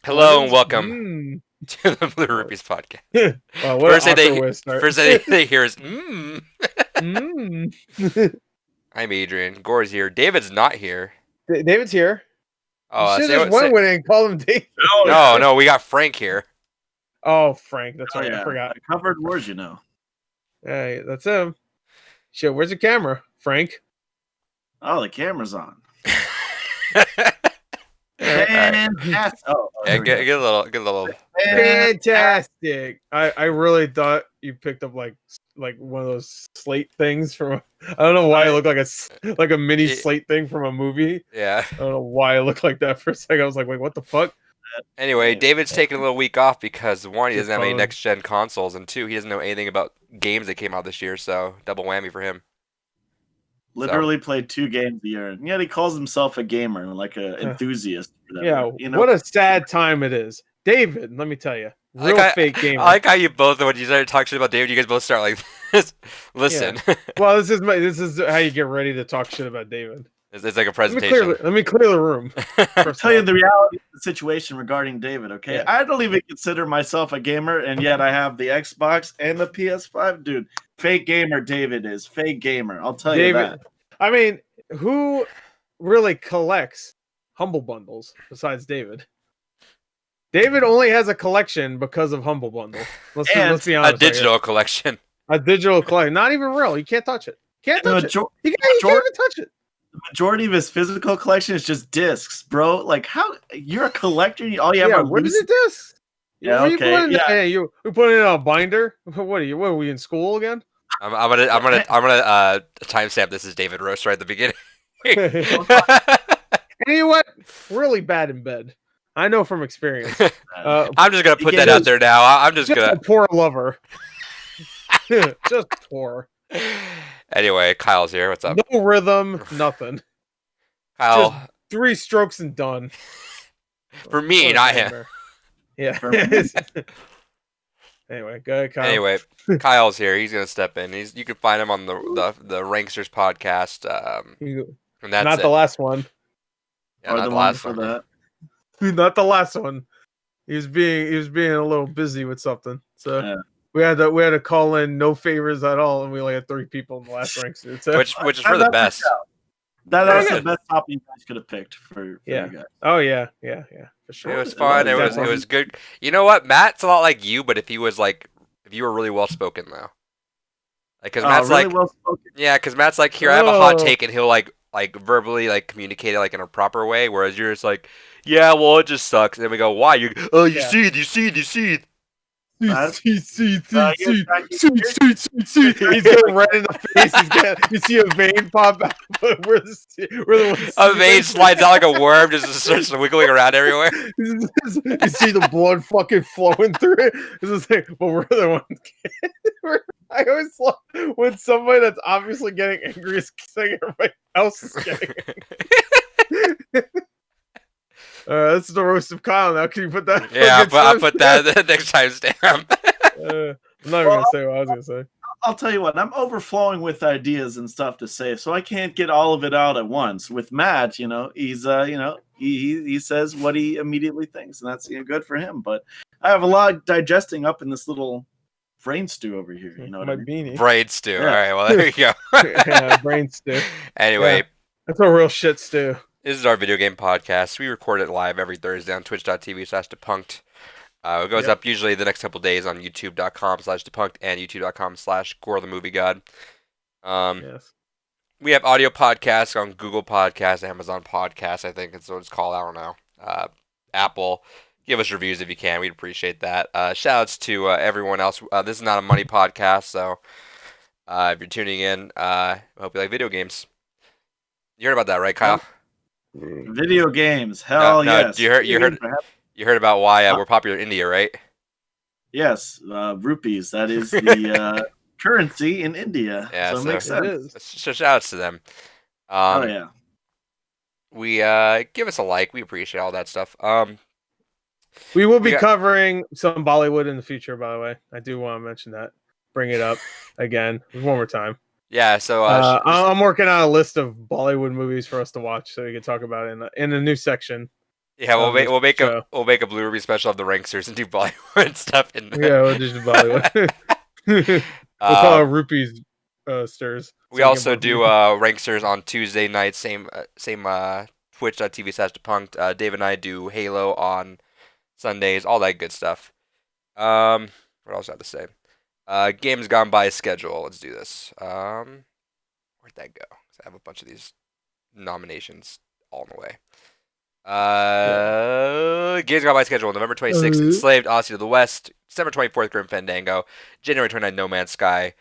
Hello and Lemons? welcome to the Blue Rupees podcast. Wow, what an awkward way to start. First thing they hear is mmm. Mm. I'm Adrian. Gore's here. David's not here. David's here. You Oh, should have just went with it and called him David. no, we got Frank here. Oh, Frank. That's Oh, right. yeah. I forgot. I covered words, you know. Hey, that's him. Shit, where's the camera, Frank? Oh, the camera's on. Fantastic. Oh, Yeah, get a little. Fantastic. I really thought you picked up like one of those slate things from. I don't know why it looked like a mini slate thing from a movie. Yeah. I don't know why it looked like that for a second. I was like, wait, what the fuck? Anyway, David's taking a little week off because one, he doesn't have any next gen consoles, and two, he doesn't know anything about games that came out this year. So double whammy for him. Literally played 2 games a year, and yet he calls himself a gamer, like an enthusiast. Yeah, you know? What a sad time it is. David, let me tell you, fake gamer. I like how you both, when you started talking shit about David, you guys both start like this. Listen. Yeah. Well, this is how you get ready to talk shit about David. It's like a presentation. Let me clear the room. I'll tell you the reality of the situation regarding David, okay? Yeah. I don't even consider myself a gamer, and yet I have the Xbox and the PS5. Dude, fake gamer David is. Fake gamer. I'll tell you that. I mean, who really collects Humble Bundles besides David? David only has a collection because of Humble Bundle. Let's be honest. A digital collection. A digital collection. Not even real. You can't touch it. You can't even touch it. The majority of his physical collection is just discs, bro. Like, how you're a collector? All you have are what is it, discs? Yeah, okay. Hey, you put it in a binder. What are we in school again? I'm gonna timestamp this as David Roast right at the beginning. And you know what? Really bad in bed. I know from experience. I'm just gonna put that out there now. I'm just gonna a poor lover. Just poor. Anyway, Kyle's here. What's up? No rhythm, nothing. Kyle, just 3 strokes and done. For me, not him. Yeah. Anyway, go ahead, Kyle. Anyway, Kyle's here. He's gonna step in. You can find him on the Ranksters podcast. And that's not the last one. Yeah, not the last one. That. Not the last one. He was being a little busy with something. So we had to call in no favors at all, and we only had 3 people in the last Ranksters. So. Which is for the best. That was the best topic you guys could have picked for you guys. Oh yeah, for sure. It was fun. It was good. You know what? Matt's a lot like you, but if you were really well spoken though. Like, cause Matt's really like, well-spoken. Yeah, cause Matt's like, here, I have a hot take, and he'll like verbally like communicate it like in a proper way, whereas you're just like, yeah, well, it just sucks. And then we go, why? You see. He's getting red in the face. You see a vein pop out, but we're the ones. A vein slides out like a worm, just starts wiggling around everywhere. You see the blood fucking flowing through it. It's like, but we're the ones. I always love when somebody that's obviously getting angry is saying everybody else is getting angry. This is the roast of Kyle now. Can you put that? Yeah, I'll put that next time stamp. I'm not even gonna say what I was gonna say. I'll tell you what, I'm overflowing with ideas and stuff to say, so I can't get all of it out at once. With Matt, he's he says what he immediately thinks, and that's good for him. But I have a lot digesting up in this little brain stew over here. You know what I mean? Beanie. Brain stew. Yeah. All right, well there you go. Yeah, brain stew. Anyway, that's a real shit stew. This is our video game podcast. We record it live every Thursday on twitch.tv/depunked. It goes up usually the next couple days on youtube.com/depunked and youtube.com/gorethemoviegod. Yes. We have audio podcasts on Google Podcasts, Amazon Podcasts, I think it's what it's called. I don't know. Apple. Give us reviews if you can. We'd appreciate that. Shout-outs to everyone else. This is not a money podcast, so if you're tuning in, I hope you like video games. You heard about that, right, Kyle? Video games, hell yes. You heard about why we're popular in India, right? Yes, rupees. That is the currency in India. Yeah, so it makes sense. So shout-outs to them. We give us a like. We appreciate all that stuff. We will be covering some Bollywood in the future, by the way. I do want to mention that. Bring it up again one more time. Yeah, so I'm working on a list of Bollywood movies for us to watch, so we can talk about it in a new section. Yeah, we'll of make this we'll make a show. we'll make a Blue Ruby special of the Ranksters and do Bollywood stuff in there. Yeah, we'll just Bollywood. We'll call it Rupees Stirs. We So we get also more do views. Ranksters on Tuesday night, same twitch.tv/depunked. Dave and I do Halo on Sundays, all that good stuff. What else do I have to say? Games Gone By schedule. Let's do this. Where'd that go? 'Cause I have a bunch of these nominations all in the way. Games Gone By schedule. November 26th, Enslaved, Odyssey to the West. December 24th, Grim Fandango. January 29th, No Man's Sky.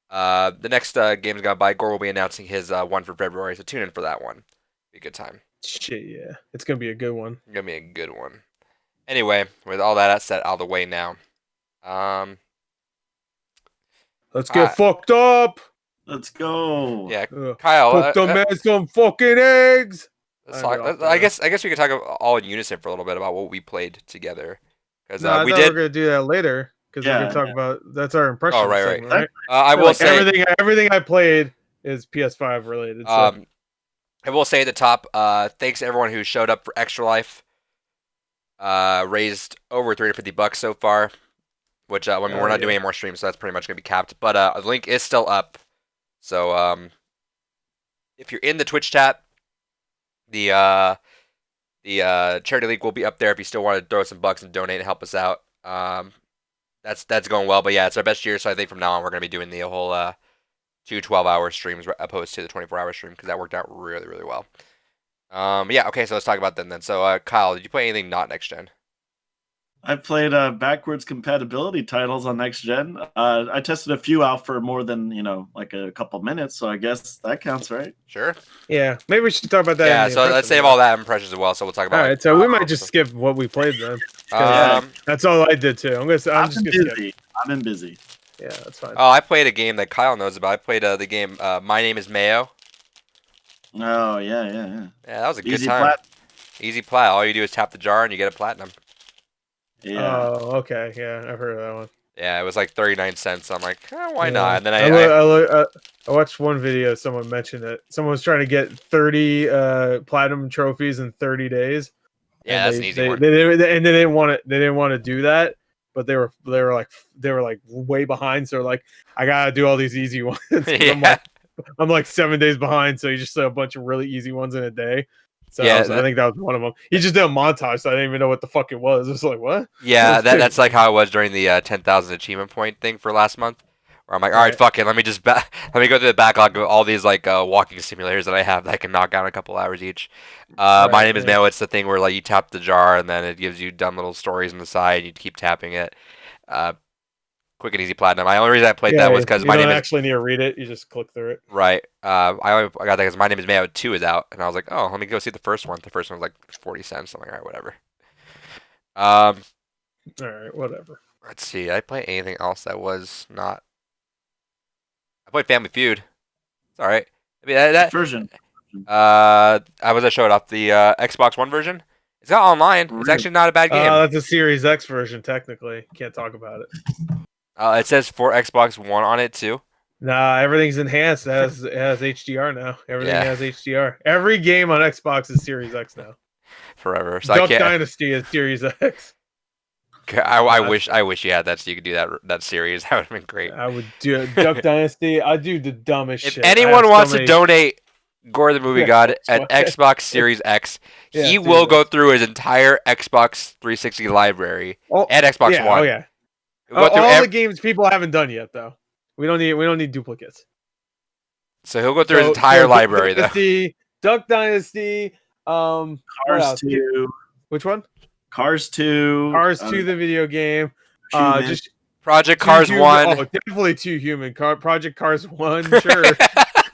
The next Games Gone By, Gore will be announcing his one for February, so tune in for that one. Be a good time. Shit, yeah. It's going to be a good one. It's gonna be a good one. Anyway, with all that set out of the way now, Let's get fucked up. Let's go. Yeah, Kyle. Cook the man some fucking eggs. I guess we could talk all in unison for a little bit about what we played together. Because I we thought did. we're gonna do that later. Because we can talk about that's our impression. Oh, right. segment, right? I will say everything I played is PS5 related. So. I will say at the top, thanks to everyone who showed up for Extra Life. Raised over $350 so far, which we're not doing any more streams, so that's pretty much gonna be capped. But the link is still up, so if you're in the Twitch chat, the charity link will be up there if you still want to throw some bucks and donate and help us out. That's going well, but yeah, it's our best year, so I think from now on we're gonna be doing the whole 2 12-hour streams opposed to the 24-hour stream because that worked out really, really well. Yeah, okay, so let's talk about them then. So, Kyle, did you play anything not next gen? I played backwards compatibility titles on next gen. I tested a few out for more than like a couple minutes, so I guess that counts, right? Sure. Yeah, maybe we should talk about that. Yeah, so let's save all that impressions as well. So we'll talk about. All right, so we might just skip what we played then. That's all I did too. I'm just gonna skip. I've been busy. Yeah, that's fine. Oh, I played a game that Kyle knows about. I played the game My Name Is Mayo. Oh yeah. Yeah, that was a good time. Easy plat. All you do is tap the jar and you get a platinum. Yeah. Oh, okay. Yeah, I've heard of that one. Yeah, it was like 39 cents. I'm like, why not? And then I watched one video. Someone mentioned it. Someone was trying to get 30 platinum trophies in 30 days. Yeah, that's an easy one. They didn't want it. They didn't want to do that, but they were like way behind. So like, I gotta do all these easy ones. Yeah. I'm like 7 days behind. So you just do a bunch of really easy ones in a day. So yeah, I think that was one of them. He just did a montage, so I didn't even know what the fuck it was. It was like, what? Yeah, that's like how it was during the 10,000 achievement point thing for last month. Where I'm like, all right, fuck it, let me just let me go through the backlog of all these like walking simulators that I have that I can knock out in a couple hours each. My Name Is Mayo. It's the thing where like you tap the jar and then it gives you dumb little stories on the side. And you keep tapping it. Quick and easy platinum. The only reason I played that was because my name actually need to read it. You just click through it. Right. I got that because My Name Is Mayo 2 is out, and I was like, oh, let me go see the first one. The first one was like 40 cents. I'm like, all right, whatever. All right, whatever. Let's see. Did I play anything else that was not? I played Family Feud. It's all right. I mean that version. I showed off the Xbox One version. It's not online. It's actually not a bad game. That's a Series X version, technically. Can't talk about it. It says for Xbox One on it too. Nah, everything's enhanced. It has HDR now. Everything has HDR. Every game on Xbox is Series X now. Forever. So Duck Dynasty is Series X. I wish you had that so you could do that series. That would have been great. I would do Duck Dynasty. I do the dumbest shit. If anyone wants to donate Gore the Movie God at Xbox Series X, he will go through his entire Xbox 360 library and Xbox One. Oh yeah. All the games people haven't done yet, though. We don't need duplicates. So he'll go through his entire library, though. Duck Dynasty, Cars 2. Which one? Cars 2. Cars 2, the video game. Just Project Cars 1. Oh, definitely Too Human. Project Cars 1, sure.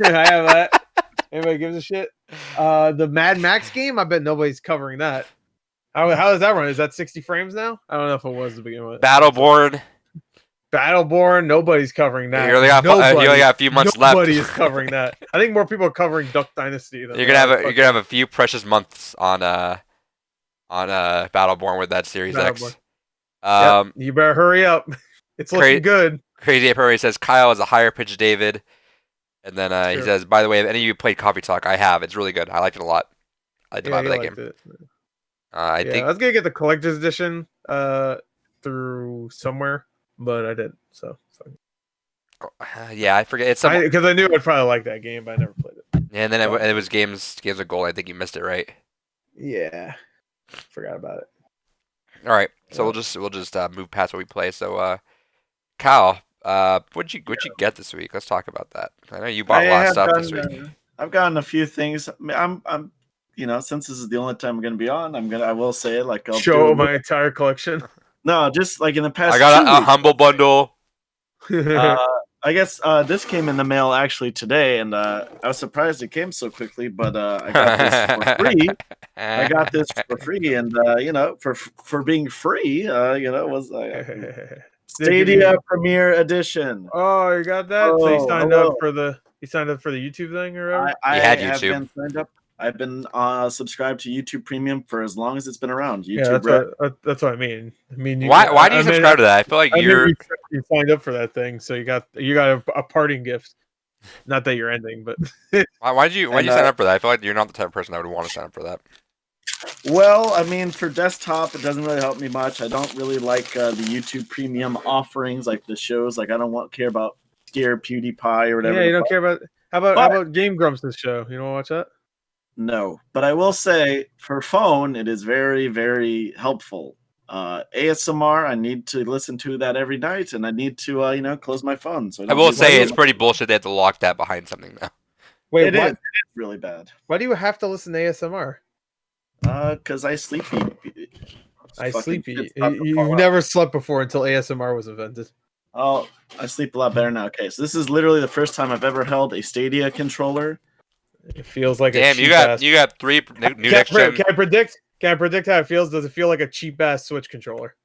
I have that. Anybody gives a shit? The Mad Max game, I bet nobody's covering that. How does that run? Is that 60 frames now? I don't know if it was to begin with. Battleborn, nobody's covering that. You only got a few months left. Nobody is covering that. I think more people are covering Duck Dynasty than you're gonna have a few precious months on Battleborn with that Series X. You better hurry up. It's looking good. Crazy Ape Hurry says Kyle has a higher pitch David. And then he says, by the way, if any of you played Coffee Talk, I have. It's really good. I liked it a lot. I liked that game. I I think. was gonna get the collector's edition through somewhere, but I didn't. So Yeah, I forget. It's some. because I knew I'd probably like that game, but I never played it. Yeah, and then it was Games of Gold. I think you missed it, right? Yeah, forgot about it. All right, so we'll just move past what we play. So, Kyle, what'd you get this week? Let's talk about that. I know you bought a lot of stuff this week. I've gotten a few things. I'm since this is the only time I'm going to be on, I will say it like I'll show my entire collection. No, just like in the past. I got a humble bundle. I guess this came in the mail actually today, and I was surprised it came so quickly. But I got this for free. I got this for free, and for being free, was Stadia Premier Edition. Oh, you got that? So you signed up for the YouTube thing or whatever? I had have YouTube. been signed up. I've been subscribed to YouTube Premium for as long as it's been around. YouTube that's what I mean. Why do you subscribe to that? I feel like you signed up for that thing, so you got a parting gift. Not that you're ending, but why'd you sign up for that? I feel like you're not the type of person that would want to sign up for that. Well, I mean, for desktop, it doesn't really help me much. I don't really like the YouTube Premium offerings, like the shows. Like, I don't care about Scare PewDiePie or whatever. Yeah, you don't care about. How about Game Grumps' show? You don't watch that? No, but I will say for phone, it is very, very helpful. ASMR, I need to listen to that every night, and I need to, close my phone. So I will say it's pretty bullshit. They have to lock that behind something now. Wait, it is really bad. Why do you have to listen to ASMR? Because I sleepy. You've never slept before until ASMR was invented. Oh, I sleep a lot better now. Okay, so this is literally the first time I've ever held a Stadia controller. It feels like damn. You got 3 new next gen. Can I predict how it feels? Does it feel like a cheap ass Switch controller?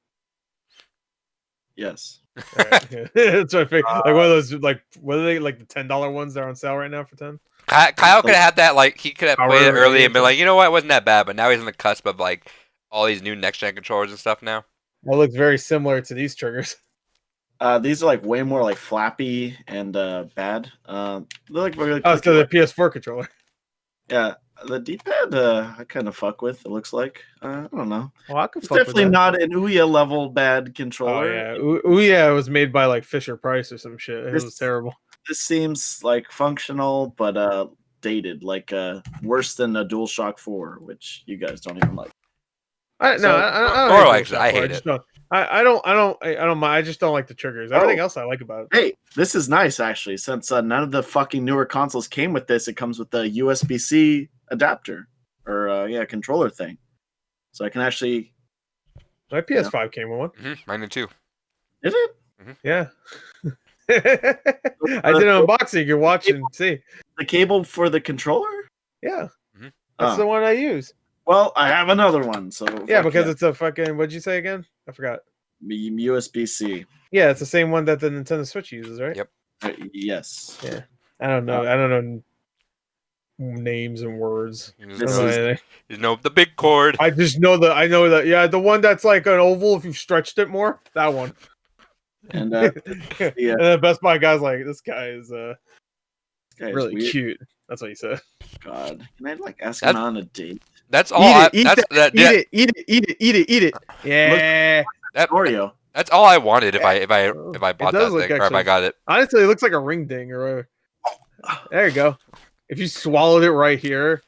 Yes. Right. That's what I think. Like one of those, like what are they, like the $10 ones that are on sale right now for 10? Kyle could have had that. Like he could have played it early and been like, you know what, it wasn't that bad. But now he's on the cusp of like all these new next gen controllers and stuff now. It looks very similar to these triggers. These are like way more like flappy and bad. They're like really so the PS4 controller. Yeah, the D-pad I kind of fuck with. It looks like I don't know. Well, I could it's definitely not an Ouya level bad controller. Oh yeah, Ouya was made by like Fisher Price or some shit. It was terrible. This seems like functional, but dated, like worse than a DualShock 4, which you guys don't even like. I hate it. I don't mind. I just don't like the triggers. Everything else I like about it. Hey, this is nice actually. Since none of the fucking newer consoles came with this, it comes with the USB-C adapter or controller thing, so I can actually. My PS5 came with one. Mm-hmm. Mine did too. Did it? Mm-hmm. Yeah. I did an unboxing. You can watch and see the cable for the controller. Yeah, that's the one I use. Well, I have another one, so yeah, because it's a fucking. What'd you say again? I forgot. USB-C. Yeah, it's the same one that the Nintendo Switch uses, right? Yep. Yes. Yeah. I don't know. I don't know names and words. You know the big cord. I just know that. I know that. Yeah, the one that's like an oval. If you've stretched it more, that one. And and the Best Buy guy's like, this guy is really cute. That's what he said. God, can I like ask him on a date? That's all. Eat it. Yeah. That Oreo. That's all I wanted if I bought that thing or if I got it. Honestly, it looks like a ring ding or whatever. There you go. If you swallowed it right here,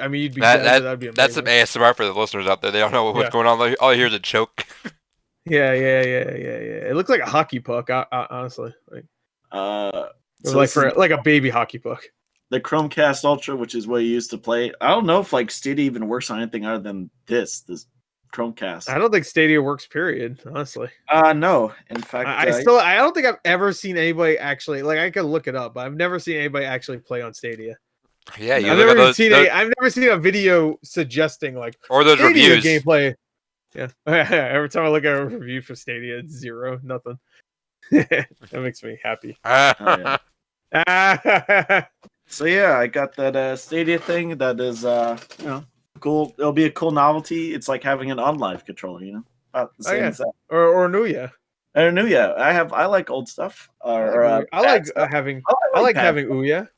I mean, you'd be dead. That'd be amazing. That's some ASMR for the listeners out there. They don't know what's going on. All you hear is a choke. Yeah. It looks like a hockey puck. Honestly, like a baby hockey puck. The Chromecast Ultra, which is what you used to play. I don't know if like Stadia even works on anything other than this Chromecast. I don't think Stadia works. Period. Honestly. No. In fact, I don't think I've ever seen anybody actually like. I could look it up, but I've never seen anybody actually play on Stadia. Yeah, I've never seen a video suggesting like or those Stadia reviews gameplay. Yeah. Every time I look at a review for Stadia, it's 0, nothing. That makes me happy. So yeah, I got that Stadia thing. That is, cool. It'll be a cool novelty. It's like having an OnLive controller, about the same as that. Or Nuya. I like old stuff. I like having Ouya.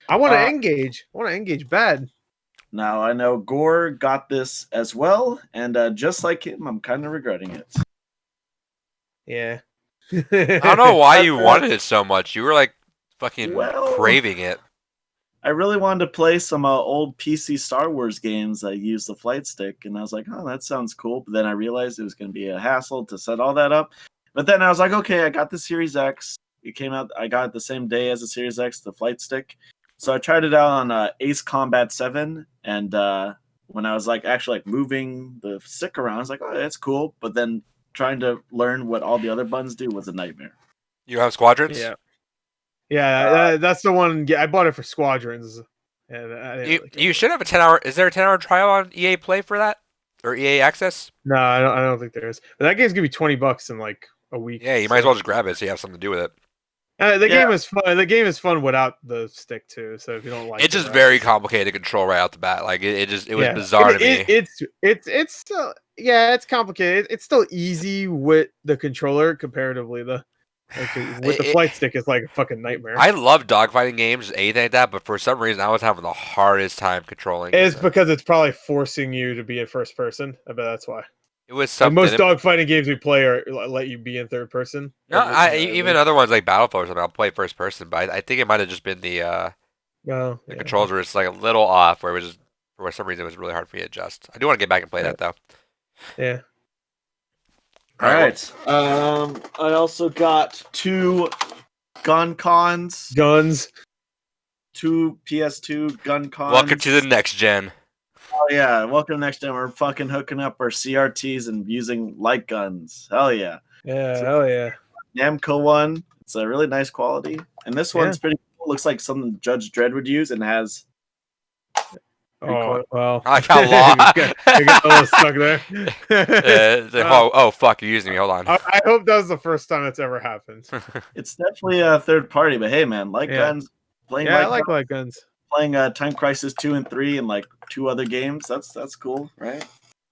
I want to engage. bad. Now I know Gore got this as well, and just like him, I'm kind of regretting it. Yeah. I don't know why you But, wanted it so much. You were like fucking Well- craving it. I really wanted to play some old PC Star Wars games that use the flight stick, and I was like, oh, that sounds cool. But then I realized it was going to be a hassle to set all that up. But then I was like, okay, I got the Series X. It came out, I got it the same day as the Series X, the flight stick. So I tried it out on Ace Combat 7, and when I was like actually like moving the stick around, I was like, oh, that's cool. But then trying to learn what all the other buttons do was a nightmare. You have squadrons? Yeah. Yeah, that's the one. I bought it for Squadrons. And I didn't You really care you for should have a 10-hour. Is there a 10-hour trial on EA Play for that? Or EA Access? it. No, I don't think there is. But that game's gonna be $20 in like a week. Yeah, you might as well just grab it so you have something to do with it. The Yeah. game is fun. The game is fun without the stick too. So if you don't like It's just right? very complicated to control right out the bat. Like it was Yeah. bizarre to me. It's still it's complicated. It's still easy with the controller comparatively. With the flight stick, it's like a fucking nightmare. I love dogfighting games, anything like that, but for some reason I was having the hardest time controlling. It's because it's probably forcing you to be in first person. I bet that's why. It was Like something. most dogfighting games we play are let you be in third person. No, even other ones like Battlefield or something, I'll play first person, but I think it might have just been the controls were just like a little off, where it was just, for some reason it was really hard for me to adjust. I do want to get back and play that though. Yeah. All right. I also got 2 gun cons, Guns. 2 PS2 gun cons. Welcome to the next gen. Oh yeah, welcome to next time. We're fucking hooking up our CRTs and using light guns. Hell yeah. Yeah. Hell yeah. Namco one. It's a really nice quality. And this one's pretty cool. Looks like something Judge Dredd would use and has Oh well. I got lost. I got a little stuck there. Oh fuck, you're using me. Hold on. I hope that was the first time it's ever happened. it's definitely a third party, but hey man, light Yeah. guns, playing Yeah, I light like guns, light guns. playing Time Crisis 2 and 3 and like 2 other games. That's cool, right?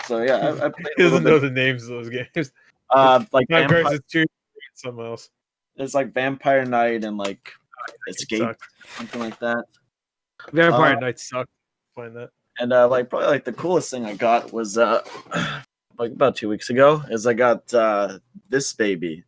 So yeah, I played He a little doesn't know bit. the names of those games. Like Time Vampire, Crisis 2, something else. there's like Vampire Knight and like Escape, Sucked. something like that. Vampire Knights suck. Playing that. And like probably like the coolest thing I got was like about 2 weeks ago is I got this baby.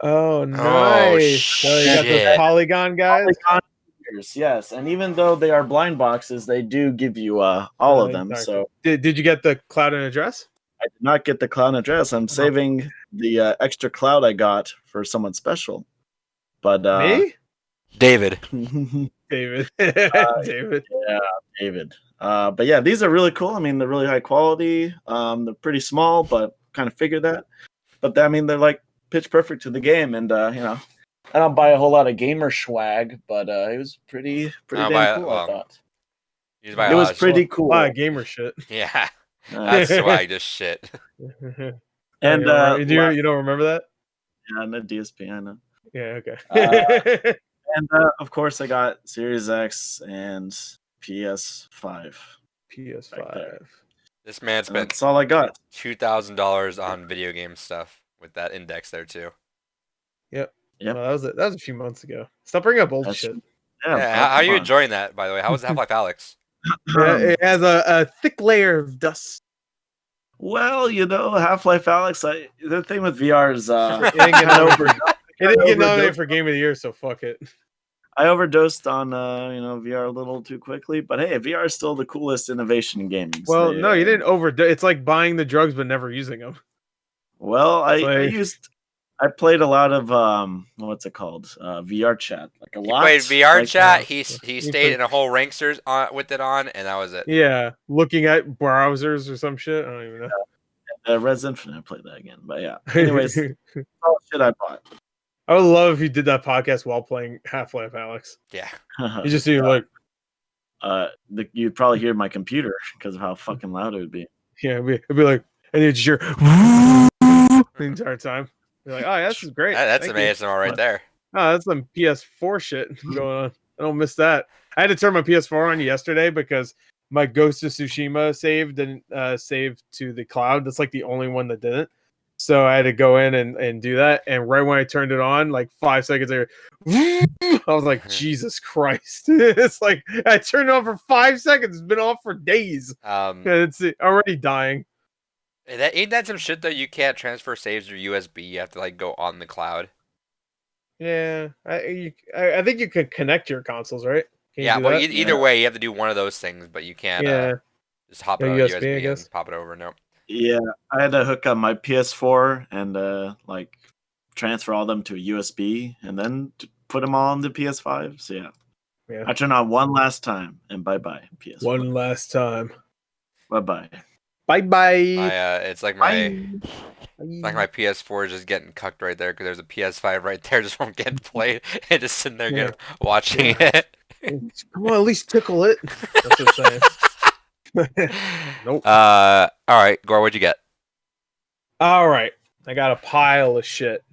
Oh, nice. So you got shit. those polygon guys. Polygon figures, yes, and even though they are blind boxes, they do give you all of them. Exactly. So Did you get the cloud and address? I did not get the cloud address. I'm saving the extra cloud I got for someone special. But Me? David. David. David. Yeah, David. But yeah, these are really cool. I mean, they're really high quality. They're pretty small, but kind of figured that. But I mean, they're like pitch perfect to the game, and you know, I don't buy a whole lot of gamer swag, but it was pretty damn cool. I thought it was pretty cool. Gamer shit. Yeah, that's swag, just shit. And you don't remember that? yeah, no DSP, I know. Yeah. Okay. And of course, I got Series X and PS5. PS5. This man spent That's all I got. $2,000 on video game stuff with that index there too. Yep. Well, that was a few months ago. Stop bringing up old shit. Yeah, how are you enjoying that, by the way? How was Half-Life Alex? Yeah, it has a thick layer of dust. Well, you know, Half-Life Alex. The thing with VR is It didn't get nominated. It didn't get nominated for Game of the Year, so fuck it. I overdosed on VR a little too quickly, but hey, VR is still the coolest innovation in gaming. Well, no, you didn't overdose. It's like buying the drugs but never using them. Well, I played a lot of what's it called? VR chat, like a lot. He played VR like, chat. He stayed in a whole ranksters with it on, and that was it. Yeah, looking at browsers or some shit. I don't even know. Res Infinite, I played that again, but yeah. Anyways, all shit I bought. I would love if you did that podcast while playing Half-Life Alex. Yeah. You just do like, you'd probably hear my computer because of how fucking loud it would be. yeah, it'd be like, and you just hear the entire time. You're like, oh, yeah, this is great. That's Thank you. amazing right there. Oh, that's some PS4 shit going on. I don't miss that. I had to turn my PS4 on yesterday because my Ghost of Tsushima save didn't save to the cloud. That's like the only one that didn't. So I had to go in and do that. And right when I turned it on, like 5 seconds later, I was like, Jesus Christ. It's like I turned it on for 5 seconds. It's been off for days. It's already dying. Ain't that some shit though? You can't transfer saves through USB. You have to like go on the cloud. Yeah. I think you can connect your consoles, right? Can you Yeah, do well, that? either way, you have to do one of those things, but you can't Yeah. just hop it Yeah, on USB, I USB guess. and pop it over. No. Yeah, I had to hook up my PS4 and like transfer all them to a USB and then put them on the PS5. So Yeah. I turned on one last time and bye bye PS4. One last time. Bye bye. Bye bye. It's like my PS4 is just getting cucked right there because there's a PS5 right there, just won't get played and just sitting there watching it. Come on, at least tickle it. That's what I'm saying. Nope. All right, Gore, what'd you get? All right, I got a pile of shit.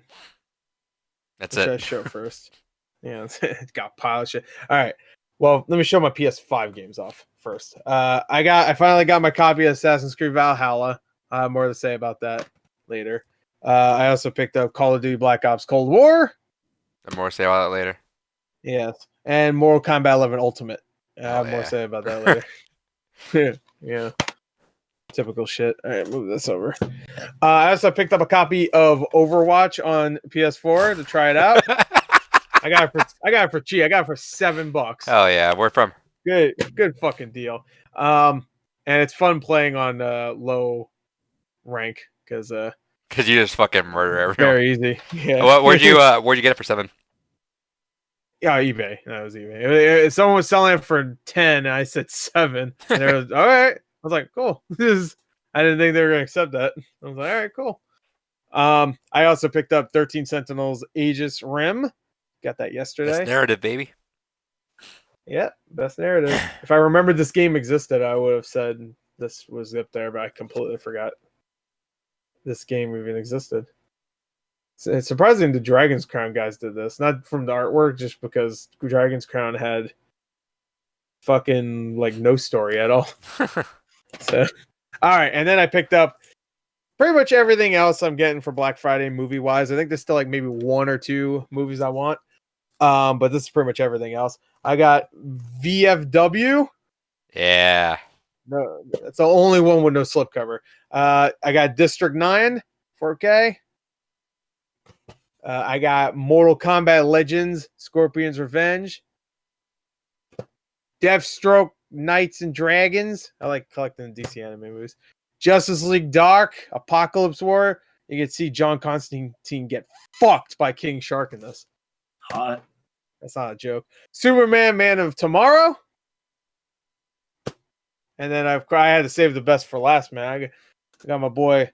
That's Should I it. show first? Yeah, it's got a pile of shit. All right. Well, let me show my PS5 games off first. I finally got my copy of Assassin's Creed Valhalla. I have more to say about that later. I also picked up Call of Duty Black Ops Cold War. And more to say about that later. Yes, and Mortal Kombat 11 Ultimate. I have more yeah. to say about that later. Yeah. Typical shit. All right, move this over. I also picked up a copy of Overwatch on PS4 to try it out. I got it for cheap. I got it for $7. Oh yeah, where from? Good fucking deal. And it's fun playing on low rank because you just fucking murder everyone. very easy. Yeah. Where'd you get it for 7? Yeah, eBay. That was eBay. Someone was selling it for 10, and I said 7. And they was all right. I was like, cool. I didn't think they were gonna accept that. I was like, all right, cool. I also picked up 13 Sentinels Aegis Rim. Got that yesterday. Best narrative, baby. Yeah, best narrative. If I remembered this game existed, I would have said this was up there, but I completely forgot this game even existed. It's surprising the Dragon's Crown guys did this. Not from the artwork, just because Dragon's Crown had fucking like no story at all. So, all right, and then I picked up pretty much everything else I'm getting for Black Friday movie wise. I think there's still like maybe 1 or 2 movies I want. But this is pretty much everything else. I got VFW. Yeah. No, that's the only one with no slipcover. I got District 9 4K. I got Mortal Kombat Legends, Scorpion's Revenge, Deathstroke, Knights and Dragons. I like collecting DC anime movies. Justice League Dark, Apocalypse War. You can see John Constantine get fucked by King Shark in this. Hot. That's not a joke. Superman, Man of Tomorrow. And then I had to save the best for last, man. I got my boy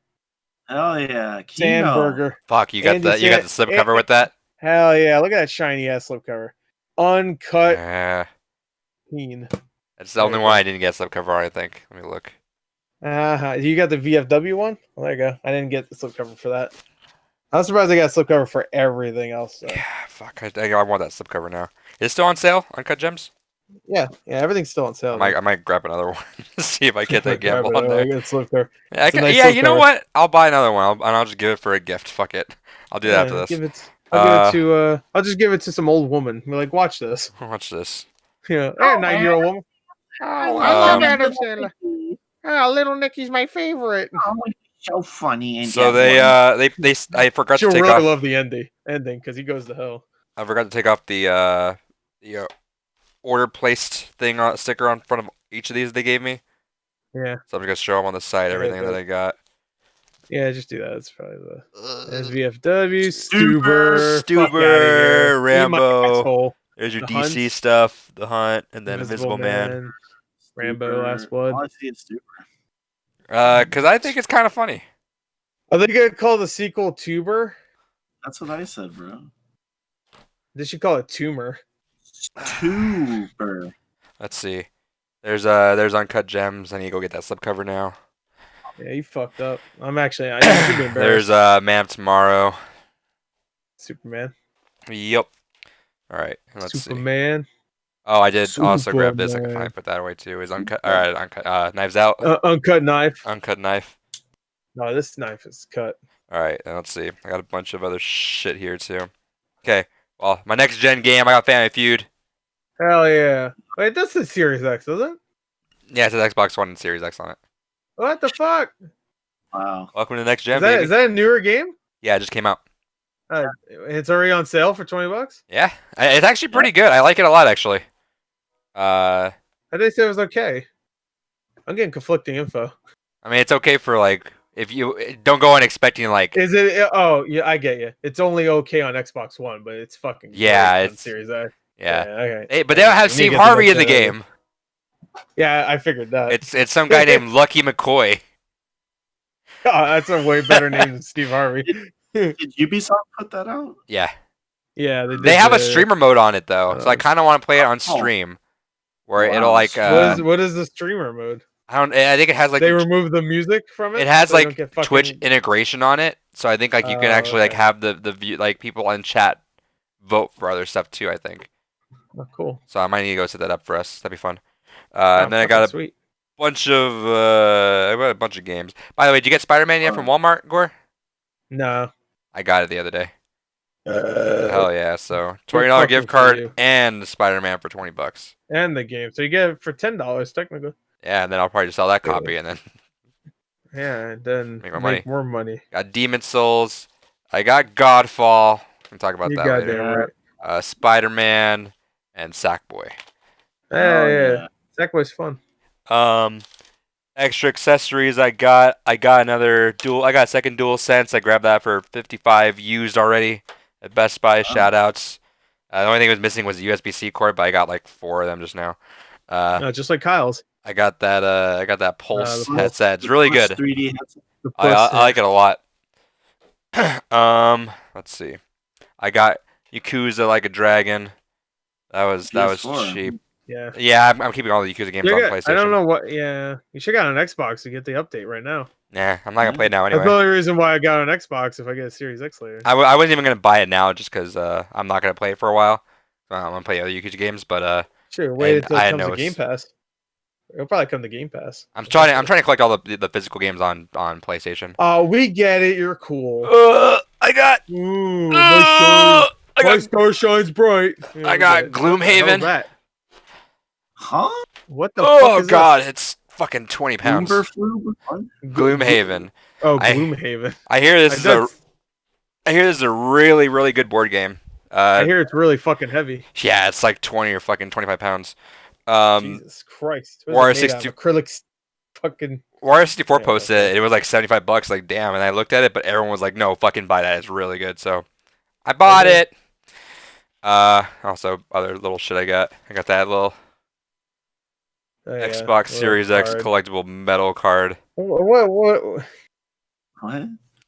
Hell yeah, Sandberger. Fuck, you got the slipcover with that? Hell yeah! Look at that shiny ass slipcover. Uncut. Yeah. Clean. That's the only one I didn't get slipcover on, I think. Let me look. You got the VFW one? Well, there you go. I didn't get the slipcover for that. I'm surprised I got slipcover for everything else. So. Yeah, fuck. I want that slipcover now. Is it still on sale? Uncut Gems? Yeah, everything's still on sale. I might grab another one. See if I get that gamble on there. Yeah, you know what? I'll buy another one. I'll just give it for a gift. Fuck it. I'll do that after this. I'll just give it to some old woman. Be like, watch this. Watch this. Yeah, 9-year-old woman. Oh, I love Adam Sandler. Oh, Little Nicky's my favorite. Oh, so funny. And so I forgot She'll to take really off. love the ending because he goes to hell. I forgot to take off the order placed sticker on front of each of these they gave me. Yeah. So I'm just gonna show them on the site everything that I got. Yeah, just do that. It's probably there's VFW, Stuber, Rambo. There's your DC stuff, The Hunt, and then Invisible Man. Rambo, Last Blood. I see it's Stuber. Because I think it's kind of funny. Are they gonna call the sequel Tuber? That's what I said, bro. They should call it Tumor. Tuber. Let's see. There's Uncut Gems. I need to go get that slipcover now. Yeah, you fucked up. I should be embarrassed. There's Man of Tomorrow. Superman. Yep. All right. Let's see. Superman. Oh, I did also grab this. I can finally put that away too. Is Uncut? All right, Uncut. Knives Out. Uncut Knife. Uncut Knife. No, this knife is cut. All right, let's see. I got a bunch of other shit here too. Okay, well, my next gen game, I got Family Feud. Hell yeah! Wait, this is Series X, isn't it? Yeah, it says Xbox One and Series X on it. What the fuck? Wow. Welcome to the next gen, Is that baby. is that a newer game? Yeah, it just came out. It's already on sale for $20. Yeah, it's actually pretty good. I like it a lot, actually. I did say it was okay. I'm getting conflicting info. I mean, it's okay for like if you don't go in expecting like. Is it? Oh, yeah, I get you. It's only okay on Xbox One, but it's fucking Yeah, great on it's- Series X. Yeah. Okay. Hey, but they don't have We need Steve to get the Harvey in the next gen. game. Yeah, I figured that. It's some guy named Lucky McCoy. Oh, that's a way better name than Steve Harvey. Did Ubisoft put that out? Yeah. Yeah, they, did They have a the- streamer mode on it though, so I kind of want to play it on Oh. stream, where Wow. it'll like. What is the streamer mode? I don't. I think it has like. They remove the music from it. It has so they like don't get fucking- Twitch integration on it, so I think like you can actually like okay. have the view like people in chat vote for other stuff too. I think. Oh, cool. So I might need to go set that up for us. That'd be fun. Oh, And then I got a sweet. bunch of games. By the way, did you get Spider-Man yet from Walmart, Gore? No. I got it the other day. Hell yeah! So $20 fucking gift for card you. and Spider-Man for $20. And the game, so you get it for $10 technically. Yeah, and then I'll probably just sell that Yeah. copy and then Yeah, and then Make more more money. got Demon Souls. I got Godfall. We can talk about You that goddamn later. right. Spider-Man and Sackboy. Yeah. Sackboy's fun. Extra accessories I got another dual. I got a second DualSense. I grabbed that for 55 used already at Best Buy. Shout outs. The only thing it was missing was the USB-C cord, but I got like 4 of them just now. No, just like Kyle's. I got that Pulse the headset. It's really good. 3D headset. The I plus, like it a lot. Let's see. I got Yakuza Like a Dragon. That was PS4. cheap. Yeah. Yeah, I'm keeping all the Yakuza games on PlayStation. I don't know what. Yeah, you should got an Xbox to get the update right now. Nah, I'm not gonna play it now That's anyway. the only reason why I got an Xbox. If I get a Series X later. I wasn't even gonna buy it now just because I'm not gonna play it for a while. I'm gonna play other Yakuza games, but Sure, wait and until I it comes know to Game Pass. It'll probably come to Game Pass. I'm trying to collect all the physical games on PlayStation. Oh, we get it. You're cool. I got Ooh, I my got star shines bright. Yeah, I we got get it. Gloomhaven. What the hell is that? Huh? What the fuck oh is god, it's fucking 20 Bloomberg pounds. flu? What? this? Gloomhaven. Oh, I- Gloomhaven. I hear this is a That's- really really good board game. I hear it's really fucking heavy. Yeah, it's like 20 or fucking 25 pounds. Jesus Christ. What Wario is it made out 60 of? Acrylic fucking. Wario 64 Yeah, posted okay. it. It was like $75. Like damn, and I looked at it, but everyone was like, "No, fucking buy that. It's really good." So I bought Okay. it. Also other little shit I got. I got that little Oh, yeah, Xbox little Series X card. collectible metal card. What What?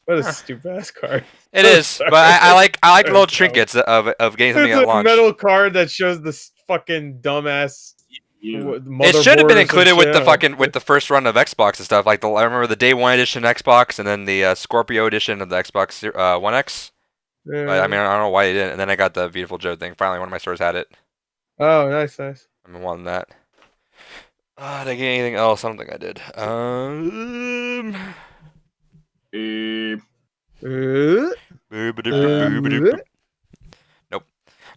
a stupid ass card. It I'm is, sorry. but I like Sorry, little Joe. trinkets of getting something It's at a launch. metal card that shows this fucking dumbass. You. It should have been motherboard or some included with the shit. fucking with the first run of Xbox and stuff. Like I remember the Day One edition Xbox, and then the Scorpio edition of the Xbox One X. Yeah. But I mean, I don't know why they didn't. And then I got the Beautiful Joe thing. Finally, one of my stores had it. Oh, nice. I've been wanting that. Did I get anything else? I don't think I did. Nope.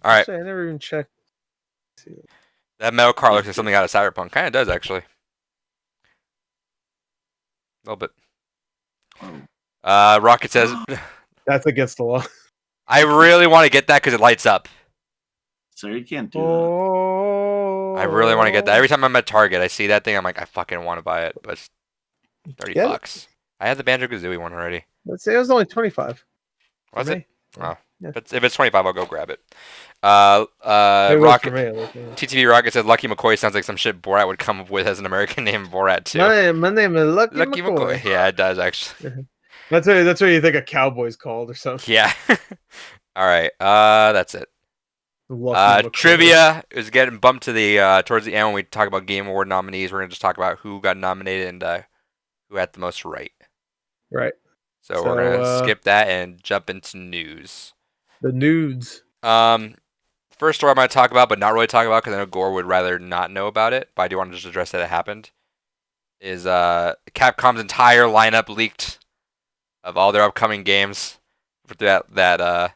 All right. Actually, I never even checked. That metal car looks like something out of Cyberpunk. Kind of does, actually. A little bit. Rocket says, That's against the law. I really want to get that because it lights up. So you can't do that. Oh. I really want to get that. Every time I'm at Target, I see that thing. I'm like, I fucking want to buy it, but it's $30 Get it. bucks. I have the Banjo-Kazooie one already. Let's say it was only 25. for Was it? me. Oh. Yeah. If it's 25, I'll go grab it. It worked Rocket, for me, at least, yeah. TTV Rocket said Lucky McCoy sounds like some shit Borat would come up with as an American name. Borat too. My name is Lucky, Lucky McCoy. McCoy. Yeah, it does actually. That's what you think a cowboy's called or something. Yeah. All right. That's it. Lucky McCoy. Trivia is getting bumped to the towards the end when we talk about Game Award nominees. We're gonna just talk about who got nominated and who had the most right. Right. So we're So, gonna skip that and jump into news. The nudes. First story I'm gonna talk about, but not really talk about because I know Gore would rather not know about it. But I do want to just address that it happened. Is Capcom's entire lineup leaked of all their upcoming games for that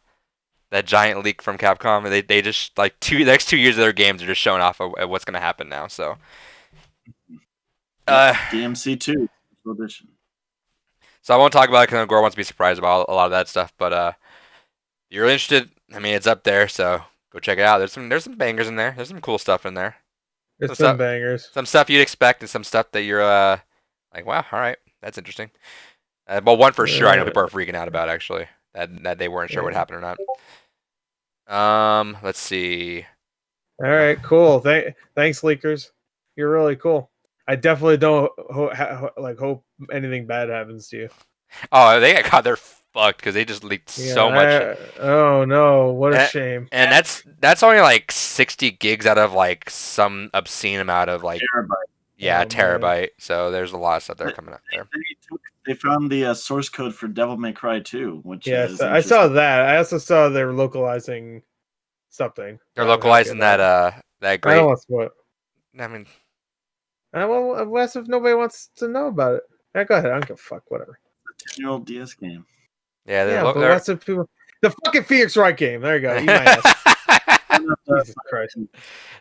giant leak from Capcom. And they just like the next 2 years of their games are just showing off of what's gonna happen now. So DMC2 edition. So I won't talk about it because Gore wants to be surprised about a lot of that stuff. But you're interested, I mean, it's up there, so go check it out. There's some bangers in there. There's some cool stuff in there. There's some bangers. Some stuff you'd expect, and some stuff that you're like, wow, all right, that's interesting. But one for sure, I know people are freaking out about actually that they weren't sure what happened or not. Let's see. All right, cool. Thanks, leakers. You're really cool. I definitely don't hope anything bad happens to you. Oh, they're fucked because they just leaked so much. Oh no, what a shame. And that's only like 60 gigs out of like some obscene amount of like terabyte. Man. So there's a lot of stuff there coming up there. They found the source code for Devil May Cry 2, which is I saw that. I also saw they're localizing something. They're localizing that great. I don't want what. I mean, Wes, if nobody wants to know about it, go ahead. I don't give a fuck. Whatever. It's a 10-year-old DS game. Yeah, but lots of people. The fucking Phoenix Wright game. There you go. Eat my ass. Jesus Christ.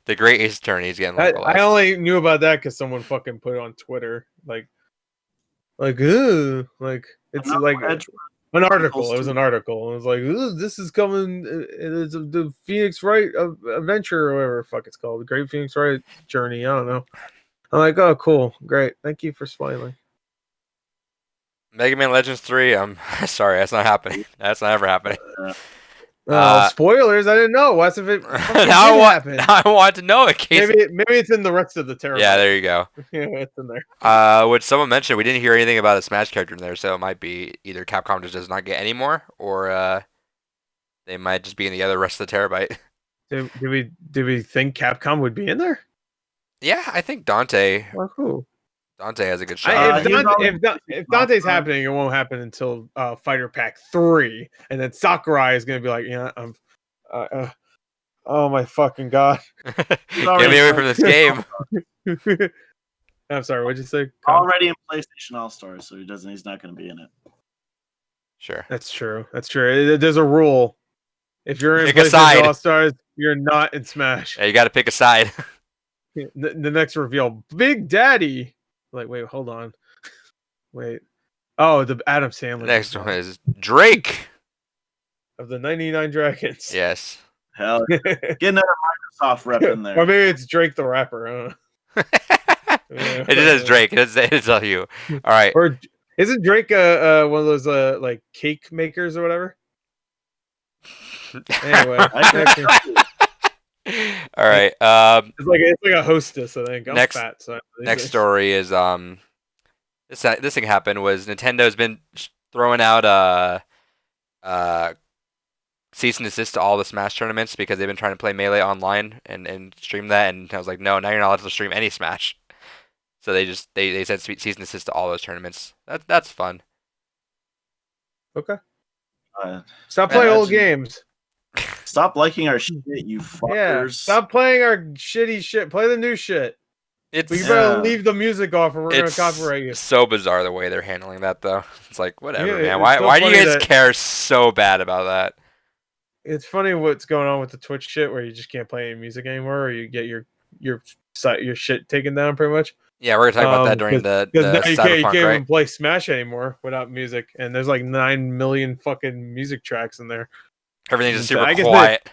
The Great Ace Attorney is getting localized. I only knew about that because someone fucking put it on Twitter. Ooh, it's like an article. It was an article. It was like, ooh, this is coming. It's the Phoenix Wright adventure or whatever the fuck it's called. The Great Phoenix Wright Journey. I don't know. I'm like, oh, cool, great. Thank you for spoiling. Mega Man Legends 3. I'm sorry, that's not happening. That's not ever happening. Spoilers. I didn't know. What if it happen? I want to know it. Maybe it's in the rest of the terabyte. Yeah, there you go. Yeah, it's in there. Which someone mentioned we didn't hear anything about a Smash character in there, so it might be either Capcom just does not get any more, or they might just be in the other rest of the terabyte. Did we think Capcom would be in there? Yeah, I think Dante. Oh, cool. Dante has a good shot. If Dante's happening, it won't happen until Fighter Pack 3, and then Sakurai is gonna be like, yeah, oh my fucking god, get me away from this game. I'm sorry, what'd you say? Already in PlayStation All Stars, so he's not gonna be in it. Sure, that's true. There's a rule. If you're in PlayStation All Stars, you're not in Smash. Yeah, you got to pick a side. The next reveal, Big Daddy. Like, wait, hold on. Wait. Oh, the Adam Sandler. The next one is Drake of the 99 Dragons. Yes. Hell, get another Microsoft rep in there. Or maybe it's Drake the rapper. I don't know. It just says Drake. It tell you. All right. Or isn't Drake one of those like cake makers or whatever? Anyway. All right. It's like a hostess, I think. I'm fat, so next story is this thing happened was Nintendo's been throwing out cease and desist to all the Smash tournaments because they've been trying to play Melee online and stream that, and I was like, no, now you're not allowed to stream any Smash. So they said cease and desist to all those tournaments. That's fun. Okay. Stop playing old games. Stop liking our shit, you fuckers. Yeah, stop playing our shitty shit. Play the new shit. But you better leave the music off or we're going to copyright you. It's so bizarre the way they're handling that, though. It's like, whatever, man. Why do you guys care so bad about that? It's funny what's going on with the Twitch shit where you just can't play any music anymore or you get your shit taken down pretty much. Yeah, we're going to talk about that during the Cyberpunk, you can't right? even play Smash anymore without music. And there's like 9 million fucking music tracks in there. Everything's just super quiet.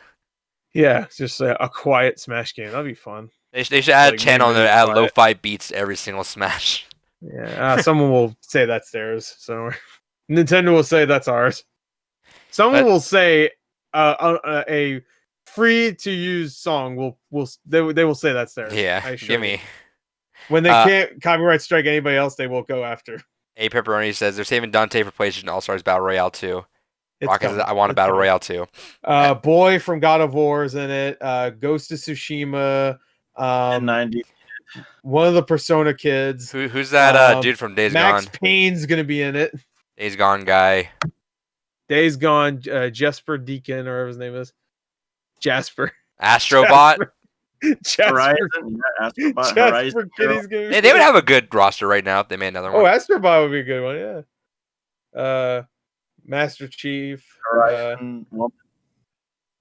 It's just a quiet Smash game. That'd be fun. They should add a channel that add lo-fi beats to every single Smash. Yeah, someone will say that's theirs. So Nintendo will say that's ours. Someone will say a free to use song they will say that's theirs. Yeah, give me. When they can't copyright strike anybody else, they will go after. A Pepperoni says they're saving Dante for PlayStation All Stars Battle Royale 2. I want a Battle Royale too. Boy from God of War is in it. Ghost of Tsushima. 90. One of the Persona kids. Who's that dude from Days Gone? Max Payne's gonna be in it. Days Gone guy. Days Gone. Jesper Deacon, or whatever his name is. Jasper. Astrobot. Jasper. Horizon. Yeah, Astrobot. Jasper Horizon. They would have a good roster right now if they made another one. Oh, Astrobot would be a good one. Yeah. Master Chief, Horizon, Woman,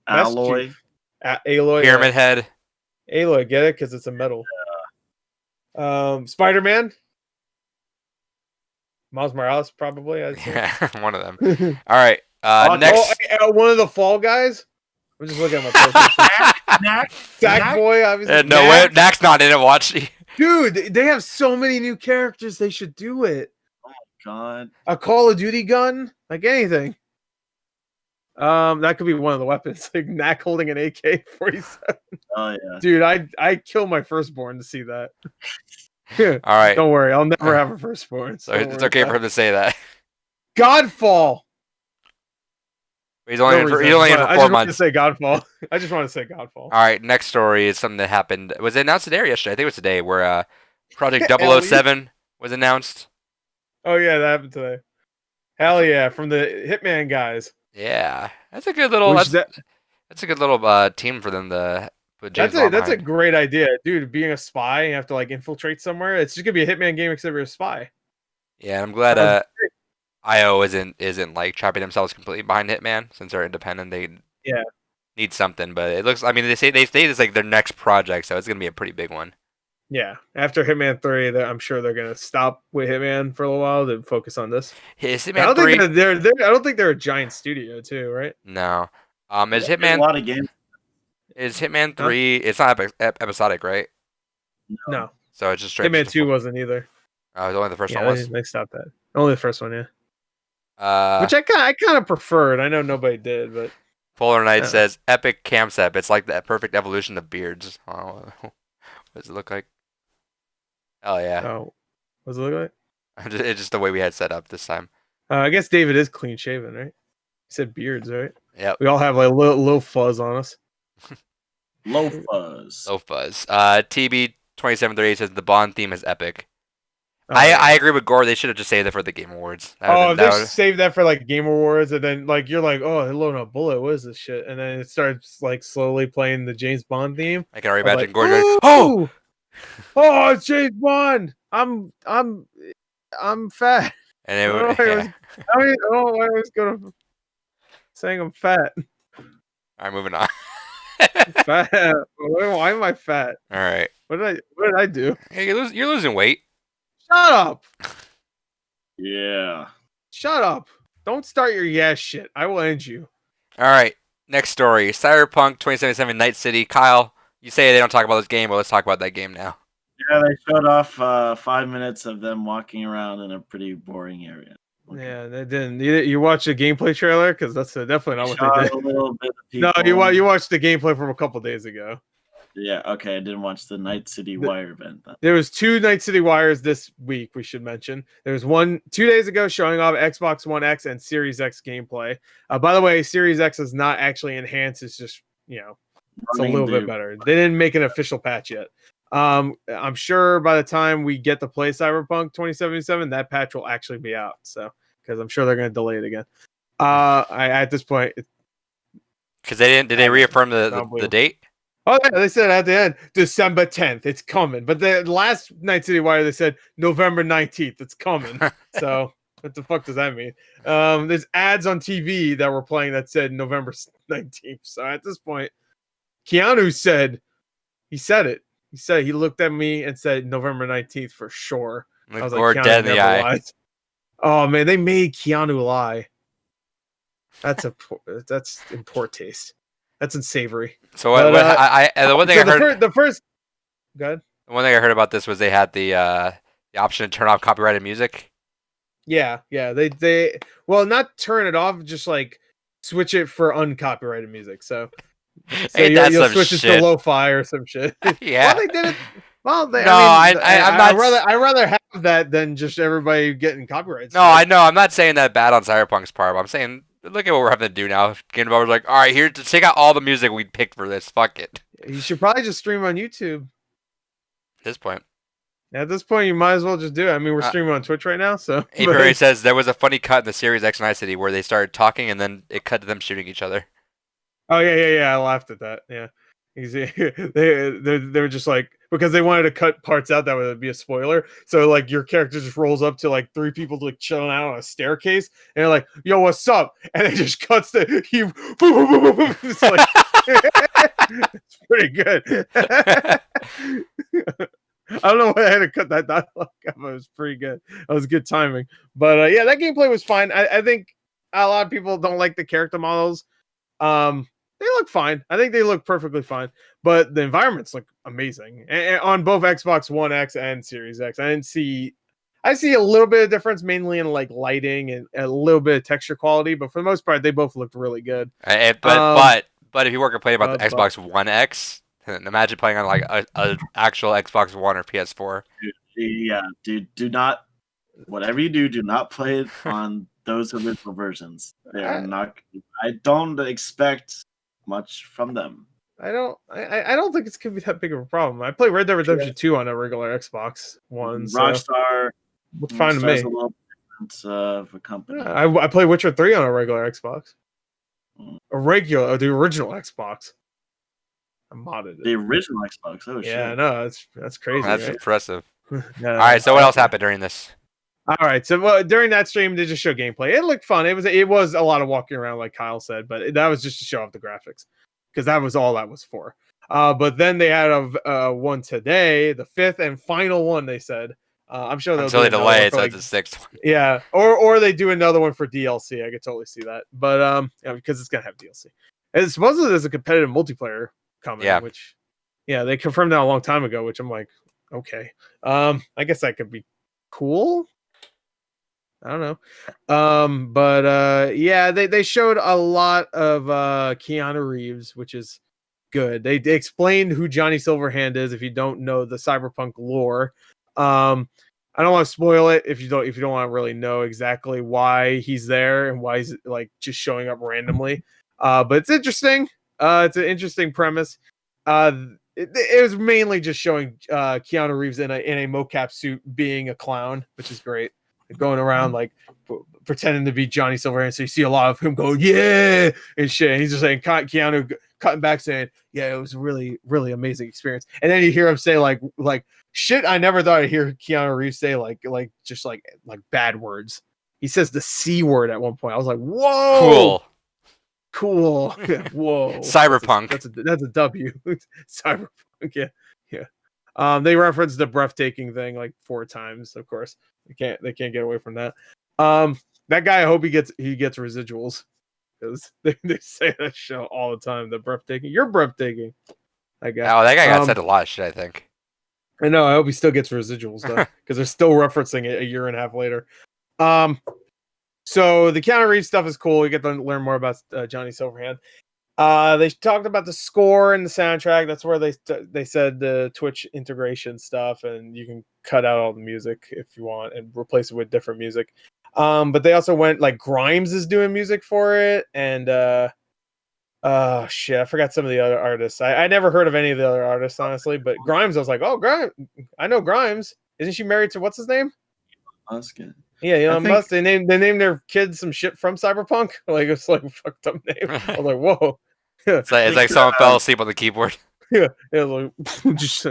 Master Alloy. Chief, Aloy, Pyramid Head. Aloy, get it? Because it's a metal. Spider-Man, Miles Morales, probably. I'd say. Yeah, one of them. All right. Next. One of the Fall Guys. I'm just looking at my PlayStation. Sackboy, obviously. No, wait, Knack's not in it. Watch. Dude, they have so many new characters. They should do it. God. A Call of Duty gun, like anything. That could be one of the weapons, like Knack holding an AK-47. Oh yeah, dude, I'd kill my firstborn to see that. All right. Don't worry, I'll never have a firstborn. So it's okay for him to say that. Godfall. He's only in for 4 months. I just want to say Godfall. All right, next story is something that happened. Was it announced today or yesterday? I think it was today, where Project 007 was announced. Oh yeah, that happened today. Hell yeah, from the Hitman guys. Yeah, that's a good little. That's a good little team for them to put James Bond That's a behind. great idea, dude. Being a spy, you have to like infiltrate somewhere. It's just gonna be a Hitman game except you're a spy. Yeah, I'm glad IO isn't like trapping themselves completely behind Hitman since they're independent. They need something, but it looks. I mean, they say it's like their next project, so it's gonna be a pretty big one. Yeah, after Hitman 3, I'm sure they're gonna stop with Hitman for a little while to focus on this. Is I Hitman don't 3? think I don't think they're a giant studio too, right? No. Is a Hitman? lot of games. Is Hitman 3? It's not episodic, right? No. So it's just straight. Hitman 2 wasn't either. Oh, it was only the first one Yeah, was. they stopped that. Only the first one, yeah. Which I kind of preferred. I know nobody did, but Polar Knight says epic camsep. It's like the perfect evolution of beards. Oh, what does it look like? Oh yeah. Oh, what does it look like? It's just the way we had set up this time. I guess David is clean shaven, right? He said beards, right? Yep. We all have like low fuzz on us. Low fuzz. Low fuzz. TB2738 says the Bond theme is epic. I agree with Gore. They should have just saved it for the Game Awards. If they saved that for like Game Awards, and then like you're like, oh, hello, no bullet. What is this shit? And then it starts like slowly playing the James Bond theme. I can already imagine like, Gore going, oh, it's James Bond. I'm fat. And it would, I was gonna saying I'm fat. All right, moving on. Fat. Why am I fat? All right. What did I do? Hey, you're losing weight. Shut up. Yeah. Shut up. Don't start your yes shit. I will end you. All right. Next story. Cyberpunk 2077 Night City. Kyle, you say they don't talk about this game, but let's talk about that game now. Yeah, they showed off 5 minutes of them walking around in a pretty boring area. Okay. Yeah, they didn't. You watched the gameplay trailer? Because that's definitely not what they did. A little bit of people. No, you watched the gameplay from a couple days ago. Yeah, okay. I didn't watch the Night City Wire event then. There was 2 Night City Wires this week, we should mention. There was one 2 days ago showing off Xbox One X and Series X gameplay. By the way, Series X is not actually enhanced. It's just, it's a little bit better. They didn't make an official patch yet. I'm sure by the time we get to play Cyberpunk 2077, that patch will actually be out. So, because I'm sure they're going to delay it again. At this point, because did they reaffirm the date? Oh yeah, they said at the end December 10th, it's coming. But the last Night City Wire, they said November 19th, it's coming. So what the fuck does that mean? There's ads on TV that were playing that said November 19th. So at this point, Keanu said it. He looked at me and said November 19th for sure. I was like, Keanu dead in the eye. lies. Oh man, they made Keanu lie. That's in poor taste. That's unsavory. So the one thing I heard. The first. Good. The one thing I heard about this was they had the option to turn off copyrighted music. Yeah. They not turn it off, just like switch it for uncopyrighted music. So you'll switch it to lo-fi or some shit. Yeah. Well, they did it. Well, I'd rather have that than just everybody getting copyrights. No, I know. I'm not saying that bad on Cyberpunk's part. But I'm saying, look at what we're having to do now. Game Developer's like, all right, here, to take out all the music we picked for this. Fuck it. You should probably just stream on YouTube. At this point. At this point, you might as well just do it. I mean, we're streaming on Twitch right now, so. Perry says there was a funny cut in the Series X Night City where they started talking and then it cut to them shooting each other. Oh yeah. I laughed at that. Yeah, they were just like, because they wanted to cut parts out that would be a spoiler. So like your character just rolls up to like 3 people like chilling out on a staircase, and they're like, "Yo, what's up?" And it just cuts to you. It's like it's pretty good. I don't know why I had to cut that dialogue out. It was pretty good. That was good timing. But yeah, that gameplay was fine. I think a lot of people don't like the character models. They look fine. I think they look perfectly fine. But the environments look amazing and on both Xbox One X and Series X. I see a little bit of difference, mainly in like lighting and a little bit of texture quality. But for the most part, they both looked really good. But if you were complaining about the but- Xbox One X, imagine playing on like a actual Xbox One or PS4. Yeah, dude, do not. Whatever you do not play it on those original versions. They're not. I don't expect much from them. I don't think it's gonna be that big of a problem. I play Red Dead Redemption 2 on a regular Xbox One. Rockstar, looks fine to me. a little different of a company. Yeah, I play Witcher 3 on a regular Xbox. The original Xbox. I modded it. The original Xbox. Oh shit. Yeah, no, that's crazy. That's right? impressive. Yeah, All right, so what else happened during this? All right, so during that stream, they just showed gameplay. It looked fun. It was a lot of walking around, like Kyle said, but that was just to show off the graphics, because that was all that was for. But then they had one today, the 5th and final one. They said, I'm sure they'll Until they delay it, so like, it's the 6th one. Yeah, or they do another one for DLC. I could totally see that, but yeah, because it's gonna have DLC. And supposedly there's a competitive multiplayer coming. Yeah. Which, yeah, they confirmed that a long time ago. Which I'm like, okay, I guess that could be cool. I don't know. But yeah, they showed a lot of Keanu Reeves, which is good. They explained who Johnny Silverhand is if you don't know the Cyberpunk lore. I don't want to spoil it if you don't want to really know exactly why he's there and why he's like just showing up randomly. But it's interesting. It's an interesting premise. It was mainly just showing Keanu Reeves in a mocap suit being a clown, which is great. Going around like pretending to be Johnny Silverhand, so you see a lot of him go yeah and shit. And he's just saying Keanu cutting back saying yeah, it was a really really amazing experience. And then you hear him say like shit. I never thought I'd hear Keanu Reeves say like bad words. He says the C word at one point. I was like, whoa, cool. Whoa, Cyberpunk. That's a W. Cyberpunk. Yeah. They referenced the breathtaking thing like 4 times. Of course, they can't get away from that. That guy, I hope he gets residuals, because they say that show all the time. The breathtaking. You're breathtaking. That guy. Oh, that guy got said a lot of shit, I think. I know. I hope he still gets residuals though, because they're still referencing it a year and a half later. So the Keanu Reeves stuff is cool. We get to learn more about Johnny Silverhand. They talked about the score and the soundtrack. That's where they said the Twitch integration stuff, and you can cut out all the music if you want and replace it with different music. But they also went like Grimes is doing music for it, and shit, I forgot some of the other artists. I never heard of any of the other artists, honestly, but Grimes, I was like, oh, Grimes, I know Grimes. Isn't she married to what's his name? Musk. Yeah, Elon Musk. They named their kids some shit from Cyberpunk. Like it's like a fucked up name. I was like, whoa. It's like someone fell asleep on the keyboard. Yeah, it was like just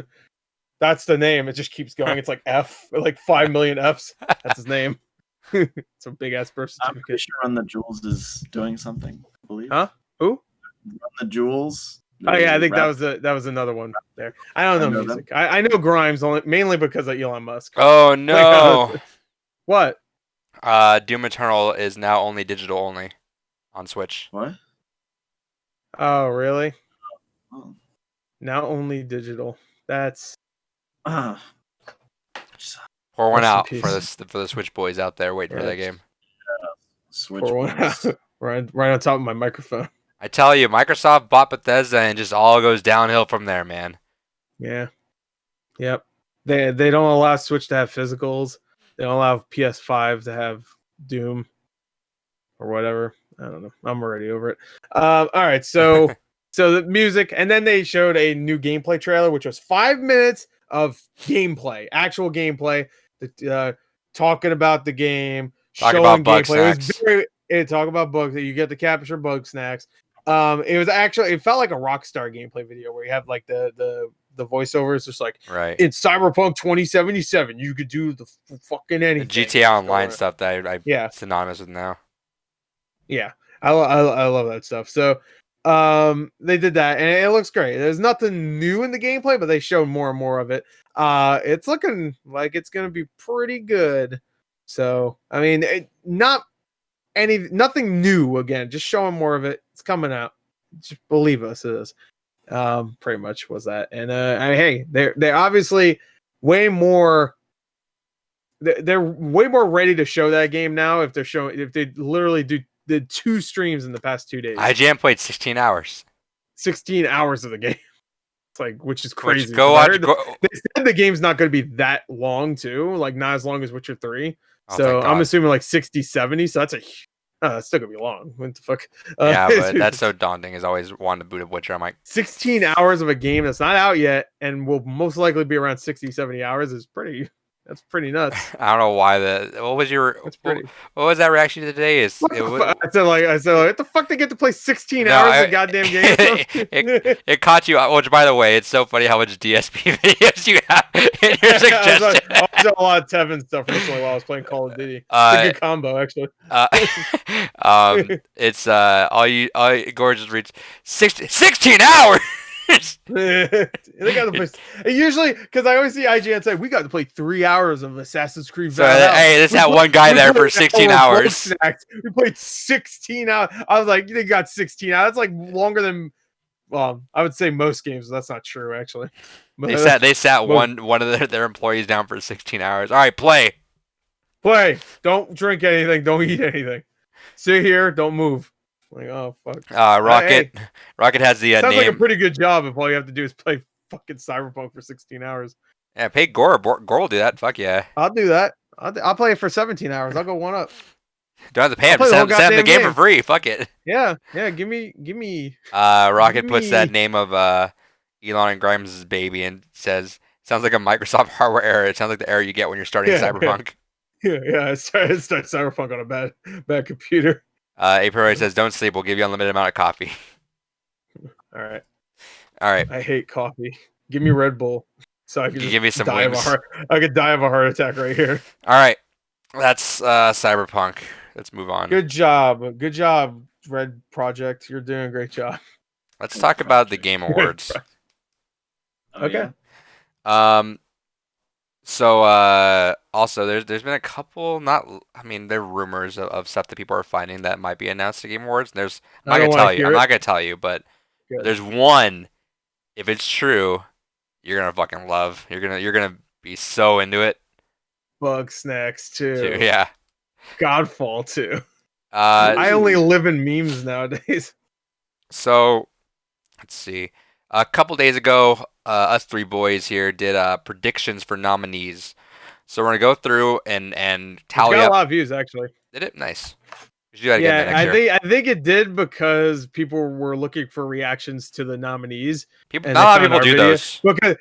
that's the name. It just keeps going. It's like F, like 5 million Fs. That's his name. It's a big ass birth certificate. I'm pretty sure Run the Jewels is doing something. I believe. Huh? Who? Run the Jewels. Oh yeah, I think that was another one there. I don't know music. I know Grimes mainly because of Elon Musk. Oh no! Like, what? Doom Eternal is now only digital only on Switch. What? Oh really? Oh. Now only digital. That's Pour one out peace. for the Switch boys out there waiting for that game. Switch. Pour one out. right on top of my microphone. I tell you, Microsoft bought Bethesda and just all goes downhill from there, man. Yeah. Yep. They don't allow Switch to have physicals. They don't allow PS5 to have Doom or whatever. I don't know. I'm already over it. All right. So the music, and then they showed a new gameplay trailer, which was 5 minutes of gameplay, actual gameplay, talking about the game, Talk showing about bug gameplay. snacks. It talk about bugs that you get to capture bug snacks. It felt like a Rockstar gameplay video where you have like the the voiceover is just like Right. in Cyberpunk 2077, you could do the fucking The anything. GTA Online stuff that I Yeah. synonymous with now. Yeah, I love that stuff. So, they did that, and it looks great. There's nothing new in the gameplay, but they showed more and more of it. It's looking like it's gonna be pretty good. So, I mean, nothing new again. Just showing more of it. It's coming out. Just believe us, it is. Pretty much was that. And hey, they're obviously way more. They're way more ready to show that game now. If they literally did 2 streams in the past 2 days. IGN played 16 hours. 16 hours of the game. It's like, which is crazy. Go watch. They said the game's not going to be that long too, like not as long as Witcher 3. Oh, So thank I'm God. assuming like 60, 70. So that's that's still gonna be long. What the fuck? Yeah, but that's so daunting. Is always wanting to boot a Witcher. I'm like, 16 hours of a game that's not out yet and will most likely be around 60, 70 hours is that's pretty nuts. I don't know why what was your what was that reaction today? I said like what the fuck, they get to play 16 hours of goddamn game. It caught you. Which, by the way, it's so funny how much DSP videos you have in your suggestion. I was doing a lot of Tevin stuff recently while I was playing Call of Duty. It's a good combo, actually. It's Gorge just reads 16 hours. They got to play usually, because I always see IGN say we got to play 3 hours of Assassin's Creed Valhalla. So, hey, there's that one guy there for 16 hours. We played 16 hours. I was like, they got 16 hours. That's like longer than, well, I would say most games. But that's not true, actually. But, they sat one of their employees down for 16 hours. All right, play. Don't drink anything. Don't eat anything. Sit here. Don't move. Like, oh fuck. Rocket has the sounds name. Like a pretty good job if all you have to do is play fucking Cyberpunk for 16 hours. Yeah, pay Gore. Gore will do that. Fuck yeah. I'll do that. I'll play it for 17 hours. I'll go one up. Don't have to pay him. Send the game for free. Fuck it. Yeah. Give me. Rocket puts that name of Elon and Grimes' baby and says, "Sounds like a Microsoft hardware error. It sounds like the error you get when you're starting Cyberpunk." Yeah. I start Cyberpunk on a bad computer. April says, "Don't sleep. We'll give you unlimited amount of coffee." All right. I hate coffee. Give me Red Bull, so I can give me some die wings. I could die of a heart attack right here. All right, that's Cyberpunk. Let's move on. Good job, Red Project. You're doing a great job. Let's talk about the Game Awards. Okay. So also there's been a couple they're rumors of stuff that people are finding that might be announced at Game Awards. I'm not gonna tell you, but there's one. If it's true, you're gonna fucking love. You're gonna be so into it. Bug Snacks 2. Yeah. Godfall 2. I only live in memes nowadays. So let's see. A couple days ago, us 3 boys here did predictions for nominees. So we're gonna go through and tally up. Got a lot of views, actually. Did it? Nice. We should do that again next year. I think it did because people were looking for reactions to the nominees. Not a lot of people do those.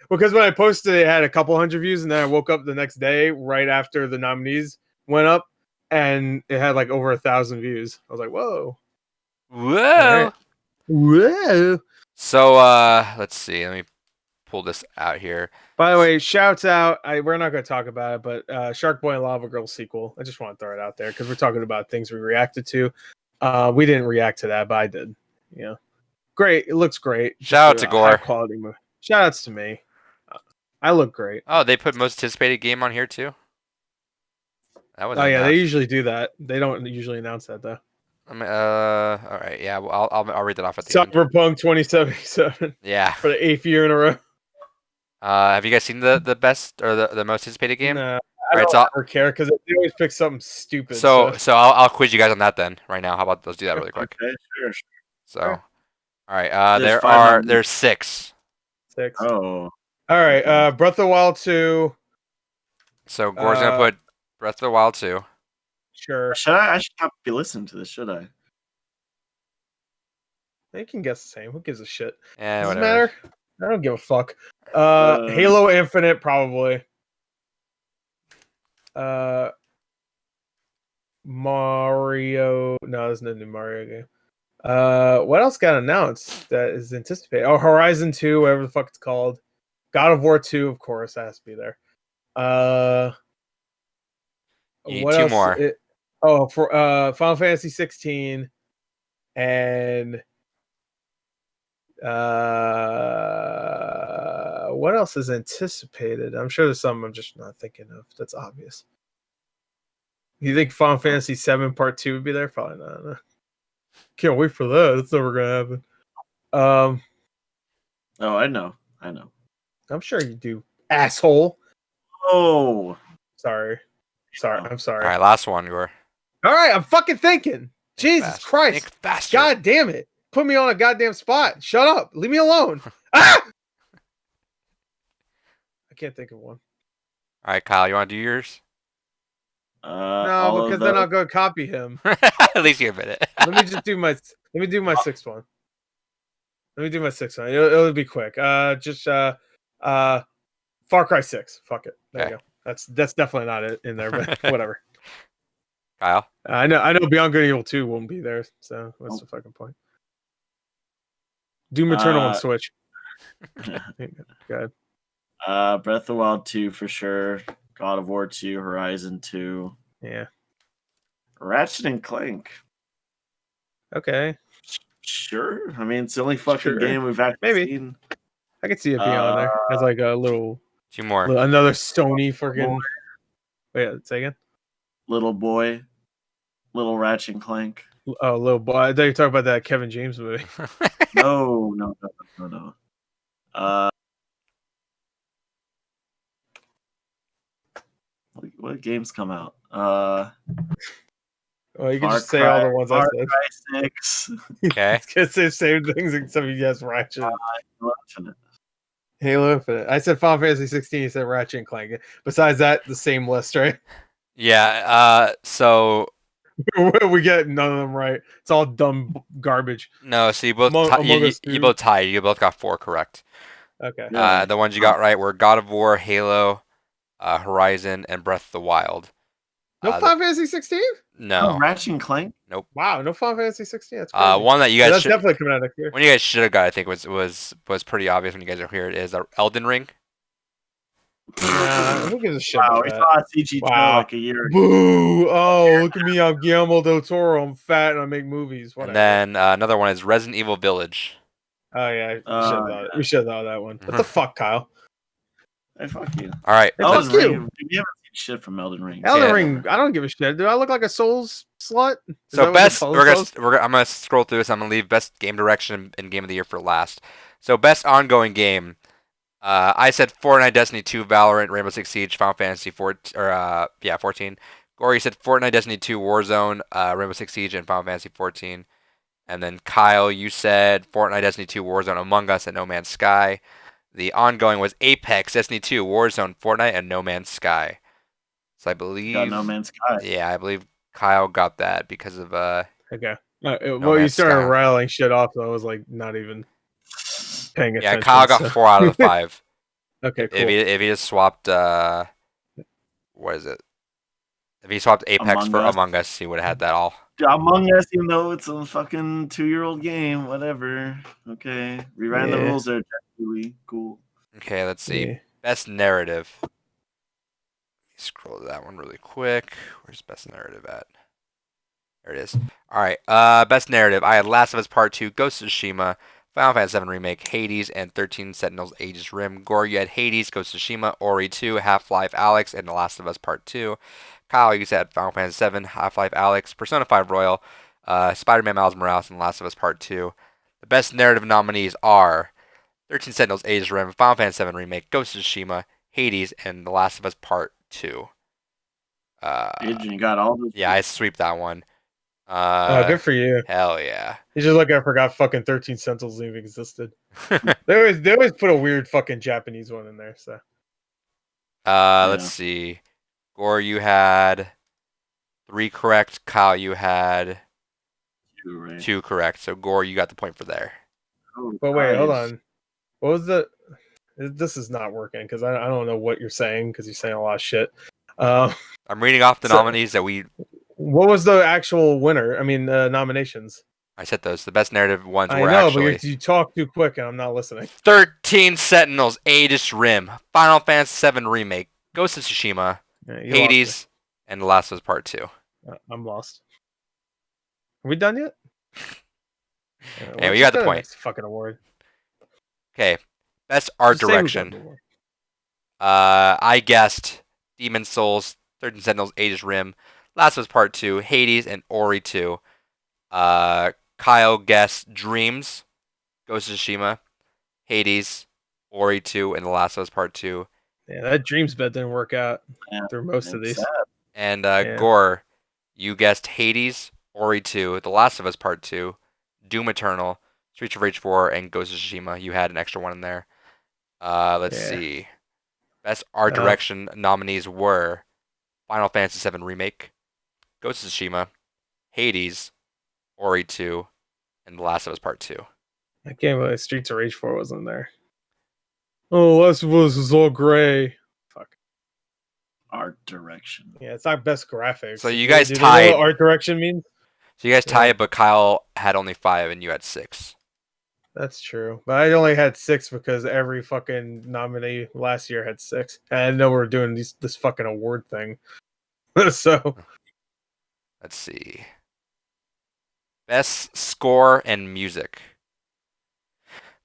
Because when I posted, it had a couple hundred views, and then I woke up the next day right after the nominees went up, and it had like over 1,000 views. I was like, whoa. Whoa. Whoa. So let's see. Let me pull this out here. By the way, shouts out. We're not going to talk about it, but Shark Boy and Lava Girl sequel. I just want to throw it out there because we're talking about things we reacted to. We didn't react to that, but I did. Great. It looks great. Shout out to Gore. Quality movie. Shout outs to me. I look great. Oh, they put most anticipated game on here too. That was. Oh yeah, they usually do that. They don't usually announce that though. All right. Yeah. Well, I'll read that off at the end. Cyberpunk 2077. Yeah. For the 8th year in a row. Have you guys seen the best or the most anticipated game? No, I don't ever care because they always pick something stupid. So I'll quiz you guys on that then right now. How about let's do that really quick? Okay, sure. So, all right. There's 6. 6. Oh. All right. Breath of the Wild 2. So Gore's gonna put Breath of the Wild 2. Sure. I should not be listening to this, should I? They can guess the same. Who gives a shit? Yeah, Doesn't whatever. matter. I don't give a fuck. Halo Infinite, probably. Mario. No, there's no new Mario game. What else got announced that is anticipated? Oh, Horizon 2, whatever the fuck it's called. God of War 2, of course, that has to be there. You need What two else? more. For Final Fantasy 16 and what else is anticipated? I'm sure there's something I'm just not thinking of that's obvious. You think Final Fantasy 7 Part 2 would be there? Probably not. No. Can't wait for that. That's never gonna happen. Oh, I know. I'm sure you do, asshole. Oh, Sorry. I'm All sorry. right, last one, Gore. All right, I'm fucking thinking. Jesus Fast. Christ. Think faster. God damn it. Put me on a goddamn spot. Shut up. Leave me alone. Ah! I can't think of one. All right, Kyle, you want to do yours? No, all because of then those? I'll go copy him. At least you admit it. Let me do my sixth one. It'll be quick. Far Cry 6. Fuck it. There you go. That's definitely not it in there, but whatever. Kyle? I know Beyond Good and Evil 2 won't be there, so what's the fucking point? Doom Eternal on Switch. Go ahead. Breath of the Wild 2 for sure. God of War 2, Horizon 2. Yeah. Ratchet and Clank. Okay. Sure. I mean, it's the only fucking game we've actually seen. I could see it being on there as like a little Two more. Another Sony freaking. Wait, say again. Little Boy. Little Ratchet and Clank. Oh, Little Boy. I thought you were talking about that Kevin James movie. No. What games come out? Well, you can Far just say all the ones I Far said. Cry 6. Okay. It's gonna say the same things except you guys Ratchet. Infinite. Halo Infinite. I said Final Fantasy 16. You said Ratchet and Clank. Besides that, the same list, right? Yeah. So we get none of them right. It's all dumb garbage. no. So you both you both tied. You both got 4 correct. Okay. Really? The ones you got right were God of War, Halo, Horizon, and Breath of the Wild. No Final Fantasy 16? No. Ratchet and Clank? Nope. Wow, no Final Fantasy 16. That's crazy. One that you guys that's definitely coming out next year. One you guys should have got, I think, was pretty obvious when you guys are here. It is Elden Ring. Who gives a shit Wow, about we that? saw a CG trailer like a year ago. Boo! Oh, look at me. I'm Guillermo del Toro. I'm fat and I make movies. Whatever. And then another one is Resident Evil Village. Oh, yeah. We should have thought of that one. What the fuck, Kyle? Hey, fuck you. All right. Hey, fuck you. We haven't seen shit from Elden Ring. Elden Ring, I don't give a shit. Do I look like a Souls slut? So best, I'm gonna scroll through this. I'm gonna leave best game direction and game of the year for last. So best ongoing game. I said Fortnite, Destiny 2, Valorant, Rainbow Six Siege, Final Fantasy 14. Gory said Fortnite, Destiny 2, Warzone, Rainbow Six Siege, and Final Fantasy 14. And then Kyle, you said Fortnite, Destiny 2, Warzone, Among Us, and No Man's Sky. The ongoing was Apex, Destiny 2, Warzone, Fortnite, and No Man's Sky. So I believe got No Man's Sky. Yeah, I believe Kyle got that because of Okay. Well, you started rattling shit off, so I was like not even paying attention. Yeah, Kyle got 4 out of the 5. Okay, cool. If he just swapped what is it? If he swapped Apex for Among Us, he would have had that all. Among Us, even though it's a fucking 2-year-old game, whatever. Okay. Rewriting the rules there, Really cool. Okay, let's see. Best narrative. Scroll to that one really quick. Where's best narrative at? There it is. All right. Best narrative. I had Last of Us Part 2, Ghost of Tsushima, Final Fantasy 7 Remake, Hades, and 13 Sentinels Aegis Rim. Gore, you had Hades, Ghost of Tsushima, Ori 2, Half-Life Alyx, and The Last of Us Part 2. Kyle, you said Final Fantasy 7, Half-Life Alyx, Persona 5 Royal, Spider-Man Miles Morales, and The Last of Us Part 2. The best narrative nominees are 13 Sentinels Aegis Rim, Final Fantasy 7 Remake, Ghost of Tsushima, Hades, and The Last of Us Part 2. Adrian, you got all those. Yeah, I sweep that one. Good for you. Hell yeah. It's just like I forgot fucking 13 Sentinels even existed. they always put a weird fucking Japanese one in there. So. Let's see. Gore, you had 3 correct. Kyle, you had 2 correct. So Gore, you got the point for there. Oh, but wait, hold on. What was the? This is not working because I don't know what you're saying because you're saying a lot of shit. I'm reading off the nominees that we. What was the actual winner? I mean, nominations. I said those. The best narrative ones I were know, actually but you talk too quick and I'm not listening. 13 Sentinels, Aegis Rim, Final Fantasy VII Remake, Ghost of Tsushima, Yeah, you lost me. Hades, and The Last of Us Part 2. I'm lost. Are we done yet? Anyway, you got the point. Next fucking award. Okay, best art Just say who got direction. the award. I guessed Demon Souls, 13 Sentinels, Aegis Rim, Last of Us Part 2, Hades, and Ori 2. Kyle guessed Dreams, Ghost of Tsushima, Hades, Ori 2, and The Last of Us Part 2. Yeah, that Dreams bet didn't work out Yeah, through most of these. sad. And Yeah. Gore, you guessed Hades, Ori 2, The Last of Us Part 2, Doom Eternal, Streets of Rage 4, and Ghost of Tsushima. You had an extra one in there. Let's Yeah. see. Best art direction nominees were Final Fantasy VII Remake, Ghost of Tsushima, Hades, Ori 2, and The Last of Us Part 2. I can't believe Streets of Rage 4 wasn't there. Oh, Last of Us is all gray. Fuck. Art direction. Yeah, it's not best graphics. So you guys Do they know what tied. art direction means? So you guys tied, but Kyle had only 5 and you had 6. That's true. But I only had 6 because every fucking nominee last year had 6. And I know we're doing this fucking award thing. So Let's see. Best score and music.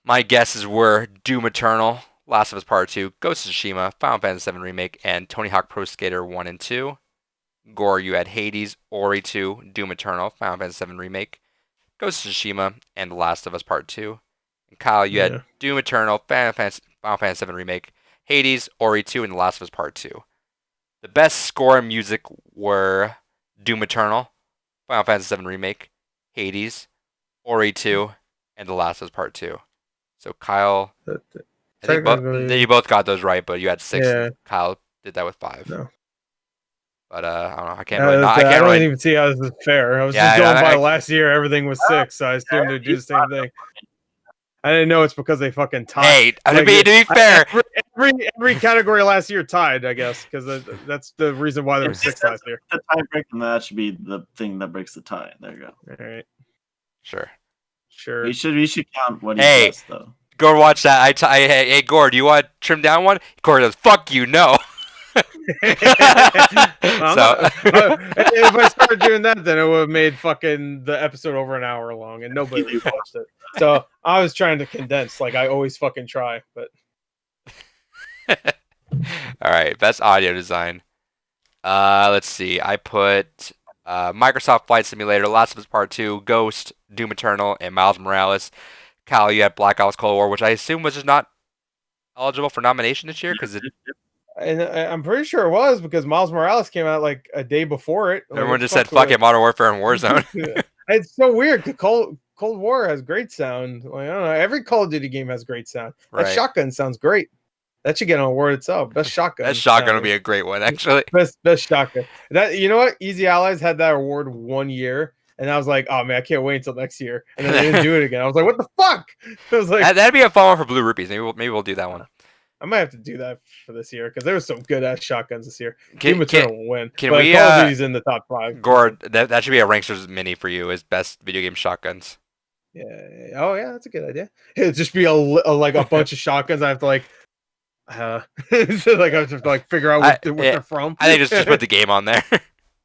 My guesses were Doom Eternal, Last of Us Part 2, Ghost of Tsushima, Final Fantasy VII Remake, and Tony Hawk Pro Skater 1 and 2. Gore, you had Hades, Ori 2, Doom Eternal, Final Fantasy VII Remake, Ghost of Tsushima, and The Last of Us Part 2. And Kyle, you had Doom Eternal, Final Fantasy VII Remake, Hades, Ori 2, and The Last of Us Part 2. The best score and music were Doom Eternal, Final Fantasy VII Remake, Hades, Ori 2, and The Last of Us Part 2. So Kyle, I think you both got those right, but you had 6. Yeah. And Kyle did that with 5. No. But I don't know. I can't really. I can't don't really even see how this is fair. I was just going by last year. Everything was 6, so I assumed they'd do the same thing. I didn't know it's because they fucking tied. Hey, to be fair, every category last year tied, I guess, because that's the reason why there was 6 last year. The tie break, and that should be the thing that breaks the tie. There you go. All right. Sure. We should count what he does, though. Go watch that. Hey, Gore, do you want to trim down one? Gore says, "Fuck you, no." If I started doing that, then it would have made fucking the episode over an hour long, and nobody would have watched it. So I was trying to condense, like I always fucking try. But all right, best audio design. Let's see. I put Microsoft Flight Simulator, Last of Us Part 2, Ghost, Doom Eternal, and Miles Morales. Kyle, you had Black Ops Cold War, which I assume was just not eligible for nomination this year because it. And I'm pretty sure it was because Miles Morales came out like a day before it. Everyone just said, "Fuck it, Modern Warfare and Warzone." It's so weird because Cold War has great sound. Like, I don't know. Every Call of Duty game has great sound. That shotgun sounds great. That should get an award itself. Best shotgun. That shotgun would be a great one, actually. Best shotgun. That, you know what? Easy Allies had that award 1 year. And I was like, oh man, I can't wait until next year. And then they didn't do it again. I was like, what the fuck? I was like, that'd be a fun one for Blue Rupees. Maybe we'll do that one. I might have to do that for this year because there was some good ass shotguns this year. Doom Eternal will win. Can but we? Call of Duty's in the top 5. Gore, that should be a Ranksters mini for you as best video game shotguns. Yeah. Oh yeah, that's a good idea. It'd just be like a bunch of shotguns. I have to like. So like I have to like figure out what they're from. I think just put the game on there.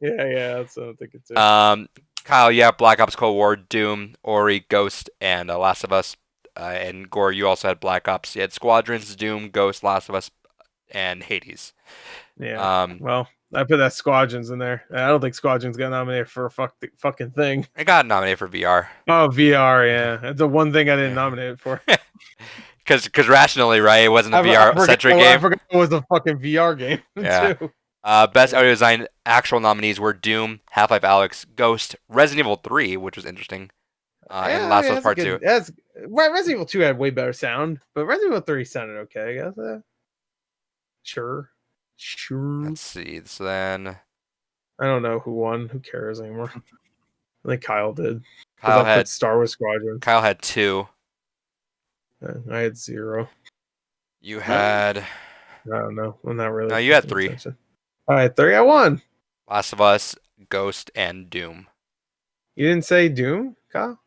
Yeah, that's what I'm thinking too. Kyle, yeah, Black Ops Cold War, Doom, Ori, Ghost, and Last of Us. And Gore, you also had Black Ops. You had Squadrons, Doom, Ghost, Last of Us, and Hades. Yeah. Well, I put that Squadrons in there. I don't think Squadrons got nominated for a fucking thing. It got nominated for VR. Oh, VR, yeah. That's the one thing I didn't nominate it for. Because rationally, right? It wasn't a VR-centric game. I forgot it was a fucking VR game, yeah. too. Best audio design actual nominees were Doom, Half-Life Alyx, Ghost, Resident Evil 3, which was interesting, and Last of Us Part 2. Resident Evil 2 had way better sound, but Resident Evil 3 sounded okay, I guess. Sure. Let's see. So then... I don't know who won. Who cares anymore? I think Kyle did. Kyle had Star Wars Squadron. Kyle had 2. I had 0. You had... I don't know. I'm not really... No, you had 3. All right, 3. I won. Last of Us, Ghost, and Doom. You didn't say Doom, Kyle?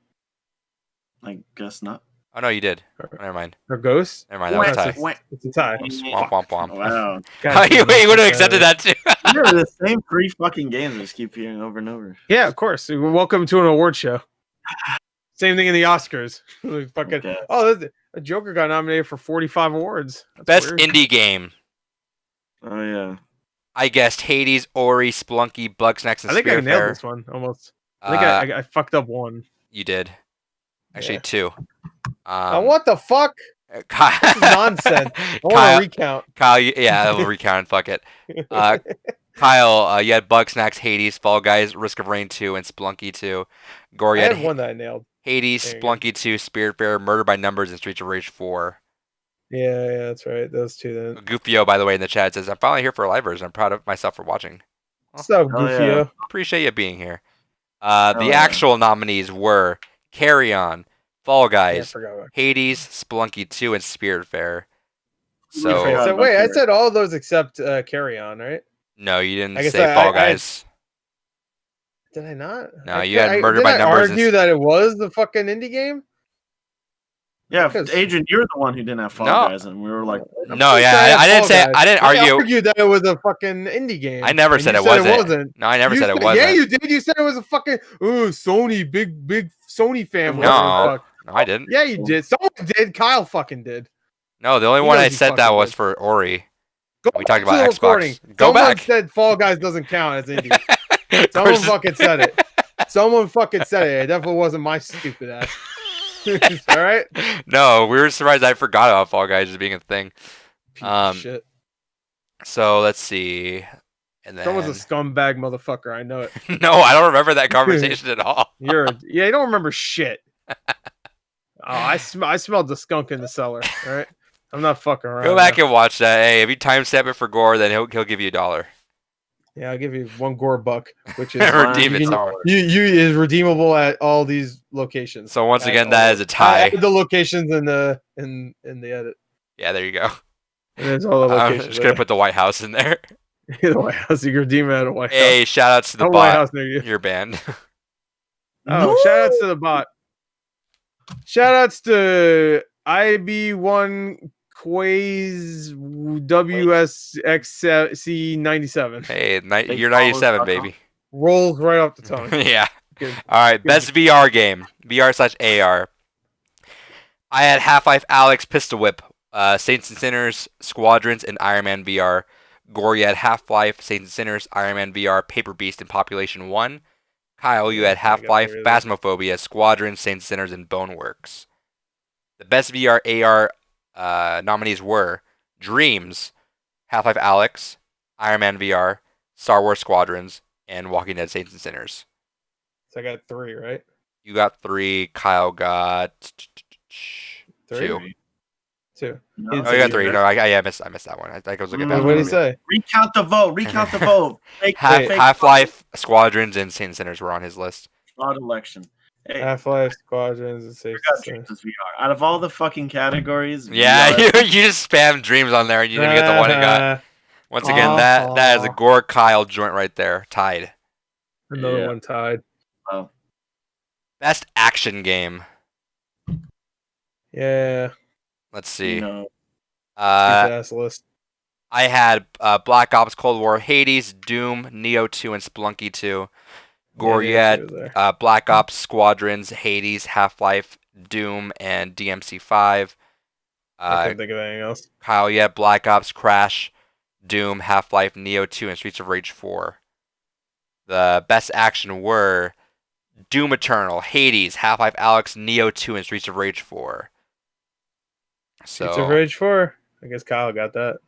I guess not. Oh no, you did. Oh, never mind. Or Ghost? Never mind. That was a tie. It's a tie. Womp womp womp. Wow. God you damn it. would have accepted that too. They're the same 3 fucking games I just keep hearing over and over. Yeah, of course. Welcome to an award show. Same thing in the Oscars. Fucking. Okay. Oh, a Joker got nominated for 45 awards. That's Best weird. indie game. Oh yeah. I guessed Hades, Ori, Splunky, Bugsnax, and I think I nailed Spiritfarer. this one almost. I think I fucked up one. You did. Actually, Yeah. 2. What the fuck? Kyle, This is nonsense. I want Kyle, to recount. Kyle, yeah, we'll recount. Fuck it. Kyle, you had Bugsnax, Hades, Fall Guys, Risk of Rain 2, and Splunky 2. Gore, I you had one that I nailed. Hades, There you go. Splunky 2, Spiritfarer, Murder by Numbers, and Streets of Rage 4. Yeah, that's right. Those 2 then. Goofio, by the way, in the chat says, I'm finally here for a live version. I'm proud of myself for watching. What's up, Oh, Goofio? yeah. Appreciate you being here. The yeah. actual nominees were Carry On, Fall Yeah, I Guys, forgot about Hades, Splunky 2, and Spiritfarer. We So, forgot. So wait, I said all those except Carry On, right? no, you didn't I guess say I- Fall I- I- Guys. Did I not? No, you had Murder by didn't Numbers I argue and- that it was the fucking indie game? Yeah, Because- Adrian, you're the one who didn't have Fall No. Guys, and we were like, No, Who yeah, said I didn't Fall say. Guys? I didn't I argue. argued that it was a fucking indie game. I never and said you it wasn't. No, I never You said it wasn't. Yeah, you did. You said it was a fucking Sony, big Sony fan. No, Fuck. no, I didn't. Yeah, you did. Someone did. Kyle fucking did. No, the only He one knows I he said that fucking was did. for Ori. Go We talked back to about the Xbox. recording. Go Someone back. said Fall Guys doesn't count as indie. Of Someone course- fucking said it. Someone fucking said it. It definitely wasn't my stupid ass. All right. No, we were surprised. I forgot about Fall Guys as being a thing. Piece of shit. So let's see. And then Someone's a scumbag motherfucker. I know it. no, I don't remember that conversation at all. Yeah, you don't remember shit. I smelled the skunk in the cellar. All right, I'm not fucking around. Go back now. and watch that. Hey, if you timestamp it for Gore, then he'll give you $1. Yeah, I'll give you one gore buck, which is Redeem you it can- somewhere. you is redeemable at all these locations. So once At again, all- that is a I tie. added the locations in the edit. Yeah, there you go. And there's all the I'm locations. just gonna put the White House in there. the White House. You can redeem it at a White House. Hey, shout outs to the A White bot. House near you. Your band. Oh, shout outs to the bot. Shout outs to IB1 Quays WSXC97. Hey, They you're follow 97, us, baby. Rolls right off the tongue. Yeah. Good. All right, best VR game, VR/AR. I had Half-Life Alyx, Pistol Whip, Saints and Sinners, Squadrons, and Iron Man VR. Gore, you had Half-Life, Saints and Sinners, Iron Man VR, Paper Beast, and Population 1. Kyle, you had Half-Life, rid of it. Phasmophobia, Squadrons, Saints and Sinners, and Boneworks. The best VR/AR nominees were Dreams, Half-Life Alyx, Iron Man VR, Star Wars Squadrons, and Walking Dead Saints and Sinners. So I got 3, right? You got 3. Kyle got 3? 2. 2. No. Oh, you got 3. No, I missed that one. I think it was looking at What did he say? Recount the vote. Recount the vote. Fake, fake Half-Life, Squadrons, and Saints and Sinners were on his list. fraud election. Hey, Half-Life, Squadrons, and we Saints got and Sinners. Dreams as VR. Out of all the fucking categories, Yeah, VR you just spammed Dreams on there, and you didn't get the one you got. Once again, that is a Gore Kyle joint right there, tied. Another Yeah. one tied. Oh, Best action game. Yeah. Let's see. you know, Ass list. I had Black Ops Cold War, Hades, Doom, Neo 2, and Splunky 2. Gore, Yeah, you the had answer was there. Black Ops Squadrons, Hades, Half-Life, Doom, and DMC 5. I couldn't think of anything else. Kyle, you had Black Ops, Crash, Doom, Half-Life, Neo 2, and Streets of Rage 4. The best action were Doom Eternal, Hades, Half-Life Alyx, Neo 2, and Streets of Rage 4. Streets of Rage 4. I guess Kyle got that.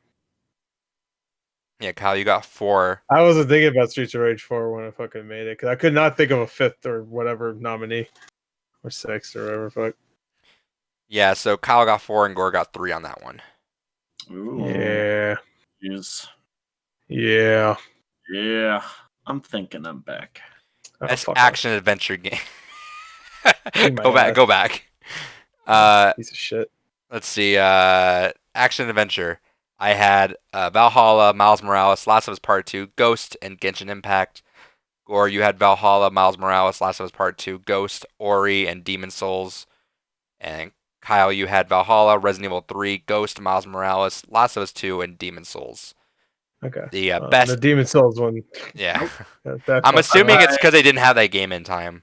Yeah, Kyle, you got 4. I wasn't thinking about Streets of Rage 4 when I fucking made it because I could not think of a 5th or whatever nominee or 6th or whatever. Fuck. Yeah, so Kyle got 4 and Gore got 3 on that one. ooh, Yeah. yes. Yeah. Yeah. I'm thinking I'm back. Oh, Best fuck action adventure game. my Go back, ass. go back. off. Piece of shit. Let's see. Action adventure. I had Valhalla, Miles Morales, Last of Us Part 2, Ghost, and Genshin Impact. Gore, you had Valhalla, Miles Morales, Last of Us Part 2, Ghost, Ori, and Demon Souls. And Kyle, you had Valhalla, Resident Evil 3, Ghost, Miles Morales, Last of Us 2, and Demon Souls. Okay. The The best, Demon Souls one. yeah. That I'm fucking assuming one. it's because they didn't have that game in time.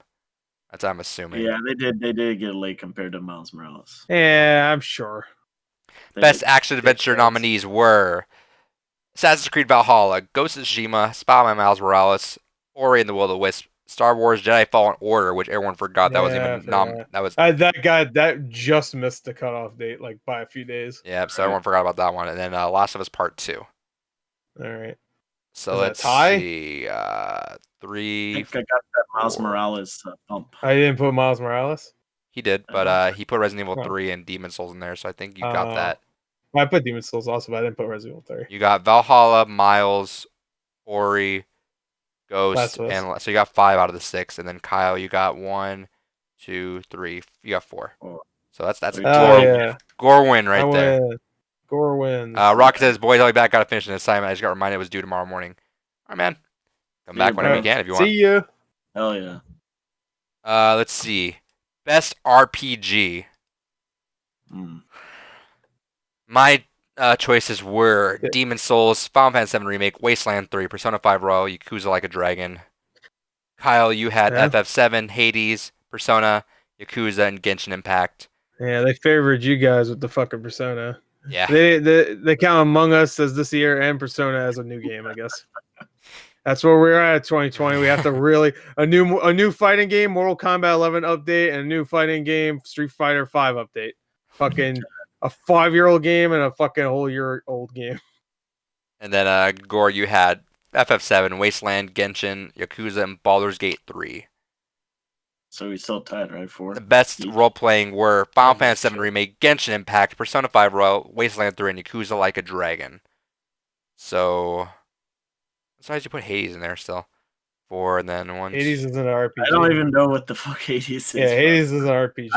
That's what I'm assuming. Yeah, they did. They did get late compared to Miles Morales. Yeah, I'm sure. They Best did. action adventure nominees were Assassin's Creed Valhalla, Ghost of Tsushima, Spider-Man Miles Morales, Ori and the Will of the Wisp, Star Wars Jedi Fallen Order, which everyone forgot that wasn't Yeah, even that was that guy that just missed the cutoff date like by a few days. yeah, so everyone forgot about that one. And then Last of Us Part 2. All right. So Is that a let's tie? see. I 3, think I got that Miles 4. Morales bump. I didn't put Miles Morales. He did, but he put Resident Evil Oh. 3 and Demon Souls in there, so I think you got that. I put Demon Souls also, but I didn't put Resident Evil 3. You got Valhalla, Miles, Ori, Ghost, Last of Us. and so you got 5 out of the 6, and then Kyle, you got 1, 2, 3. You got 4. Oh. So that's a Oh, yeah. Gore win right there. Win. Gore wins. Rocket says, "Boys, I'll be back. Gotta finish an assignment. I just got reminded it was due tomorrow morning." All right, man. Come back whenever you can if you want. See ya. Hell yeah. Let's see. Best RPG. Mm. My choices were Demon Souls, Final Fantasy VII Remake, Wasteland 3, Persona 5 Royal, Yakuza Like a Dragon. Kyle, you had FF7, Hades, Persona, Yakuza, and Genshin Impact. Yeah, they favored you guys with the fucking Persona. Yeah. They count Among Us as this year and Persona as a new game, I guess. That's where we're at 2020. We have to really a new fighting game, Mortal Kombat 11 update, and a new fighting game, Street Fighter 5 update. Fucking a 5-year-old game and a fucking whole year-old game. And then Gore, you had FF7, Wasteland, Genshin, Yakuza, and Baldur's Gate 3. So we still tied, right? The best role-playing were Final Fantasy VII Remake, Genshin Impact, Persona 5 Royal, Wasteland 3, and Yakuza Like a Dragon. So, besides you put Hades in there still. 4, and then 1. Hades is an RPG. I don't even know what the fuck Hades is. Yeah, Hades is an RPG.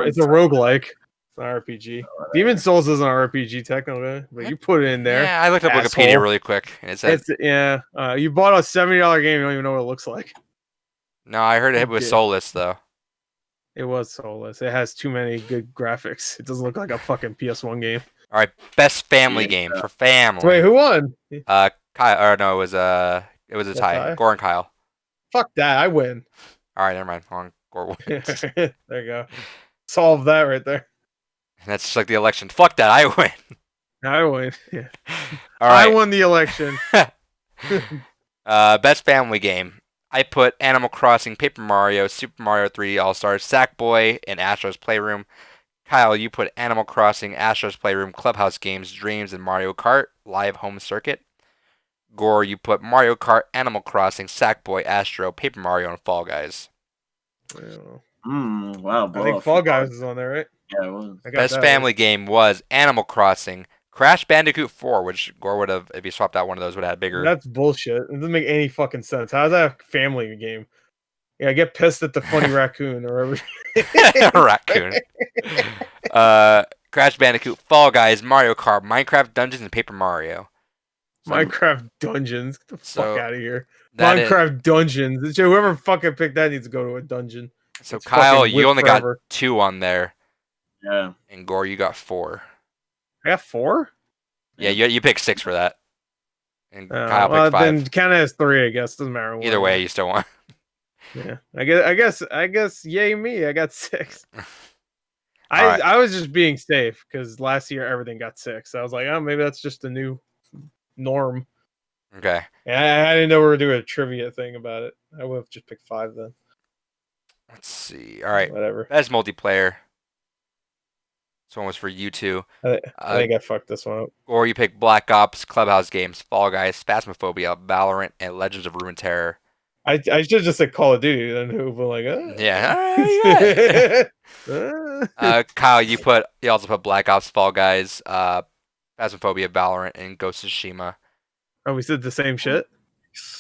It's a roguelike. It's an RPG. Demon Souls is an RPG technically, but you put it in there. Yeah, I looked up Wikipedia really quick, and it said you bought a $70 game. You don't even know what it looks like. No, I heard it was soulless though. It was soulless. It has too many good graphics. It doesn't look like a fucking PS1 game. All right, best family game for family. Wait, who won? Kyle. Or no, it was a tie. Gore and Kyle. Fuck that! I win. All right, never mind. Hold on. Gore wins. There you go. Solve that right there. That's just like the election. Fuck that! I win. I win. Yeah. All right. I won the election. Best family game. I put Animal Crossing, Paper Mario, Super Mario 3D All-Stars, Sackboy, and Astro's Playroom. Kyle, you put Animal Crossing, Astro's Playroom, Clubhouse Games, Dreams, and Mario Kart Live Home Circuit. Gore, you put Mario Kart, Animal Crossing, Sackboy, Astro, Paper Mario, and Fall Guys. Wow. I think Fall Guys is on there, right? Yeah, it was. Best family game was Animal Crossing, Crash Bandicoot 4, which Gore would have, if he swapped out one of those, would have had bigger. That's bullshit. It doesn't make any fucking sense. How's that a family game? Yeah, I get pissed at the funny raccoon or whatever. Raccoon. Crash Bandicoot, Fall Guys, Mario Kart, Minecraft Dungeons, and Paper Mario. Minecraft Dungeons. Get the fuck out of here. Minecraft Dungeons. Whoever fucking picked that needs to go to a dungeon. So Kyle, you only got 2 on there. Yeah. And Gore, you got 4. I got 4? Yeah, you picked 6 for that. And Kyle picked 5. Then count it as 3, I guess. Doesn't matter. Either way, you still won. Yeah. I guess yay me. I got 6. I was just being safe because last year everything got 6. I was like, oh, maybe that's just a new norm. Okay. Yeah, I didn't know we were doing a trivia thing about it. I would have just picked 5 then. Let's see. All right. Whatever. Best multiplayer. This one was for you two. I think I fucked this one up. Or you pick Black Ops, Clubhouse Games, Fall Guys, Phasmophobia, Valorant, and Legends of Runeterra. I should just say Call of Duty then. Who been like, yeah. Kyle, you also put Black Ops, Fall Guys, Phasmophobia, Valorant, and Ghost of Tsushima. Oh, we said the same shit.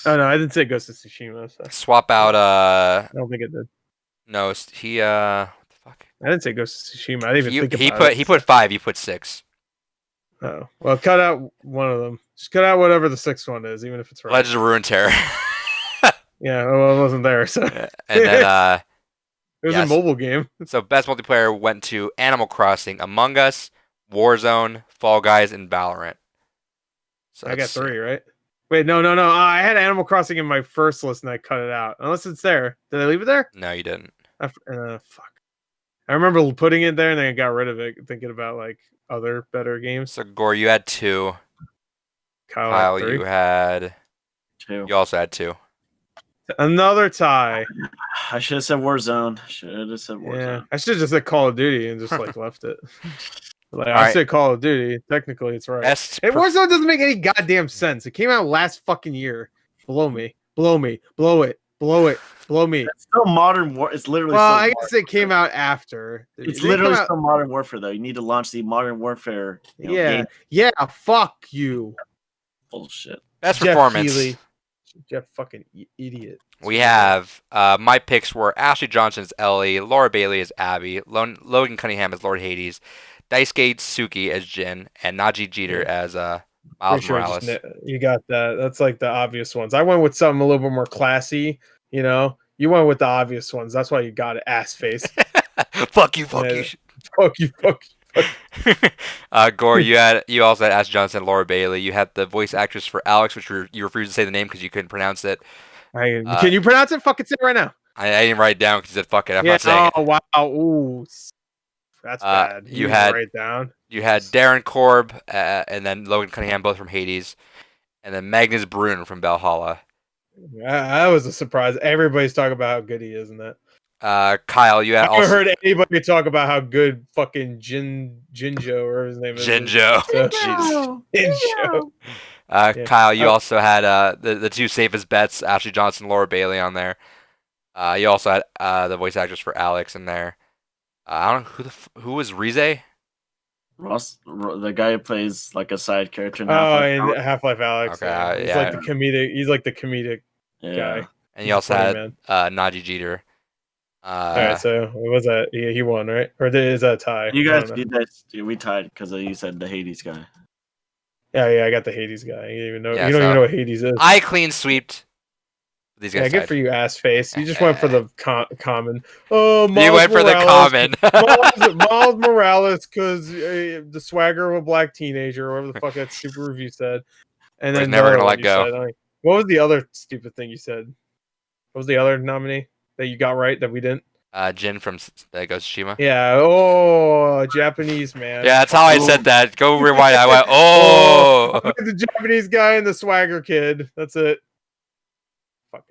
Oh no, I didn't say Ghost of Tsushima. So. Swap out. I don't think it did. No, he. What the fuck? I didn't say Ghost of Tsushima. I didn't even think about it. He put 5. You put 6. Oh well, cut out one of them. Just cut out whatever the 6th one is, even if it's right. Legends of Runeterra. Yeah, well, it wasn't there. So. And then It was Yes. a mobile game. So best multiplayer went to Animal Crossing, Among Us, Warzone, Fall Guys, and Valorant. So I got let's see. 3, right? Wait, no. I had Animal Crossing in my first list and I cut it out. Unless it's there. Did I leave it there? No, you didn't. Fuck. I remember putting it there and then I got rid of it, thinking about like other better games. So Gore, you had 2. Kyle Kyle, had 3. you had. 2. You also had 2. Another tie. I should have said Warzone. Yeah, I should have just said Call of Duty and just like left it. Like All I right. said Call of Duty. Technically, it's right. Best. Hey, Warzone doesn't make any goddamn sense. It came out last fucking year. Blow me. Blow me. Blow it. Blow it. Blow me. It's still Modern War. It's literally. Well, still I guess it came out after. It's They literally came out- still Modern Warfare, though. You need to launch the Modern Warfare. Yeah. Game. Yeah. Fuck you, Bullshit. Best Jeff performance. Keighley. Jeff fucking idiot. We have my picks were Ashley Johnson as Ellie, Laura Bailey as Abby, Logan Cunningham as Lord Hades, Daisuke Suki as Jin, and Najee Jeter as Miles Pretty sure Morales. you got that. That's like the obvious ones. I went with something a little bit more classy. You know, you went with the obvious ones. That's why you got it. Ass face. Fuck you, fuck Yeah. you. Fuck you. Fuck you. Gore, you also had Ash Johnson, Laura Bailey. You had the voice actress for Alex, which you refused to say the name because you couldn't pronounce it. Can you pronounce it? Fucking say it right now. I didn't write it down because you said fuck it. I'm not saying it. Oh wow. Ooh. That's bad. you didn't had- write it down. You had Darren Korb and then Logan Cunningham, both from Hades, and then Magnus Brun from Valhalla. That was a surprise. Everybody's talking about how good he is in that. Kyle, you had I haven't also heard anybody talk about how good fucking Jinjo or his name is. Jinjo. So, Jinjo. Yeah. Kyle, you also had the 2 safest bets, Ashley Johnson, Laura Bailey on there. You also had the voice actress for Alex in there. I don't know who was Rize. Ross, the guy who plays like a side character in Oh, Half-Life. and Half-Life Alex. Okay, He's yeah. like the comedic. He's like the comedic Yeah. guy. And He's you a also funny had man. Najee Jeter. All right, so what was that? He won, right? Or is that a tie? You I guys, don't know. we tied because you said the Hades guy. Yeah, I got the Hades guy. You don't even know. Yeah, you don't so even know what Hades is. I clean sweeped these Yeah, guys. good for you, ass face. You just went for the common. Oh, You Miles went for the Morales. common. Miles Morales, because the swagger of a black teenager, or whatever the fuck that stupid review said. And He's then never the gonna other let one you go. said, like, what was the other stupid thing you said? What was the other nominee that you got right that we didn't? Jin from Ghost of Tsushima. Yeah. Oh, Japanese man. Yeah, that's how I said that. Go rewind. I went, Oh, oh. the Japanese guy and the swagger kid. That's it. Fuck.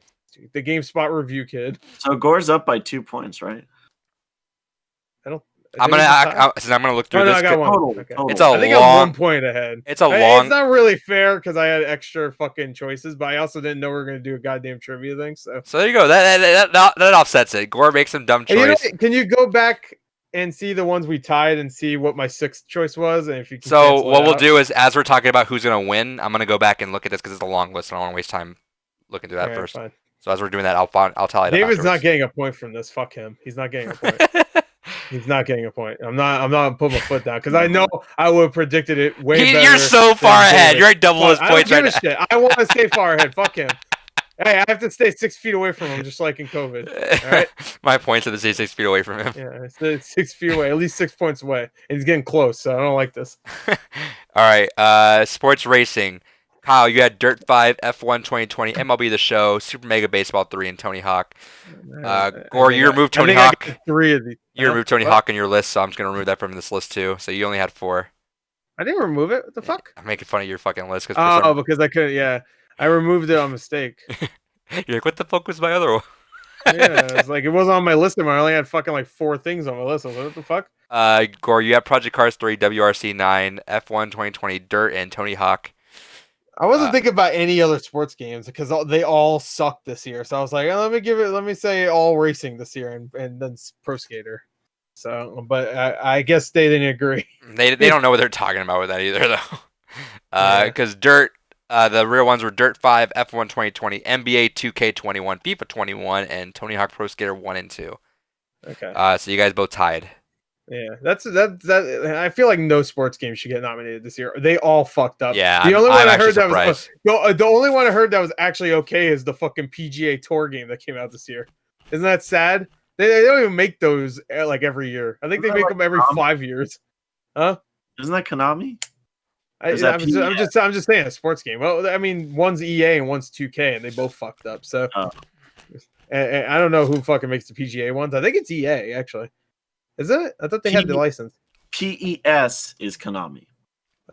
The GameSpot review kid. So Gore's up by 2 points, right? I'm gonna look through Oh, no, this. I got one. Total. Okay. Total. It's a I think I'm long. 1 point ahead. It's a long. It's not really fair because I had extra fucking choices, but I also didn't know we were gonna do a goddamn trivia thing. So So there you go. That offsets it. Gore makes some dumb Hey, you know choice. what? Can you go back and see the ones we tied and see what my 6th choice was? And if you can So cancel what it we'll out? do is, as we're talking about who's gonna win, I'm gonna go back and look at this because it's a long list. And I don't want to waste time looking through that Alright, first. fine. So as we're doing that, I'll tell you. David's not getting a point from this. Fuck him. He's not getting a point. He's not getting a point. I'm not putting my foot down because I know I would have predicted it way better. You're so far than ahead. David. You're at double his I don't points give right a shit. I want to stay far ahead. Fuck him. Hey, I have to stay 6 feet away from him, just like in COVID. All right. My points are the same 6 feet away from him. Yeah, it's 6 feet away, at least 6 points away, and he's getting close. So I don't like this. All right. Sports racing. Kyle, you had Dirt 5, F1 2020, MLB The Show, Super Mega Baseball 3, and Tony Hawk. Gore, you removed Tony Hawk. 3 of these. You removed Tony What? Hawk on your list, so I'm just gonna remove that from this list too. So you only had 4. I didn't remove it. What the fuck? I'm making fun of your fucking list Oh, because I couldn't. Yeah, I removed it on mistake. you're like, what the fuck was my other one? Yeah, it's like it wasn't on my list anymore. I only had fucking like 4 things on my list. I was like, what the fuck? Gore, you have Project Cars 3, WRC 9, F1 2020, Dirt, and Tony Hawk. I wasn't thinking about any other sports games because they all sucked this year. So I was like, oh, let me say all racing this year and then Pro Skater. So, but I guess they didn't agree. They don't know what they're talking about with that either though. Yeah. Because Dirt, the real ones were Dirt 5, F1 2020, NBA 2K21, FIFA 21, and Tony Hawk Pro Skater 1 and 2. Okay. So you guys both tied. Yeah, that's that. I feel like no sports game should get nominated this year. They all fucked up. Yeah, the only I'm one I actually heard that surprised. was the only one I heard that was actually okay is the fucking PGA Tour game that came out this year. Isn't that sad? They don't even make those like every year. I think they Isn't that make like them every Konami? 5 years. Huh? Isn't that Konami? I'm Is that just saying a sports game. Well, I mean, one's EA and one's 2K, and they both fucked up. So, Oh. and I don't know who fucking makes the PGA ones. I think it's EA actually. Is it? I thought they had the license. PES is Konami.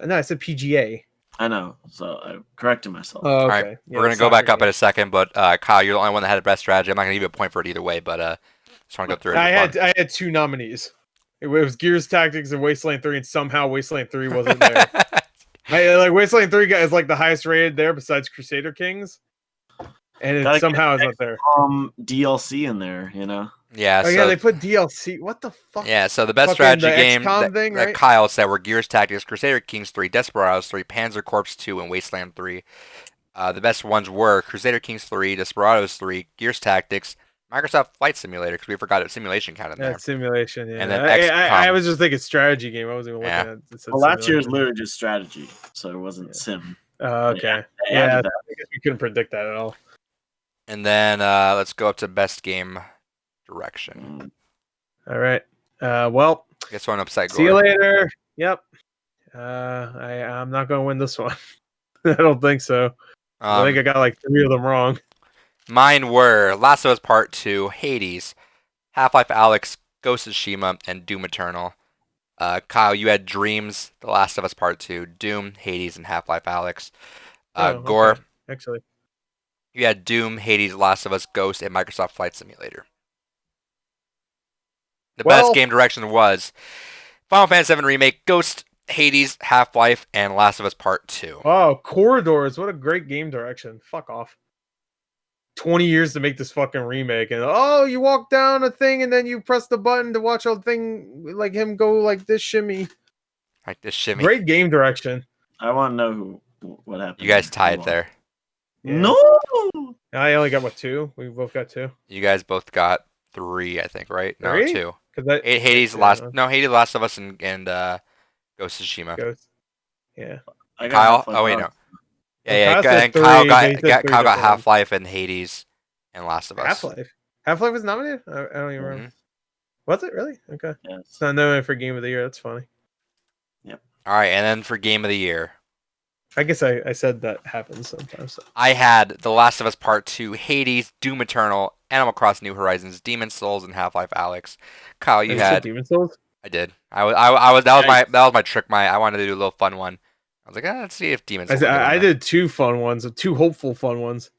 No, I said PGA. I know, so I corrected myself. Oh, okay. All right, we're gonna go back up in a second, but Kyle, you're the only one that had the best strategy. I'm not gonna give you a point for it either way, but just want to go through it. I had 2 nominees. It was Gears Tactics and Wasteland 3, and somehow Wasteland 3 wasn't there. Like Wasteland 3 is like the highest rated there besides Crusader Kings, and it somehow is not there. DLC in there, you know. Yeah. Oh yeah, they put DLC. What the fuck? Yeah, so the best Fucking strategy the game XCOM thing, that right? Kyle said were Gears Tactics, Crusader Kings 3, Desperados 3, Panzer Corps 2, and Wasteland 3. The best ones were Crusader Kings 3, Desperados 3, Gears Tactics, Microsoft Flight Simulator, because we forgot a simulation count in there. Yeah, simulation, yeah. And then I was just thinking strategy game. I wasn't even looking at it. Well, last year was literally just strategy, so it wasn't sim. Okay. They Yeah, added that. I guess we couldn't predict that at all. And then let's go up to best game direction. All right. Well, I guess one upside. See you later. Yep. I'm not going to win this one. I don't think so. I think I got like 3 of them wrong. Mine were Last of Us Part 2, Hades, Half-Life Alyx, Ghost of Tsushima, and Doom Eternal. Kyle, you had Dreams, The Last of Us Part 2, Doom, Hades, and Half-Life Alyx. Gore, okay. Actually, you had Doom, Hades, Last of Us, Ghost, and Microsoft Flight Simulator. The best game direction was Final Fantasy VII Remake, Ghost, Hades, Half-Life, and Last of Us Part 2. Oh, Corridors. What a great game direction. Fuck off. 20 years to make this fucking remake. And you walk down a thing and then you press the button to watch a thing like him go like this shimmy. Like this shimmy. Great game direction. I want to know what happened. You guys tied there. Yeah. No! I only got 2. We both got 2. You guys both got 3, I think, right? 3? No, 2. That, Hades, Hades, Last of Us, and Ghost of Tsushima. Ghost. Yeah. Kyle. Oh wait, no. Yeah. And Kyle got Half-Life and Hades, and Last of Us. Half-Life. Half-Life was nominated. I don't even remember. Was it really? Okay. Yes. It's not nominated for Game of the Year. That's funny. Yep. All right, and then for Game of the Year, I guess I said that happens sometimes. So. I had The Last of Us Part 2, Hades, Doom Eternal, Animal Crossing: New Horizons, Demon's Souls, and Half-Life Alyx. Kyle, you had Demon's Souls. I did. I was that was my trick. I wanted to do a little fun one. I was like, let's see if Demon's Souls. I did 2 fun ones, 2 hopeful fun ones.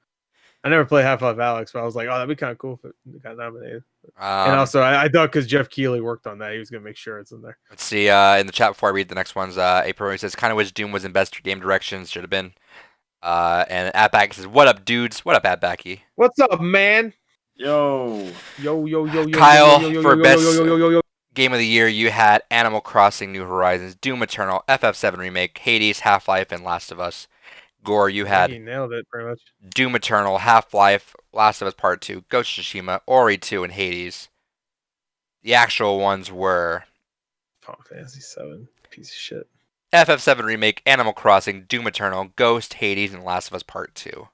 I never played Half-Life Alyx, but I was like, that'd be kind of cool if it got nominated. And also, I thought because Jeff Keighley worked on that, he was gonna make sure it's in there. Let's see. In the chat before I read the next ones, April says, "Kind of wish Doom was in best game directions. Should have been." And Atback says, "What up, dudes? What up, Atbacky? What's up, man? Yo. Kyle, for best game of the year, you had Animal Crossing: New Horizons, Doom Eternal, FF7 Remake, Hades, Half-Life, and Last of Us. Gore, you had he nailed it pretty much. Doom Eternal, Half-Life, Last of Us Part 2, Ghost of Tsushima, Ori 2, and Hades. The actual ones were Final Fantasy 7, piece of shit. FF7 Remake, Animal Crossing, Doom Eternal, Ghost, Hades, and Last of Us Part 2.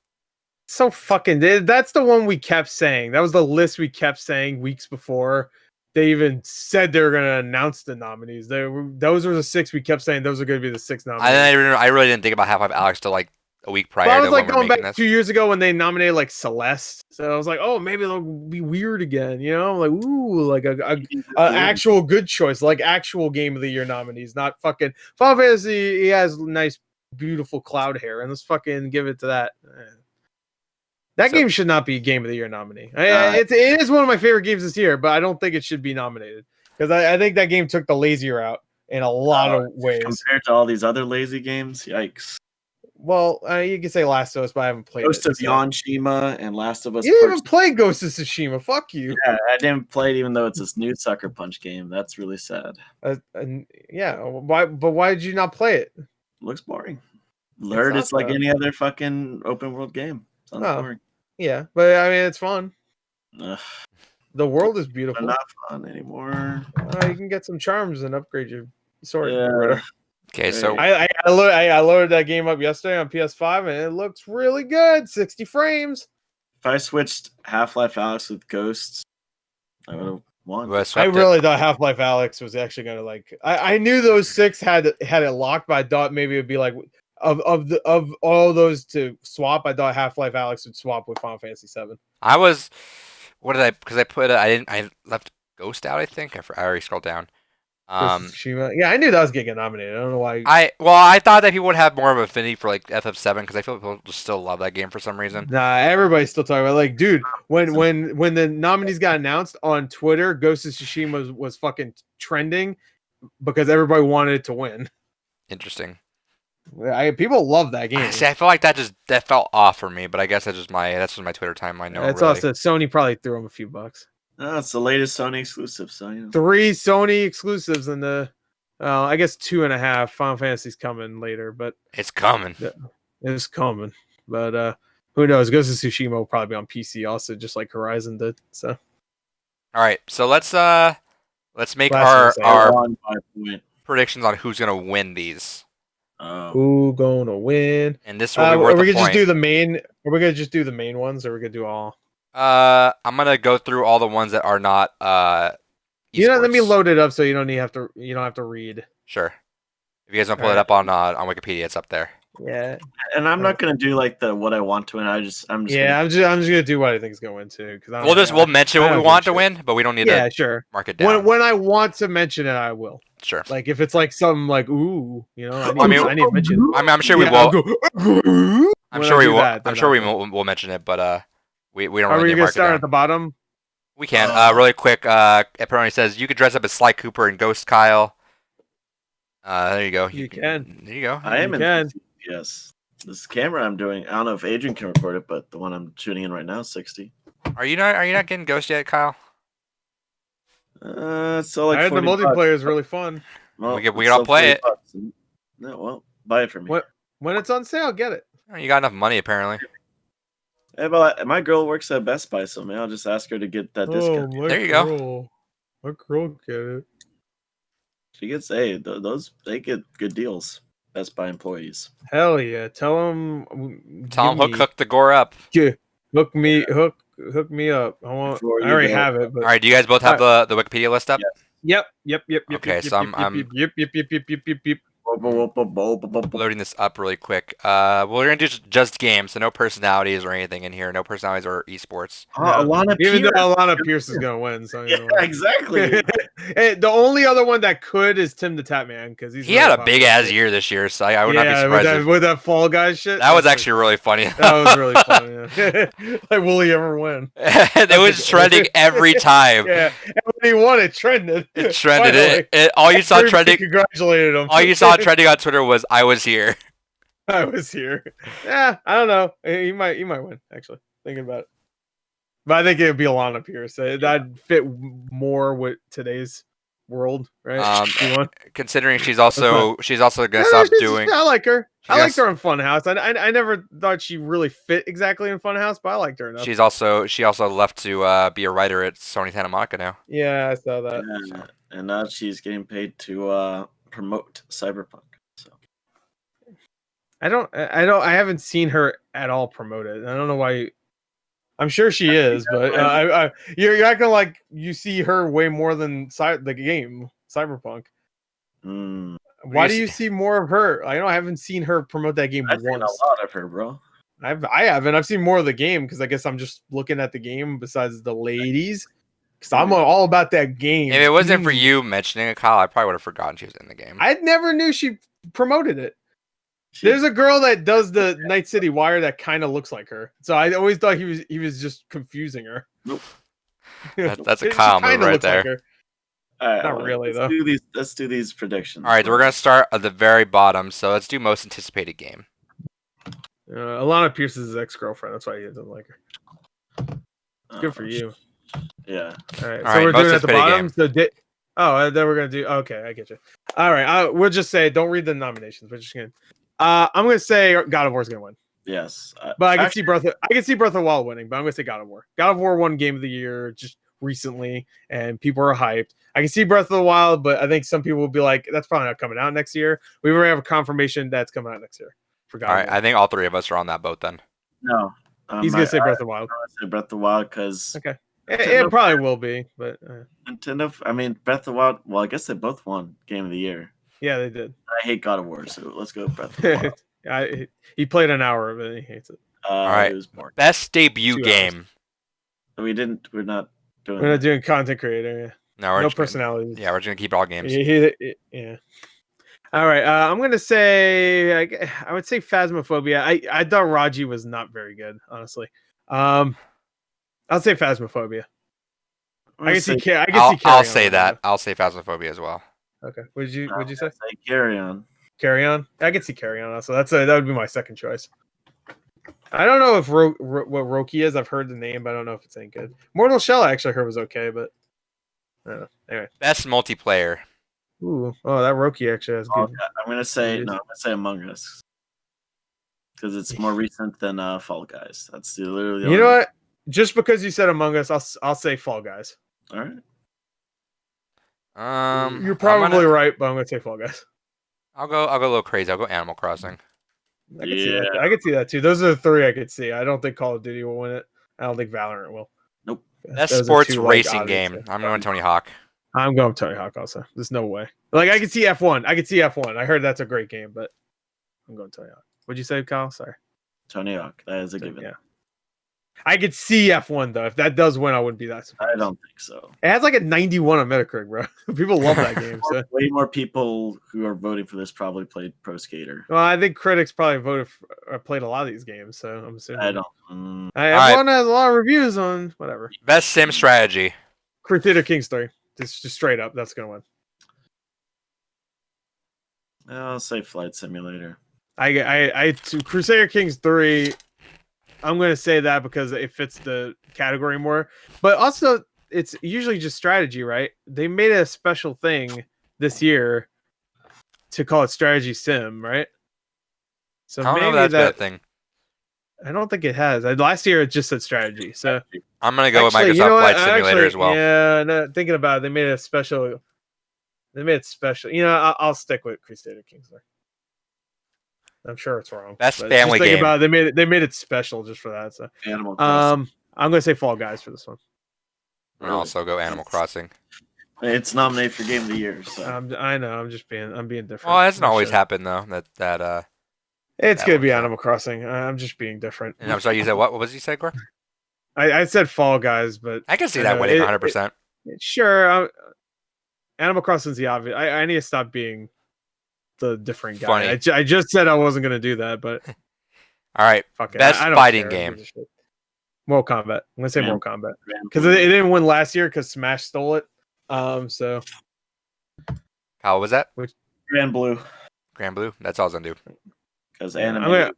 So fucking... That's the one we kept saying. That was the list we kept saying weeks before. They even said they were going to announce the nominees. Those were the 6 we kept saying. Those are going to be the 6 nominees. I really didn't think about Half-Life Alyx till like a week prior. But I was to like when going back this. 2 years ago when they nominated like Celeste. So I was like, maybe they'll be weird again. You know, like like a actual good choice, like actual Game of the Year nominees, not fucking Final Fantasy. He has nice, beautiful cloud hair, and let's fucking give it to that. That game should not be Game of the Year nominee. It is one of my favorite games this year, but I don't think it should be nominated because I think that game took the lazy route in a lot of ways compared to all these other lazy games. Yikes! Well, you can say Last of Us, but I haven't played Ghost of Tsushima and Last of Us. You didn't even play Ghost of Tsushima. Fuck you. Yeah, I didn't play it, even though it's this new Sucker Punch game. That's really sad. Yeah. Why? But why did you not play it? Looks boring. Heard it's like any other fucking open world game. Sounds boring. Yeah, but I mean, it's fun. Ugh. The world is beautiful. They're not fun anymore. You can get some charms and upgrade your sword. Yeah. Okay, so I loaded that game up yesterday on PS5 and it looks really good. 60 frames. If I switched Half-Life Alyx with Ghosts I would have won. Who has I swept it? really thought Half-Life Alex was actually gonna like. I knew those 6 had it locked, but I thought maybe it'd be like of all those to swap. I thought Half-Life Alex would swap with Final Fantasy 7. I was. What did I? Because I put. I left Ghost out. I think. I already scrolled down. Ghost of Tsushima. Yeah, I knew that was gonna get nominated. I don't know why. I thought that people would have more of an affinity for like FF7 because I feel people just still love that game for some reason. Nah, everybody's still talking about like, dude. When the nominees got announced on Twitter, Ghost of Tsushima was fucking trending because everybody wanted it to win. Interesting. People love that game. See, I feel like that felt off for me, but I guess that's just my Twitter timeline. No, It's really. also Sony probably threw them a few bucks. No, it's the latest Sony exclusive, so 3 Sony exclusives in the, I guess 2.5. Final Fantasy's coming later, but It's coming. it's coming. But who knows? Ghost of Tsushima will probably be on PC also, just like Horizon did. So, All right, so let's make Last our won by a point. predictions on who's gonna win these. who gonna win? And this will be worth Are we a gonna just point. do the main? Are we gonna just do the main ones, or are we gonna do all? I'm gonna go through all the ones that are not You know, let me esports. load it up so you don't have to read. Sure. If you guys want to pull it Alright. up on Wikipedia, it's up there. Yeah, And I'm not gonna do like the what I want to win. I'm just I'm just gonna do what I think is going to because We'll mention I what we don't want to give a win, but we don't need yeah, to sure. mark it down. When I want to mention it, I will. Sure. Like if it's like something like ooh, you know, I mean, I need to mention. I'm sure we Yeah, will. I'll go, I'm when sure I we do will. that, I'm then sure I we will. will mention it, but we don't Are really we need to gonna mark it start down. at the bottom? We can. Really quick. Apparently says you could dress up as Sly Cooper and Ghost Kyle. There you go. You can. There you go. I am You in can. yes. This camera I'm doing, I don't know if Adrian can record it, but the one I'm shooting in right now is 60. Are you not getting Ghost yet, Kyle? So like I heard the 40 multiplayer bucks. is really fun. Well, We can it's all still play 40 it. bucks. No, well, buy it for me. When it's on sale, get it. Oh, you got enough money apparently. Hey, but my girl works at Best Buy, so maybe I'll just ask her to get that discount. my There you go. girl. My girl get it. She gets those they get good deals. Best Buy employees. Hell yeah! Tell them. Tell him hook the gore up. Hook me up. I Before you already go. have it. But All right. Do you guys both have the Wikipedia list up? Yeah. Yep. Okay, so I'm Yep. loading this up really quick. We're gonna do just games, so no personalities or anything in here. No personalities or esports. Alana Even though Pierce. Alana Pierce is gonna win, so you Yeah, know. exactly. Hey, the only other one that could is Tim the Tap Man because He had a big ass year this year, so I would not be Yeah, surprised. with that Fall Guys shit. That was That's actually really funny. that was really funny. Yeah. Like, will he ever win? It was trending every time. Yeah, and when he won, it trended. It trended. Finally. All you saw Everybody trending. congratulated him. All you saw trending on Twitter was "I was here." I was here. Yeah, I don't know. He might win. Actually, thinking about it, but I think it'd be Alana Pierce. That'd fit more with today's world, right? She won. Considering she's also gonna Yeah, stop she's- doing. I like her. I Yes. liked her in Funhouse. I never thought she really fit exactly in Funhouse, but I liked her enough. She also left to be a writer at Sony Santa Monica now. Yeah, I saw that. Yeah, and now she's getting paid to promote Cyberpunk. So I haven't seen her at all promoted. I don't know why. I'm sure she is, but you're acting like you see her way more than the game Cyberpunk. Why do you see more of her? I haven't seen her promote that game I've seen once. a lot of her, bro. I haven't. I've seen more of the game because I guess I'm just looking at the game besides the ladies. Because I'm all about that game. If it wasn't for you mentioning it, Kyle, I probably would have forgotten she was in the game. I never knew she promoted it. There's a girl that does the Night City Wire that kind of looks like her. So I always thought he was just confusing her. Nope. That's a She Kyle kinda move right looks like there. her. All right, Not really, though. Let's do these predictions. All right, we're gonna start at the very bottom. So let's do most anticipated game. Alana Pierce is his ex-girlfriend. That's why he doesn't like her. Good for you. Yeah. All right, All so right, we're most doing it at the anticipated bottom. So then we're gonna do. Okay, I get you. All right, we'll just say don't read the nominations. We're just gonna. I'm gonna say God of War is gonna win, Yes. but I can see Breath. I can see Breath of the Wild winning, but I'm gonna say God of War. God of War won Game of the Year just recently, and people are hyped. I can see Breath of the Wild, but I think some people will be like, "That's probably not coming out next year." We already have a confirmation that's coming out next year. For God All of right, War. I think all three of us are on that boat then. No. He's gonna say Breath of the Wild. I say Breath of the Wild because Okay. It probably will be, but Nintendo. I mean, Breath of the Wild. Well, I guess they both won Game of the Year. yeah, they did. I hate God of War, so let's go with Breath of the Wild. He played an hour of it. He hates it. All right. It was boring. Best debut 2 game. We're not doing. We're not doing content creator. Yeah. No, we're No just personalities. Yeah, we're just gonna keep all games. Yeah. All right. I'm gonna say I would say Phasmophobia. I thought Raji was not very good, honestly. I'll say Phasmophobia. I can see. I'll say that. I'll say Phasmophobia as well. Okay. Would you say? Carry On? Carry On. I can see Carry On. Also, that would be my second choice. I don't know if what Roki is. I've heard the name, but I don't know if it's any good. Mortal Shell I actually heard was okay, but I don't know. Anyway. Best multiplayer. Ooh, that Roki actually has good. I'm gonna say Among Us because it's more recent than Fall Guys. That's literally. You know what? Just because you said Among Us, I'll say Fall Guys. All right. You're probably right, but I'm gonna say Fall Guys. I'll go a little crazy. I'll go Animal Crossing. I can see that too. Those are the 3 I could see. I don't think Call of Duty will win it. I don't think Valorant will. Nope. Best sports racing game. I'm going Tony Hawk. I'm going Tony Hawk also. There's no way. Like I can see F1. I heard that's a great game, but I'm going Tony Hawk. What'd you say, Kyle? Sorry. Tony Hawk. That is a given. Yeah. I could see F1 though. If that does win, I wouldn't be that surprised. I don't think so. It has like a 91 on Metacritic, bro. People love that game. So. Way more people who are voting for this probably played Pro Skater. Well, I think critics probably played a lot of these games, so I'm assuming. I don't. F1 has a lot of reviews on whatever. Best sim strategy. Crusader Kings 3. Just straight up, that's gonna win. I'll say Flight Simulator. Crusader Kings 3. I'm gonna say that because it fits the category more, but also it's usually just strategy, right? They made a special thing this year to call it strategy sim, right? So I don't know maybe if that's a thing. I don't think it has. Last year it just said strategy. So I'm gonna go with Microsoft Flight Simulator as well. Yeah, no, thinking about it, they made it special. You know, I'll stick with Crusader Kings 3. I'm sure it's wrong. Best family game. About it, they made it special just for that. So Animal Crossing. I'm gonna say Fall Guys for this one. And also go Animal Crossing. It's nominated for Game of the Year. So. I know. I'm being different. Well, it doesn't always happen though. It's gonna be Animal Crossing. I'm just being different. And I'm sorry, you said what? What was you said, Cor? I said Fall Guys, but I can see that winning 100%. Sure. Animal Crossing's the obvious. I need to stop being the different guy. I just said I wasn't gonna do that, but all right. Fuck it. Best fighting game. Mortal Kombat. I'm gonna say Mortal Kombat because it didn't win last year because Smash stole it. So how was that? Grand Blue. Grand Blue. That's all I was gonna do. Because I'm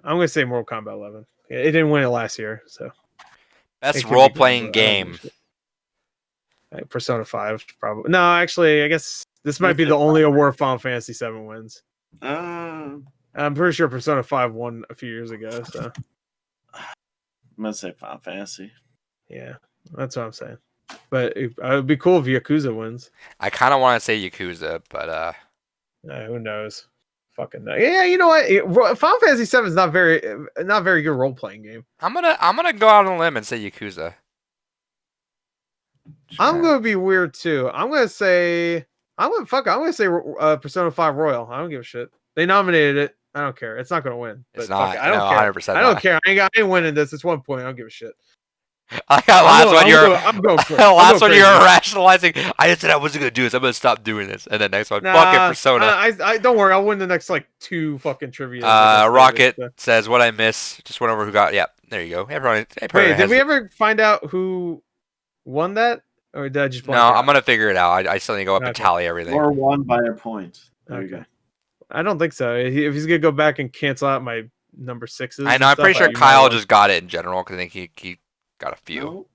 gonna say Mortal Kombat 11. It didn't win it last year, so best role playing game. Persona 5 probably. No, actually, I guess this might be the only award Final Fantasy 7 wins. I'm pretty sure Persona 5 won a few years ago. So I'm gonna say Final Fantasy. Yeah, that's what I'm saying. But it would be cool if Yakuza wins. I kind of want to say Yakuza, but who knows? Fucking no. Yeah, you know what? Final Fantasy 7 is not very good role playing game. I'm gonna go out on a limb and say Yakuza. I'm gonna be weird too. I'm gonna say Persona 5 Royal. I don't give a shit. They nominated it. I don't care. It's not gonna win. It's not. I don't care. 100% I don't care. I ain't winning this. It's 1 point. I don't give a shit. I got last one you're rationalizing. I just said I wasn't gonna do this. I'm gonna stop doing this. And then next one, fucking Persona. I don't worry. I'll win the next 2 fucking trivia. Rocket says what I miss. Just went over who got. Yeah, there you go. Everyone wait, did we ever find out who won that, or did I just? No, I'm gonna figure it out. I still need to go up and tally everything. Or won by a point. There you go. I don't think so. If he's gonna go back and cancel out my number 6s. I know. I'm pretty sure Kyle just got it in general because I think he got a few.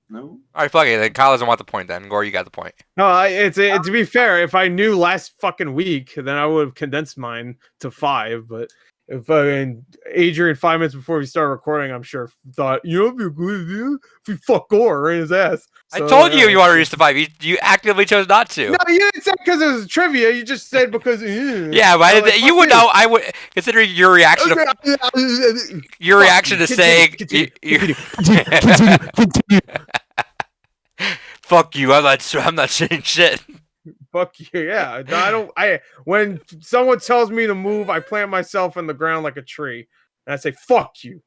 No. All right, fuck it. Then Kyle doesn't want the point. Then Gore, you got the point. No, to be fair, if I knew last fucking week, then I would have condensed mine to 5. But If and Adrian 5 minutes before we started recording, I'm sure thought, you know, it'd be a good idea if we fuck Gore right in his ass. I So, told you want to reduce to 5. You actively chose not to. No, you didn't say because it was trivia. You just said because. Yeah, but like, you would know. I would consider your reaction to saying continue. fuck you. I'm not saying shit. Fuck you. Yeah, no, I don't. When someone tells me to move, I plant myself in the ground like a tree, and I say fuck you.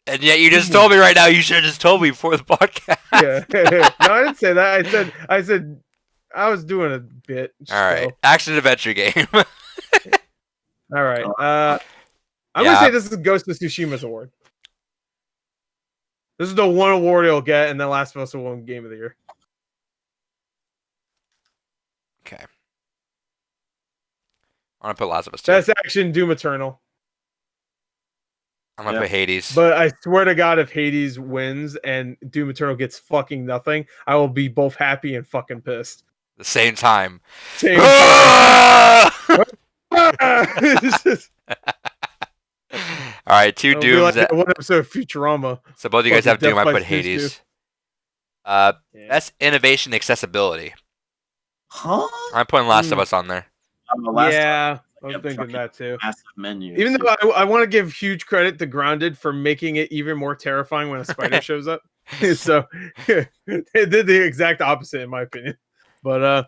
And yet you just told me right now. You should have just told me before the podcast. Yeah. No, I didn't say that. I said I was doing a bit. All right, action adventure game. All right. I'm gonna say this is Ghost of Tsushima's award. This is the one award he'll get, and then Last of Us will win Game of the Year. Okay. I'm gonna put Last of Us 2. Best Action, Doom Eternal. I'm gonna put Hades. But I swear to God, if Hades wins and Doom Eternal gets fucking nothing, I will be both happy and fucking pissed. The same time. Same time. All right, 2 Dooms. Like one episode of Futurama. So both of you guys have Doom. I put Hades. Best innovation, accessibility. Huh? I'm putting Last of Us on there. Yeah, I was thinking that too. Massive menu. Even though I want to give huge credit to Grounded for making it even more terrifying when a spider shows up. So they did the exact opposite in my opinion. But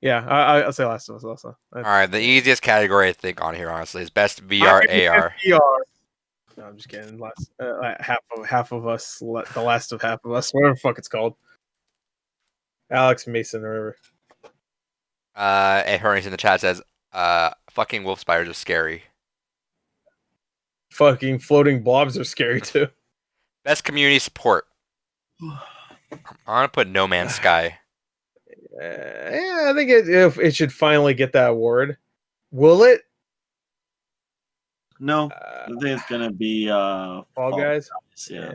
yeah, I'll say Last of Us also. All right, the easiest category I think on here honestly is best VR AR. VR. No, I'm just kidding. Half of us, the last of half of us, whatever the fuck it's called. Alex Mason or whatever. And Hurries in the chat says, fucking wolf spiders are scary. Fucking floating blobs are scary too. Best community support. I'm gonna put No Man's Sky. Yeah, I think it should finally get that award. Will it? No, I think it's gonna be Fall Guys. Yeah.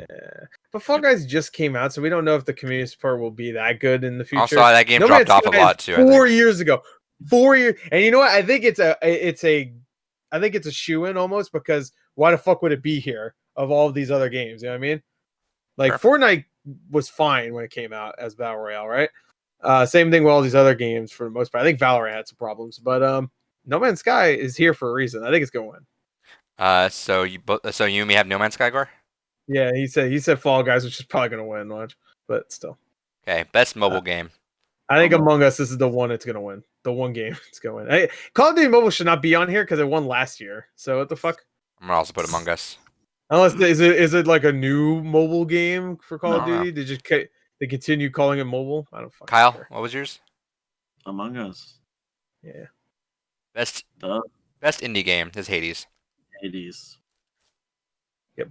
But Fall Guys just came out, so we don't know if the community support will be that good in the future. Also, that game dropped off a lot too. 4 years ago. 4 years, and you know what? I think it's a shoe-in almost, because why the fuck would it be here of all of these other games? You know what I mean? Like Fortnite was fine when it came out as Battle Royale, right? Same thing with all these other games for the most part. I think Valorant had some problems, but No Man's Sky is here for a reason. I think it's gonna win. So you and me have No Man's Sky, Gore? Yeah, he said Fall Guys, which is probably gonna win, watch, but still. Okay, best mobile game. I think Among Us, this is the one it's gonna win. The one game it's gonna win. Hey, Call of Duty Mobile should not be on here because it won last year. So what the fuck? I'm gonna also put Among Us. Unless is it like a new mobile game for Call of Duty? They continue calling it mobile. I don't fucking Kyle, care. what was yours? Among Us. Yeah. Best indie game is Hades. Hades. Yep.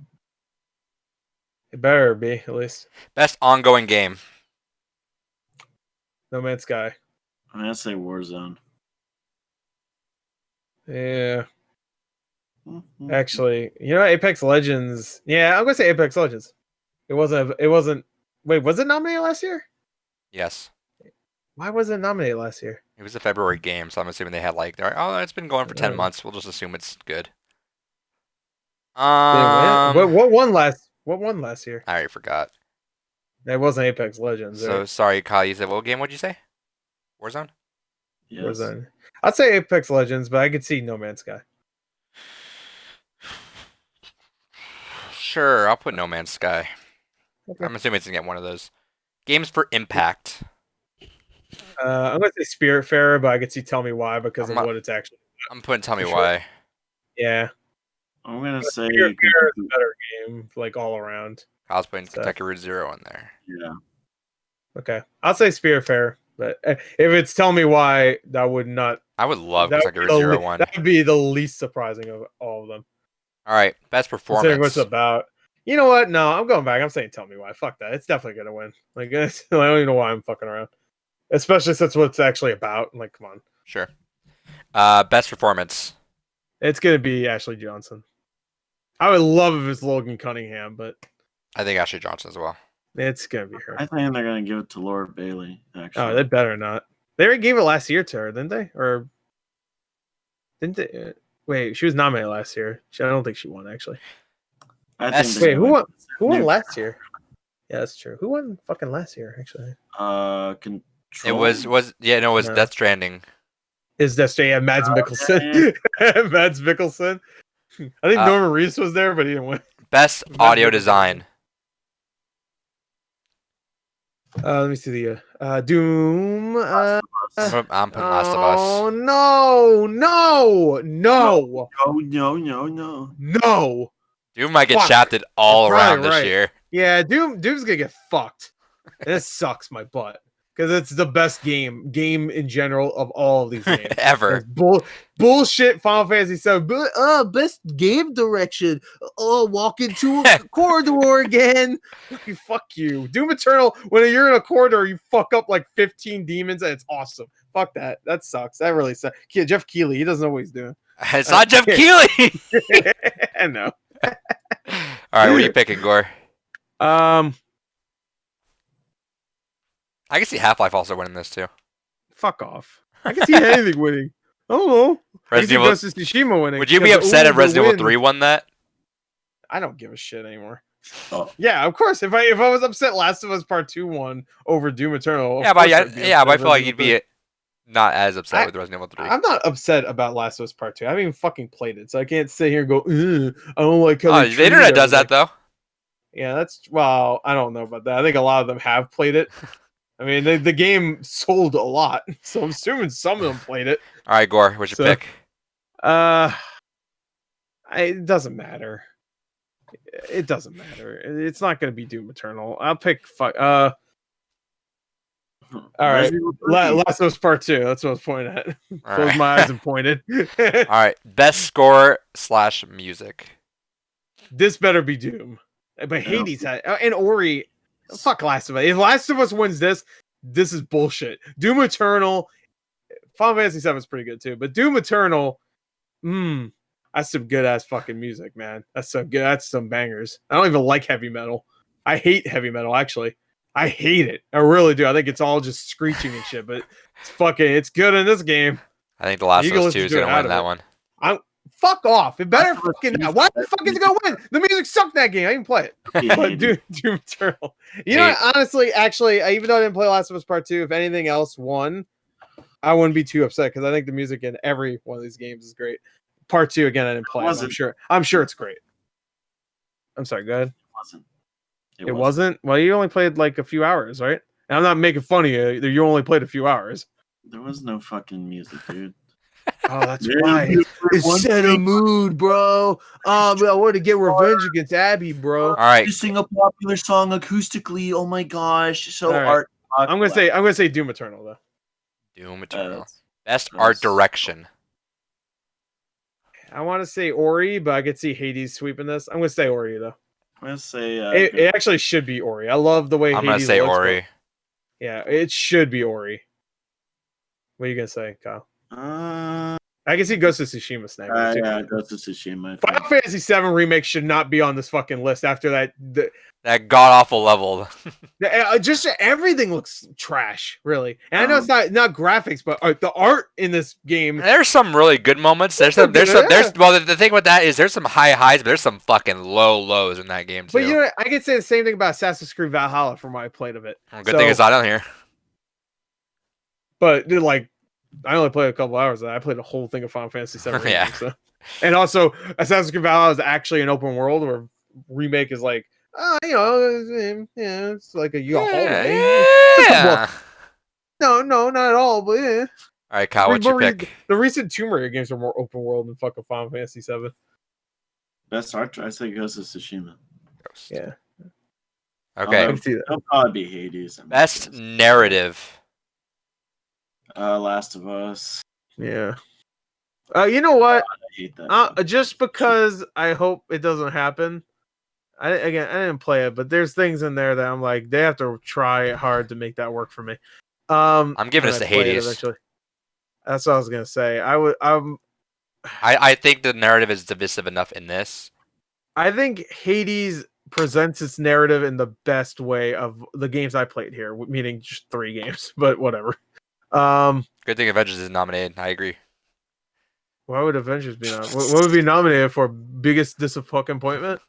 It better be at least. Best ongoing game. No Man's Sky. I'm gonna say Warzone. Yeah. Actually, Apex Legends. Yeah, I'm gonna say Apex Legends. It wasn't. Wait, was it nominated last year? Yes. Why was it nominated last year? It was a February game, so I'm assuming they had it's been going for 10 months. We'll just assume it's good. What won last year? I already forgot. It wasn't Apex Legends. So sorry, Kyle. You said what game? What'd you say? Warzone. Yes. Warzone. I'd say Apex Legends, but I could see No Man's Sky. Sure, I'll put No Man's Sky. Okay. I'm assuming it's gonna get one of those games for impact. I'm gonna say Spiritfarer, but I could see Tell Me Why because of what it's actually. I'm putting Tell Me Why. Yeah. I'm gonna say Spiritfarer is a better game, like all around. I was putting Kentucky Route Zero in there. Yeah. Okay, I'll say Spiritfarer, but if it's Tell Me Why, that would not. I would love Kentucky Route Zero one. That would be the least surprising of all of them. All right, best performance. What's about? You know what? No, I'm going back. I'm saying Tell Me Why. Fuck that. It's definitely gonna win. Like, I don't even know why I'm fucking around. Especially since what it's actually about. Like, come on. Sure. Best performance. It's gonna be Ashley Johnson. I would love if it's Logan Cunningham, but I think Ashley Johnson as well. It's gonna be her. I think they're gonna give it to Laura Bailey. Actually, Oh, they better not. They already gave it last year to her, didn't they? Or didn't they? Wait, she was nominated last year. I don't think she won actually. I Best- think Wait, who won? Who won New- last year? Yeah, that's true. Who won fucking last year? Actually, Control. It was No. Death Stranding. is that straight? Yeah, Mads Mikkelsen. yeah. Mads Mikkelsen. I think Norman Reedus was there, but he didn't win. Best Mads audio Mikkelsen. design. Let me see the Doom. I'm putting Last of Us. Oh no! No, no. No! Doom might get Fuck. shafted all You're around probably this right. year. Yeah, Doom's gonna get fucked. And it sucks my butt because it's the best game in general of all of these games. Ever. It's bullshit. Final Fantasy VII. Best game direction. Walk into a corridor again. Fuck you. Doom Eternal. When you're in a corridor, you fuck up like 15 demons, and it's awesome. Fuck that. That sucks. That really sucks. Yeah, Jeff Keighley. He doesn't know what he's doing. It's not Jeff Keighley. I know. All right, what are you picking, Gore? I can see Half-Life also winning this too. Fuck off. I can see anything winning. I don't know. Resident Ghost of Tsushima winning. Would you be upset if Resident Evil 3 won that? I don't give a shit anymore. Oh. Yeah, of course. If I was upset, Last of Us Part 2 won over Doom Eternal. Yeah, but I feel like you'd be not as upset with Resident Evil 3. I'm not upset about Last of Us Part 2. I haven't even fucking played it, so I can't sit here and go, I don't like how the internet does that though. Yeah, I don't know about that. I think a lot of them have played it. I mean, the game sold a lot, so I'm assuming some of them played it. All right, Gore, what's your pick? It doesn't matter. It doesn't matter. It's not going to be Doom Eternal. I'll pick. All right, Last of Us Part 2. That's what I was pointing at. Closed my eyes and pointed. All right, best score / music. This better be Doom, but Hades had and Ori. Fuck Last of Us. If Last of Us wins this is bullshit. Doom Eternal, Final Fantasy VII is pretty good too, but Doom Eternal, that's some good ass fucking music, man. That's so good. That's some bangers. I don't even like heavy metal. I hate heavy metal, actually. I hate it. I really do. I think it's all just screeching and shit, but it's good in this game. I think The Last of Us 2 is going to win that one. Fuck off. It better fucking why the fuck is it gonna win? The music sucked that game. I didn't play it. But Doom Eternal. You know, honestly, actually, even though I didn't play Last of Us Part 2, if anything else won, I wouldn't be too upset because I think the music in every one of these games is great. Part 2, again, I didn't play it. I'm sure it's great. I'm sorry, go ahead. It wasn't? Well, you only played like a few hours, right? And I'm not making fun of you. You only played a few hours. There was no fucking music, dude. Oh, that's right. It set a mood, bro. I want to get revenge against Abby, bro. All right. You sing a popular song acoustically. Oh my gosh, so art. I'm gonna say Doom Eternal though. Doom Eternal. Best art direction. I want to say Ori, but I could see Hades sweeping this. I'm gonna say Ori though. I'm gonna say it actually should be Ori. I love the way I'm Hades gonna say looks, Ori. Yeah, it should be Ori. What are you gonna say, Kyle? I can see Ghost of Tsushima snagging too. Yeah, Ghost of Tsushima. Final Fantasy VII remake should not be on this fucking list after that. That god awful level. Just everything looks trash, really. And I know it's not graphics, but the art in this game. There's some really good moments. Well, the thing with that is there's some high highs, but there's some fucking low lows in that game too. But you know, I could say the same thing about Assassin's Creed Valhalla from what I played of it. Good thing it's not on here. But dude, like, I only played a couple hours of that. I played the whole thing of Final Fantasy VII. Yeah. So. And also, Assassin's Creed Valhalla is actually an open world, where remake is like, it's like a hallway. Yeah. No, not at all. But yeah. All right, Kyle, what's your pick? The recent Tomb Raider games are more open world than fucking Final Fantasy VII. Best art, I say Ghost of Tsushima. Yeah. Okay. It'll probably be Hades. Best narrative. Last of Us. Yeah. You know what? I hate that. Just because I hope it doesn't happen. I didn't play it, but there's things in there that I'm like, they have to try hard to make that work for me. I'm giving this to Hades. That's what I was gonna say. I think the narrative is divisive enough in this. I think Hades presents its narrative in the best way of the games I played here, meaning just 3 games, but whatever. Good thing Avengers is nominated. I agree. Why would Avengers be nominated? What would be nominated for? Biggest disappointment?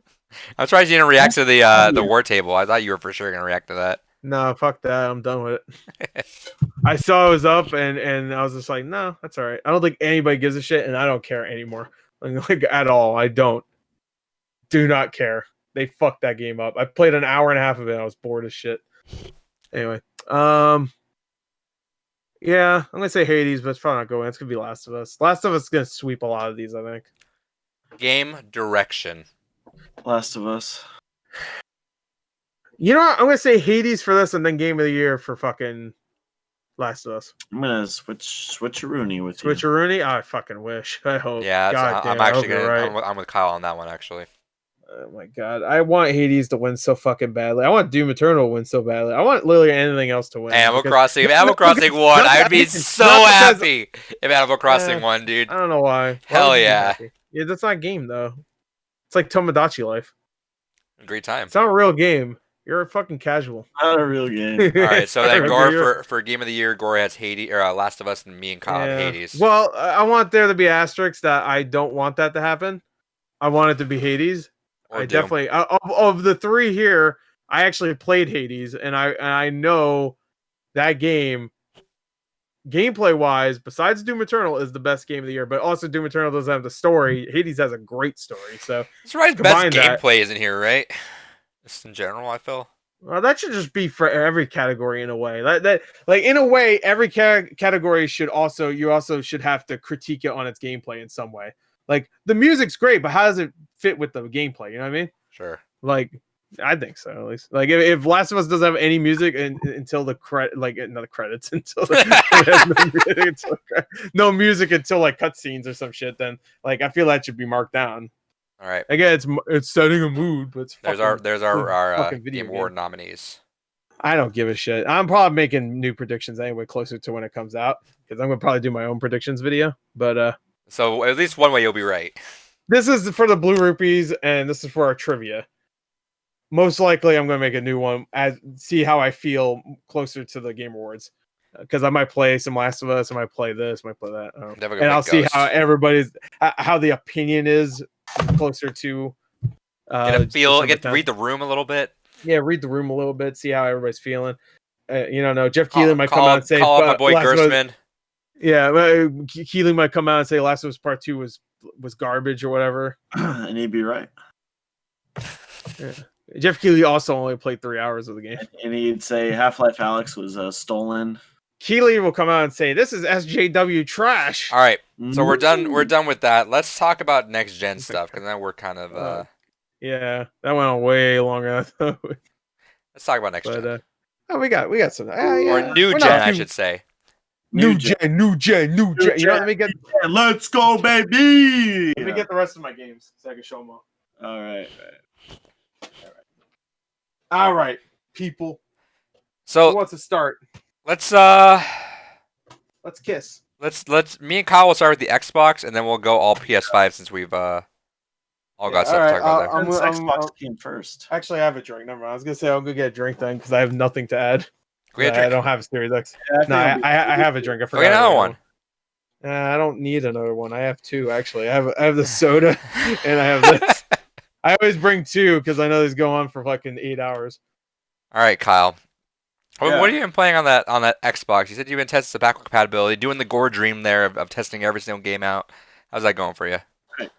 I'm surprised you didn't react to the war table. I thought you were for sure gonna react to that. No, fuck that. I'm done with it. I saw it was up, and I was just like, no, that's all right. I don't think anybody gives a shit, and I don't care anymore, like at all. I do not care. They fucked that game up. I played an hour and a half of it. I was bored as shit. Anyway, yeah, I'm gonna say Hades, but it's probably not going. It's gonna be Last of Us. Last of Us is gonna sweep a lot of these, I think. Game direction. Last of Us. You know what? I'm gonna say Hades for this, and then Game of the Year for fucking Last of Us. I'm gonna switcheroony with you. Switcheroony? I fucking wish. I hope. Yeah, God damn, I'm actually gonna. Right. I'm with Kyle on that one actually. Oh my god, I want Hades to win so fucking badly. I want Doom Eternal to win so badly. I want literally anything else to win. Animal Crossing. If Animal Crossing won, I would be so happy if Animal Crossing won, dude. I don't know why. Hell yeah. Yeah, that's not a game though. It's like Tomodachi Life. Great time. It's not a real game. You're a fucking casual. Not a real game. All right, so then Gore for Game of the Year, Gore has Hades or Last of Us, and me and Kyle have Hades. Well, I want there to be asterisks that I don't want that to happen. I want it to be Hades. Or Doom. Definitely of the three here, I actually played Hades, and I know that game, gameplay wise, besides Doom Eternal, is the best game of the year. But also Doom Eternal doesn't have the story. Hades has a great story. So that's right. Best gameplay isn't here, right? Just in general, I feel. Well, that should just be for every category in a way. That like in a way, every category should also should have to critique it on its gameplay in some way. Like the music's great, but how does it fit with the gameplay? You know what I mean? Sure. Like I think so, at least. Like if Last of Us doesn't have any music until the not the credits until no music until like cutscenes or some shit, then like I feel that should be marked down. All right. Again, it's setting a mood, but it's there's our Game Award nominees. I don't give a shit. I'm probably making new predictions anyway, closer to when it comes out, because I'm gonna probably do my own predictions video. But so at least one way you'll be right. This is for the Blue Rupees, and this is for our trivia. Most likely, I'm gonna make a new one see how I feel closer to the Game Awards, because I might play some Last of Us, I might play this, I might play that, and I'll see how the opinion is closer to. Read the room a little bit. Yeah, read the room a little bit, see how everybody's feeling. Jeff Keighley might come out and say, "Call my boy Gerstmann." Yeah, Keighley might come out and say Last of Us Part 2 was garbage or whatever. And he'd be right. Yeah. Jeff Keighley also only played 3 hours of the game. And he'd say Half-Life Alyx was stolen. Keighley will come out and say, this is SJW trash. All right, so we're done with that. Let's talk about next gen stuff, because then we're kind of yeah, that went on way longer than I thought. Let's talk about next gen. We got some or new gen, I should say. New gen. You know, let me get. Let's go, baby. Let me get the rest of my games so I can show them off. All right. All right, people. So who wants to start? Let's kiss. Let's me and Kyle will start with the Xbox, and then we'll go all PS5 since we've all got stuff to talk about there. Xbox came first. Actually, I have a drink. Never mind. I was gonna say I'll go get a drink then because I have nothing to add. I don't have a Series X. Yeah, I have a drink. I forgot. Get another one. I don't need another one. I have two actually. I have the soda and I have this. I always bring two because I know these go on for fucking 8 hours. All right, Kyle. What have you been playing on that Xbox? You said you've been testing the backward compatibility, doing the Gore dream there of testing every single game out. How's that going for you? Right.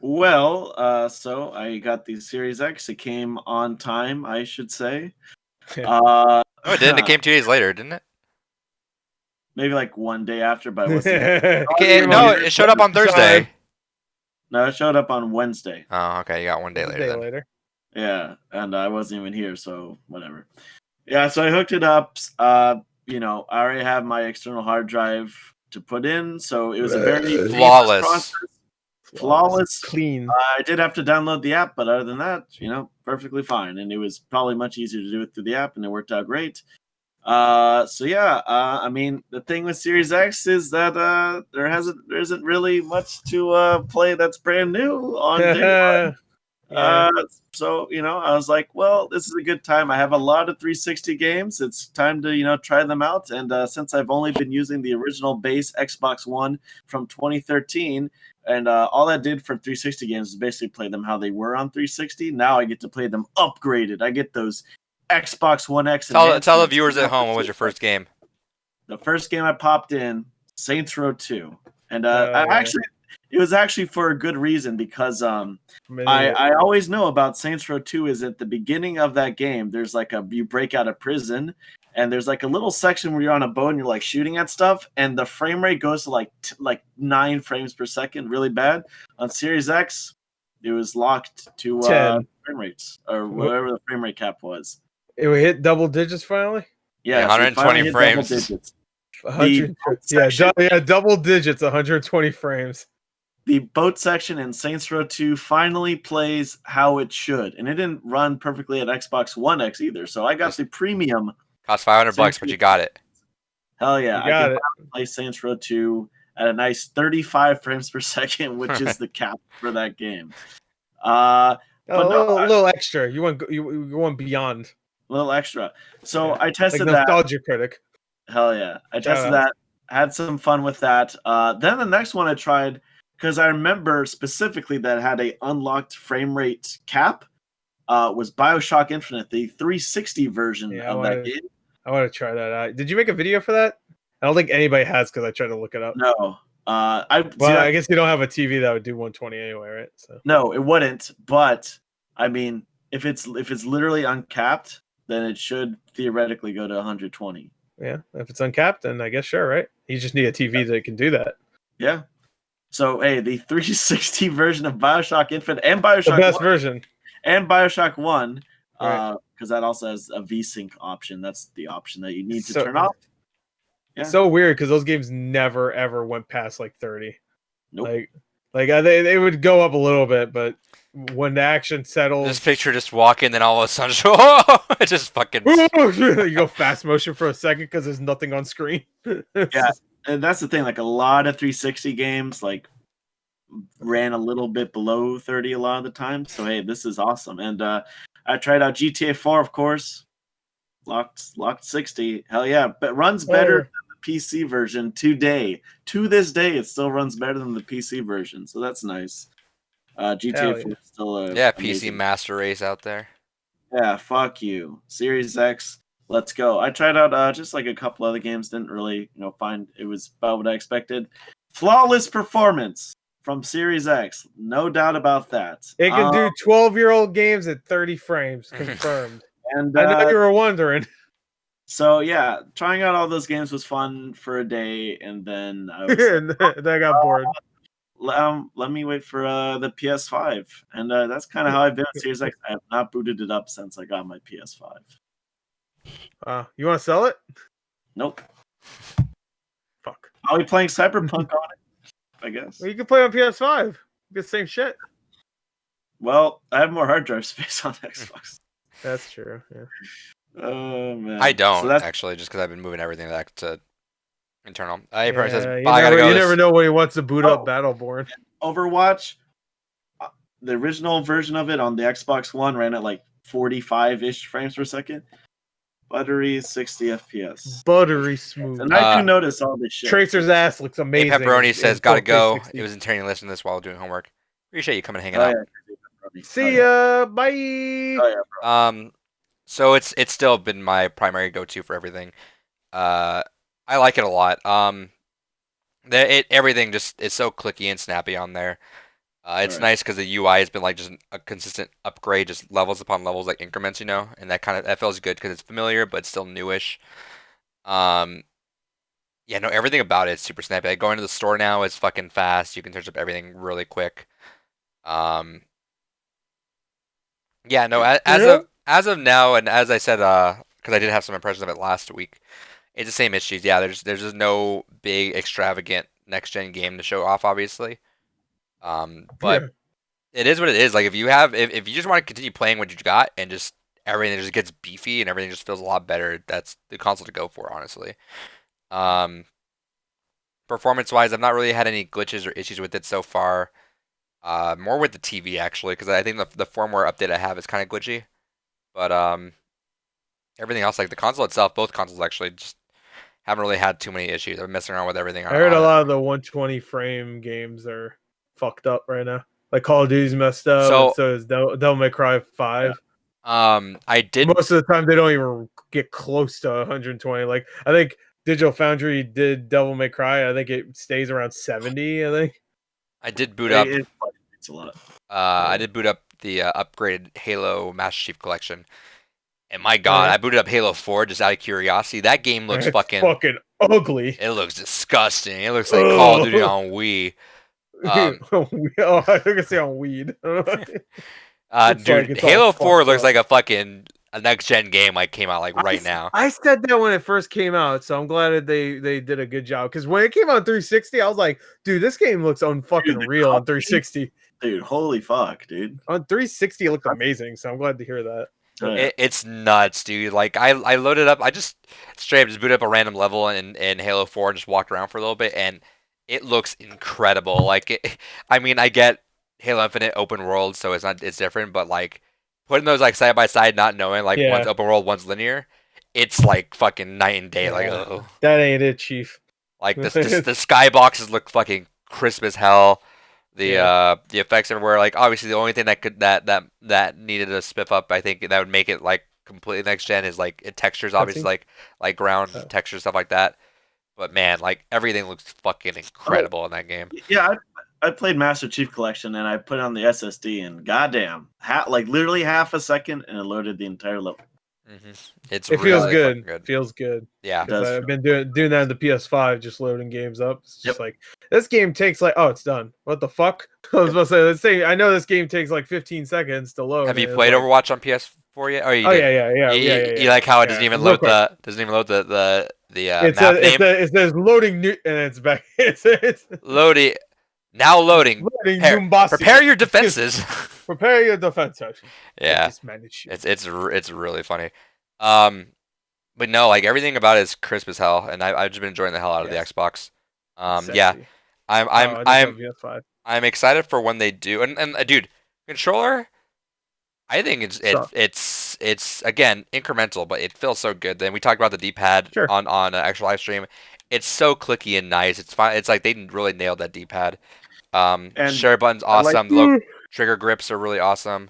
Well, so I got the Series X. It came on time, I should say. Oh, it didn't. It came 2 days later, didn't it? Maybe like one day after, but I wasn't. No, it showed up on Thursday. No, it showed up on Wednesday. Oh, okay. You got 1 day later. Yeah, and I wasn't even here, so whatever. Yeah, so I hooked it up. I already have my external hard drive to put in, so it was a very flawless, clean. I did have to download the app, but other than that, perfectly fine. And it was probably much easier to do it through the app, and it worked out great. I mean, the thing with Series X is that there isn't really much to play that's brand new on day one. Yeah. So I was like, well, this is a good time. I have a lot of 360 games. It's time to try them out. And since I've only been using the original base Xbox One from 2013, and all that did for 360 games is basically play them how they were on 360. Now I get to play them upgraded. I get those Xbox One X Tell the advancements. viewers at home, what was your first game? The first game I popped in, Saints Row 2, and Yeah. it was actually for a good reason because I'm an I idiot. I always know about Saints Row 2 is at the beginning of that game. There's like you break out of prison, and there's like a little section where you're on a boat and you're like shooting at stuff, and the frame rate goes to like 9 frames per second, really bad. On Series X, it was locked to 10. frame rates or whatever the frame rate cap was. We hit double digits finally. Yeah, Like so we finally 120 hit frames. double digits. 100. Double digits, 120 frames. The boat section in Saints Row 2 finally plays how it should, and it didn't run perfectly at Xbox One X either. So I got the premium. Cost $500, but you got it. Hell yeah! You got I it. can play Saints Row 2 at a nice 35 frames per second, which is the cap for that game. A But no, little extra. You want beyond. a little extra. So Yeah. I tested Like that. nostalgia critic. Hell yeah! I tested out. that. Had some fun with that. Then the next one I tried, because I remember specifically that it had a unlocked frame rate cap, was BioShock Infinite, the 360 version of that game. I want to try that out. Did you make a video for that? I don't think anybody has because I tried to look it up. No. I guess you don't have a TV that would do 120 anyway, right? So no, it wouldn't. But I mean, if it's literally uncapped, then it should theoretically go to 120. Yeah, if it's uncapped, then I guess sure, right? You just need a TV that can do that. Yeah. So hey, the 360 version of BioShock Infinite and BioShock the best 1, version and BioShock 1, right. Because that also has a VSync option. That's the option that you need to turn off. Yeah. So weird because those games never ever went past like 30. Nope. They would go up a little bit, but when the action settles, This picture just walking, then all of a sudden, it just fucking. you go fast motion for a second because there's nothing on screen. Yeah, and that's the thing. Like a lot of 360 games, like ran a little bit below 30 a lot of the time. So hey, this is awesome. And I tried out GTA 4, of course. Locked 60. Hell yeah, but runs better than the PC version today. To this day, it still runs better than the PC version. So that's nice. GTA 4 is still a PC amazing. Master Race out there. Yeah, fuck you. Series X, let's go. I tried out just like a couple other games. Didn't really, find it was about what I expected. Flawless performance from Series X, no doubt about that. It can do 12-year-old games at 30 frames, confirmed. And I know you were wondering. So yeah, trying out all those games was fun for a day, and then I was then I got bored. Let me wait for the PS5, and that's kind of how I've been with Series X. I have not booted it up since I got my PS5. You want to sell it? Nope. Fuck. I'll be playing Cyberpunk on it, I guess. Well, you can play on PS5. The same shit. Well, I have more hard drive space on Xbox. That's true. Yeah. Oh man. I don't actually, just because I've been moving everything back to internal. You never know when he wants to boot up Battleborn. Overwatch, the original version of it on the Xbox One ran at like 45-ish frames per second. Buttery 60 FPS. Buttery smooth. And I do notice all this shit. Tracer's ass looks amazing. Hey, Pepperoni says, gotta go. It was entertaining listening to this while doing homework. Appreciate you coming and hanging out. Yeah. See ya. Bye. Oh, yeah, bro. So it's still been my primary go-to for everything. I like it a lot. Everything just is so clicky and snappy on there. It's nice because the UI has been like just a consistent upgrade, just levels upon levels, like increments, and that feels good because it's familiar but still newish. Everything about it is super snappy. Like going to the store now is fucking fast. You can search up everything really quick. As of now, and as I said, because I did have some impressions of it last week, it's the same issues. Yeah, there's just no big extravagant next gen game to show off, obviously. But it is what it is. Like if you just want to continue playing what you got and just everything just gets beefy and everything just feels a lot better, that's the console to go for, honestly. Performance wise, I've not really had any glitches or issues with it so far. More with the TV actually, because I think the firmware update I have is kind of glitchy. But everything else, like the console itself, both consoles actually just haven't really had too many issues. I'm messing around with everything I heard on a it. lot of the 120 frame games are fucked up right now. Like Call of Duty's messed up, and So so is Devil May Cry 5. I did. Most of the time, they don't even get close to 120. Like I think Digital Foundry did Devil May Cry. I think it stays around 70. I think. I did boot up. It's a lot. I did boot up the upgraded Halo Master Chief Collection, and my God, I booted up Halo 4 just out of curiosity. That game looks It's fucking ugly. It looks disgusting. It looks like Call of Duty on Wii. Oh, I think I say on weed. Dude, Halo 4 looks like a next gen game like came out like right now. I said that when it first came out, so I'm glad that they did a good job. Because when it came out on 360, I was like, dude, this game looks unfucking real on 360. Dude, holy fuck, dude. On 360, it looked amazing, so I'm glad to hear that. It's nuts, dude. Like I loaded up. I just straight up just booted up a random level in Halo 4 and just walked around for a little bit, and it looks incredible. I mean, I get Halo Infinite open world, so it's different, but like putting those like side by side, not knowing like one's open world, one's linear, it's like fucking night and day. Yeah, like, oh, that ain't it, Chief. like the skyboxes look fucking crisp as hell. The effects everywhere. Like obviously the only thing that needed to spiff up, I think that would make it like completely next gen is like textures, obviously like ground textures, stuff like that. But man, like everything looks fucking incredible in that game. Yeah, I played Master Chief Collection and I put it on the SSD and goddamn, like literally half a second and it loaded the entire level. Mm-hmm. It feels good. Feels good. Yeah, I've been doing that in the PS5, just loading games up. It's just like this game takes like, oh, it's done. What the fuck? I was about to say, let's say I know this game takes like 15 seconds to load. Have you played Overwatch on PS4 yet? Yeah. You like how it doesn't even load the map name? It says loading new, and it's back. It's loading. Now loading. Prepare your defenses. Prepare your defenses. Yeah, it's really funny. But no, like everything about it is crisp as hell, and I've just been enjoying the hell out of the Xbox. Yeah, I'm excited for when they do. And dude, controller, I think it's again incremental, but it feels so good. Then we talked about the D-pad on actual live stream. It's so clicky and nice. It's fine. It's like they really nailed that D-pad. And share button's awesome. Low trigger grips are really awesome.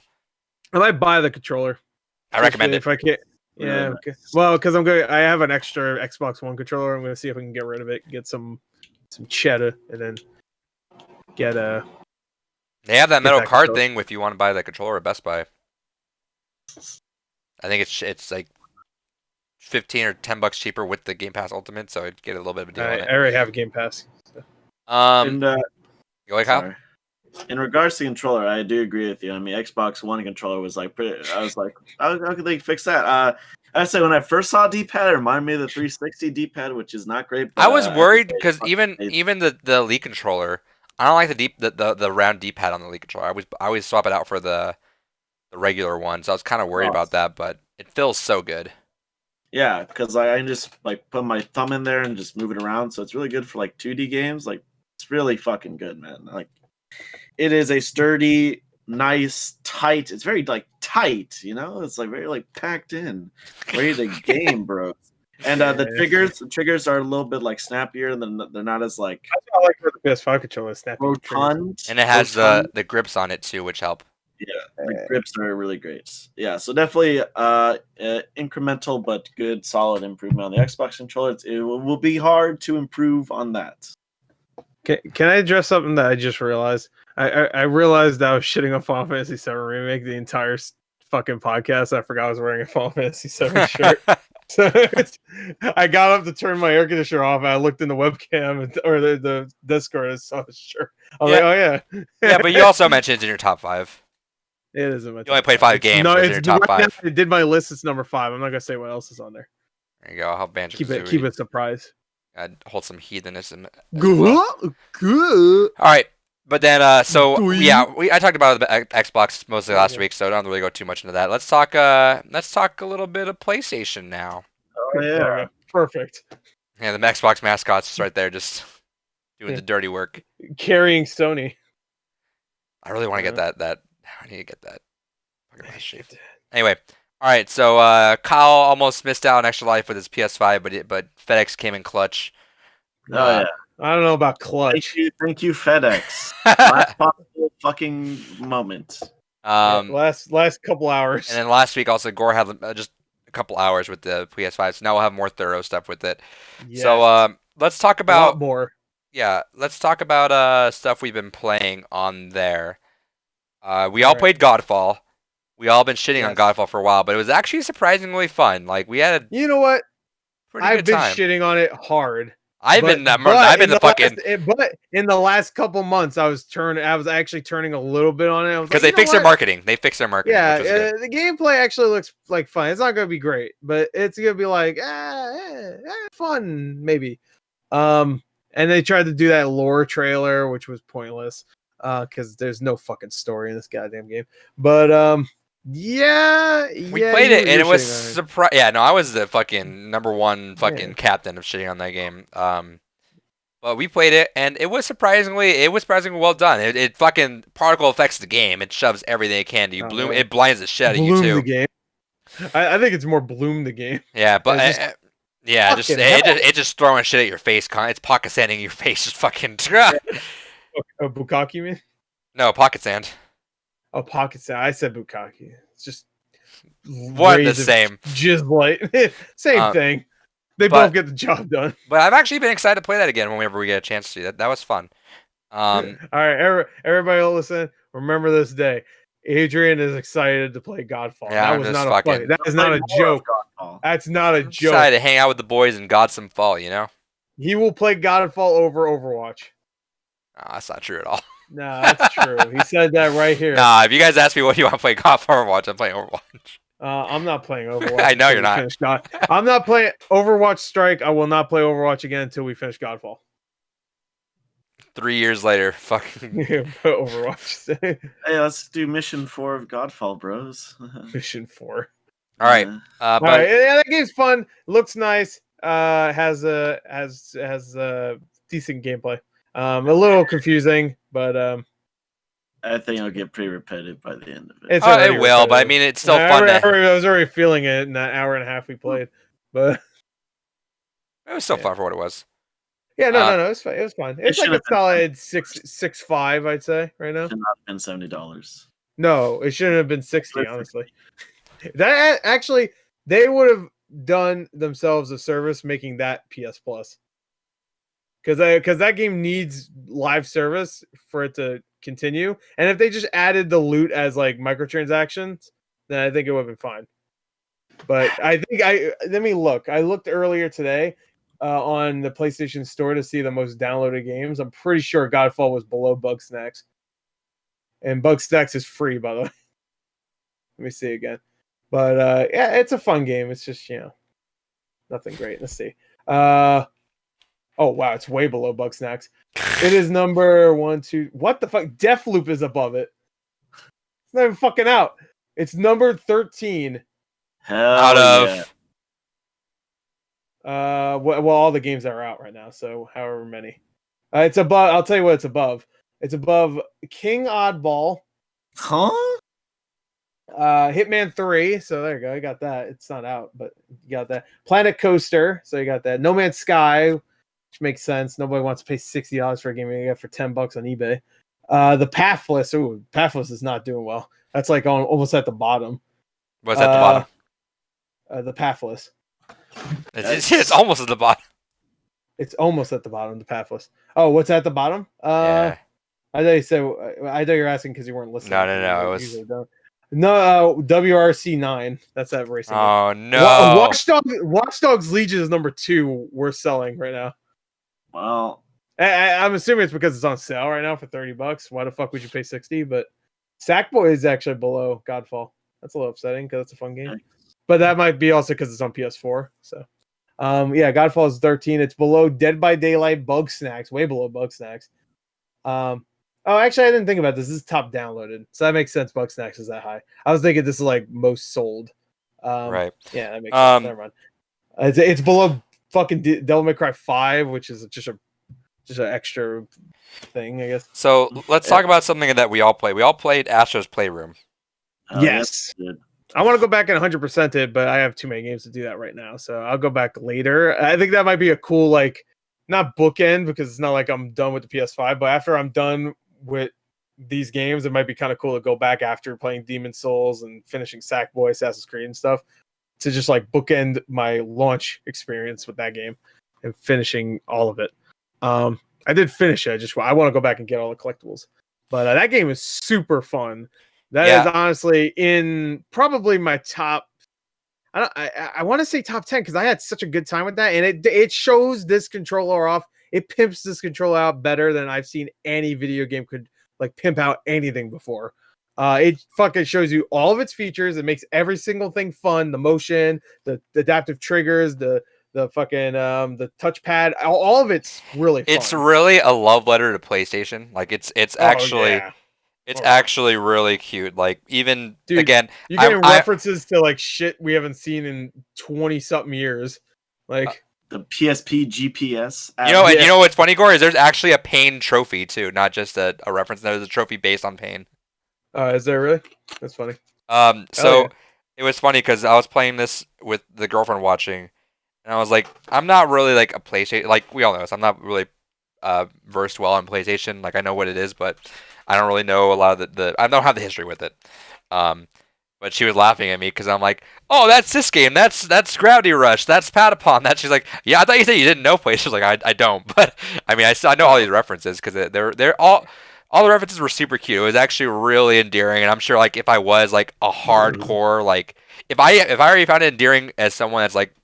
I might buy the controller. I recommend it if I can. Yeah, okay. Well, because I have an extra Xbox One controller. I'm going to see if I can get rid of it, get some cheddar, and then get a. They have that metal card thing if you want to buy the controller at Best Buy. I think it's like $15 or $10 cheaper with the Game Pass Ultimate, so I'd get a little bit of a deal on it. I already have a Game Pass. So. Go ahead, Kyle. In regards to controller, I do agree with you. I mean, Xbox One controller was like I was like, how could they fix that? I say when I first saw D-pad, it reminded me of the 360 D-pad, which is not great. But, I was worried because even the Elite controller, I don't like the round D-pad on the Elite controller. I always swap it out for the regular one, so I was kind of worried about that. But it feels so good. Yeah, because I just like put my thumb in there and just move it around, so it's really good for like 2D games. Like it's really fucking good, man. Like it is a sturdy, nice, tight. It's very like tight, you know. It's like very like packed in, ready to game, bro. And the triggers are a little bit like snappier, and they're not as like. I like the PS5 controller snappy. Rotund, and it has the grips on it too, which help. Yeah, the grips are really great. Yeah, so definitely incremental but good, solid improvement on the Xbox controller. It will be hard to improve on that. Can I address something that I just realized? I realized I was shitting on Final Fantasy VII Remake the entire fucking podcast. I forgot I was wearing a Final Fantasy VII shirt. So I got up to turn my air conditioner off, and I looked in the webcam or the Discord and saw the shirt. I was like, oh yeah. Yeah, but you also mentioned it's in your top 5. It is in my top 5. You only played 5 games. No, it's in your top 5. It did my list. It's number 5. I'm not gonna say what else is on there. There you go. I'll have Banjo keep it surprise. I'd hold some heathenism. Good. All right, but then I talked about the Xbox mostly last week, so I don't really go too much into that. Let's talk a little bit of PlayStation now. Oh yeah, perfect. Yeah, the Xbox mascot's right there, just doing the dirty work, carrying Sony. I really want to get Yeah. that. I need to get that fucking Master Chief. Anyway, all right. So Kyle almost missed out on Extra Life with his PS5, but FedEx came in clutch. Oh yeah. I don't know about clutch. Thank you, FedEx. Last possible fucking moment. Yeah, last couple hours. And then last week also Gore had just a couple hours with the PS5, so now we'll have more thorough stuff with it. Yes. So let's talk a about lot more. Yeah, let's talk about stuff we've been playing on there. We all played Godfall. We all been shitting on Godfall for a while, but it was actually surprisingly fun. Like we had a You know what? pretty I've good been time. shitting on it hard. I've been the fucking But in the last couple months, I was actually turning a little bit on it. because they fixed their marketing. They fixed their marketing. Yeah, which was good. the gameplay actually looks like fun. It's not gonna be great, but it's gonna be like fun maybe. And they tried to do that lore trailer, which was pointless because there's no fucking story in this goddamn game. But yeah, we played it and it was surprise. Yeah, no, I was the fucking number one fucking captain of shitting on that game. But we played it and it was surprisingly well done. It fucking particle affects the game. It shoves everything it can to you. It blinds the shit out of you too. The game. I think it's more bloom the game. Yeah, but it just throwing shit at your face. It's pocket sanding your face. Just fucking. Bukkake, you mean? No, pocket sand. Oh, pocket sand. I said bukkake. It's just one the same. Just like same thing. They both get the job done. But I've actually been excited to play that again whenever we get a chance to. That was fun. All right, everybody, listen. Remember this day. Adrian is excited to play Godfall. Yeah, that was not a fight. That is not a joke. That's not a joke. Excited to hang out with the boys in Godsome Fall, you know? He will play Godfall over Overwatch. No, that's not true at all. No, that's true. He said that right here. Nah, if you guys ask me what you want to play Godfall or Overwatch, I'm playing Overwatch. I'm not playing Overwatch. I know you're not. I'm not playing Overwatch Strike. I will not play Overwatch again until we finish Godfall. 3 years later, fucking Overwatch. Hey, let's do Mission 4 of Godfall, bros. Mission 4. All right. All right. Yeah, that game's fun. Looks nice. Has decent gameplay. A little confusing, but I think it'll get pretty repetitive by the end of it. It will, but I mean, it's still fun. I was already feeling it in that hour and a half we played, but it was still fun for what it was. Yeah, no, it was fun. It was fun. It's like a solid 6.5, I'd say, right now. It should not have been $70. No, it shouldn't have been 60, honestly. That actually, they would have done themselves a service making that PS Plus. Because that game needs live service for it to continue. And if they just added the loot as like microtransactions, then I think it would have been fine. But I think let me look. I looked earlier today on the PlayStation Store to see the most downloaded games. I'm pretty sure Godfall was below Bugsnax. And Bugsnax is free, by the way. Let me see again. But yeah, it's a fun game. It's just, nothing great. Let's see. Oh, wow, it's way below Bugsnax. It is number 1, 2. What the fuck? Deathloop is above it. It's not even fucking out. It's number 13. Out of well, all the games that are out right now, so however many. It's above. I'll tell you what it's above. It's above King Oddball. Huh? Hitman 3. So there you go. You got that. It's not out, but you got that. Planet Coaster. So you got that. No Man's Sky, which makes sense. Nobody wants to pay $60 for a game you get for $10 on eBay. The Pathless. Ooh, Pathless is not doing well. That's like almost at the bottom. What's at the bottom? The Pathless. It's almost at the bottom. It's almost at the bottom. The Pathless. Oh, what's at the bottom? Yeah. I thought you were asking because you weren't listening. No. It was WRC 9. That's that racing. Oh no! Watch Dogs Legion is number 2. We're selling right now. Well, I'm assuming it's because it's on sale right now for $30. Why the fuck would you pay 60? But Sackboy is actually below Godfall. That's a little upsetting because it's a fun game. But that might be also because it's on PS4. So, yeah, Godfall is 13. It's below Dead by Daylight, Bugsnax, way below Bugsnax. Oh, actually, I didn't think about this. This is top downloaded, so that makes sense. Bugsnax is that high. I was thinking this is like most sold. Right. Yeah, that makes sense. Never mind. It's below fucking Devil May Cry 5, which is just just an extra thing, I guess. So let's talk about something that we all played. We all played Astro's Playroom. Oh, Yes. I want to go back and 100% it, but I have too many games to do that right now. So I'll go back later. I think that might be a cool, like, not bookend, because it's not like I'm done with the PS5, but after I'm done with these games, it might be kind of cool to go back after playing Demon Souls and finishing Sackboy, Assassin's Creed and stuff, to just like bookend my launch experience with that game and finishing all of it. I did finish it. I want to go back and get all the collectibles, but that game is super fun. That is honestly in probably my top. I want to say top 10 because I had such a good time with that, and it shows this controller off. It pimps this controller out better than I've seen any video game could like pimp out anything before. It fucking shows you all of its features. It makes every single thing fun. The motion, the adaptive triggers, the fucking the touchpad, all of it's really fun. It's really a love letter to PlayStation. Like it's actually. Yeah. It's actually really cute. Like even Dude, again, you're getting references to like shit we haven't seen in 20-something years. Like the PSP GPS. You know what's funny, Gore, is there's actually a Pain trophy too, not just a reference. There's a trophy based on Pain. Is there really? That's funny. So it was funny because I was playing this with the girlfriend watching, and I was like, I'm not really like a PlayStation. Like we all know this, I'm not really versed well on PlayStation. Like I know what it is, but I don't really know a lot of I don't have the history with it. But she was laughing at me because I'm like, oh, that's this game. That's Gravity Rush. That's Patapon. She's like, yeah, I thought you said you didn't know PlayStation. She's like, I don't. But I mean, I know all these references because they're all the references were super cute. It was actually really endearing, and I'm sure like if I was like a hardcore like if I already found it endearing as someone that's like